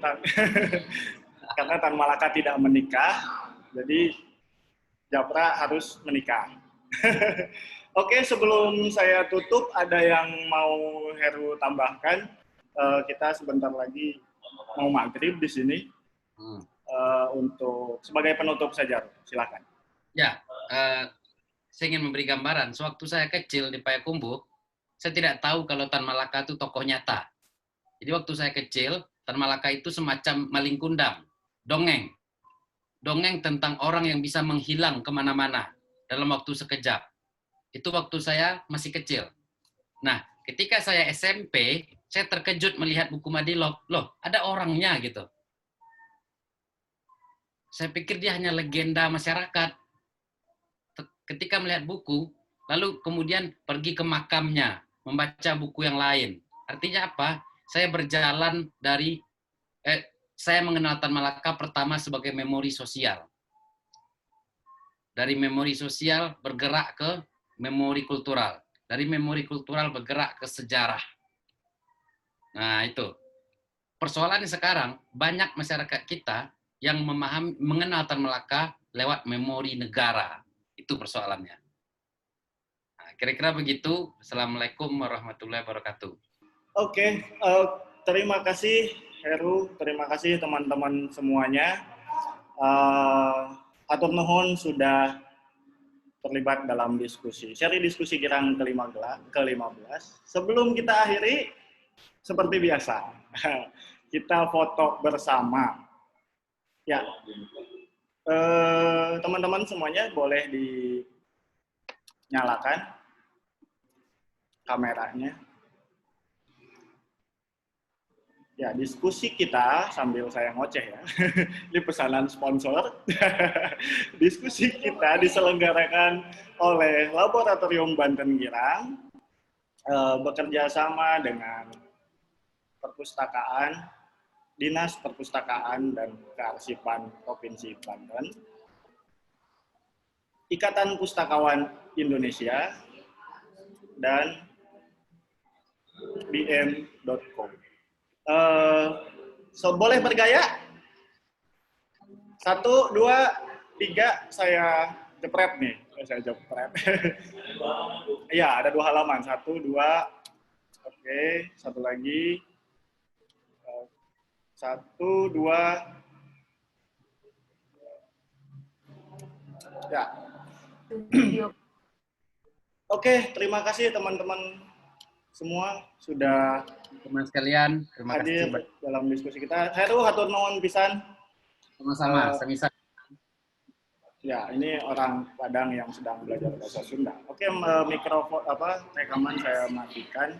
A: karena Tan Malaka tidak menikah, jadi Japra harus menikah. Oke, sebelum saya tutup, ada yang mau Heru tambahkan? Kita sebentar lagi mau maghrib di sini. Untuk sebagai penutup saja, silakan.
B: Ya, saya ingin memberi gambaran. Sewaktu saya kecil di Payakumbuh, saya tidak tahu kalau Tan Malaka itu tokoh nyata. Jadi waktu saya kecil, Tan Malaka itu semacam maling kundang, dongeng. Dongeng tentang orang yang bisa menghilang kemana-mana dalam waktu sekejap. Itu waktu saya masih kecil. Nah, ketika saya SMP, saya terkejut melihat buku Madilog. Loh, ada orangnya gitu. Saya pikir dia hanya legenda masyarakat. Ketika melihat buku, lalu kemudian pergi ke makamnya, membaca buku yang lain. Artinya apa? Saya berjalan dari, saya mengenal Tan Malaka pertama sebagai memori sosial. Dari memori sosial bergerak ke memori kultural. Dari memori kultural bergerak ke sejarah. Nah itu. Persoalannya sekarang, banyak masyarakat kita yang mengenal Tan Malaka lewat memori negara. Itu persoalannya. Nah, kira-kira begitu. Assalamualaikum warahmatullahi wabarakatuh.
A: Oke, terima kasih Heru, terima kasih teman-teman semuanya. Atur nuhun sudah terlibat dalam diskusi. Seri diskusi Girang ke-15. Sebelum kita akhiri, seperti biasa, kita foto bersama. Ya, teman-teman semuanya boleh dinyalakan kameranya. Ya, diskusi kita sambil saya ngoceh ya. Ini pesanan sponsor. Diskusi kita diselenggarakan oleh Laboratorium Banten Girang, bekerja sama dengan Perpustakaan, Dinas Perpustakaan dan Kearsipan Provinsi Banten, Ikatan Pustakawan Indonesia, dan bm.com. Boleh bergaya? 1, 2, 3, saya jepret nih. Saya jepret. Iya, ada 2 halaman. 1, 2, oke, satu lagi. 1, 2, ya. Oke, terima kasih teman-teman semua sudah
B: Teman sekalian, terima
A: hadir
B: kasih.
A: dalam diskusi kita. Heru, hatur nuhun pisan.
B: Sama-sama, semisal.
A: Ya, ini orang Padang yang sedang belajar bahasa Sunda. Oke, mikrofon rekaman saya matikan.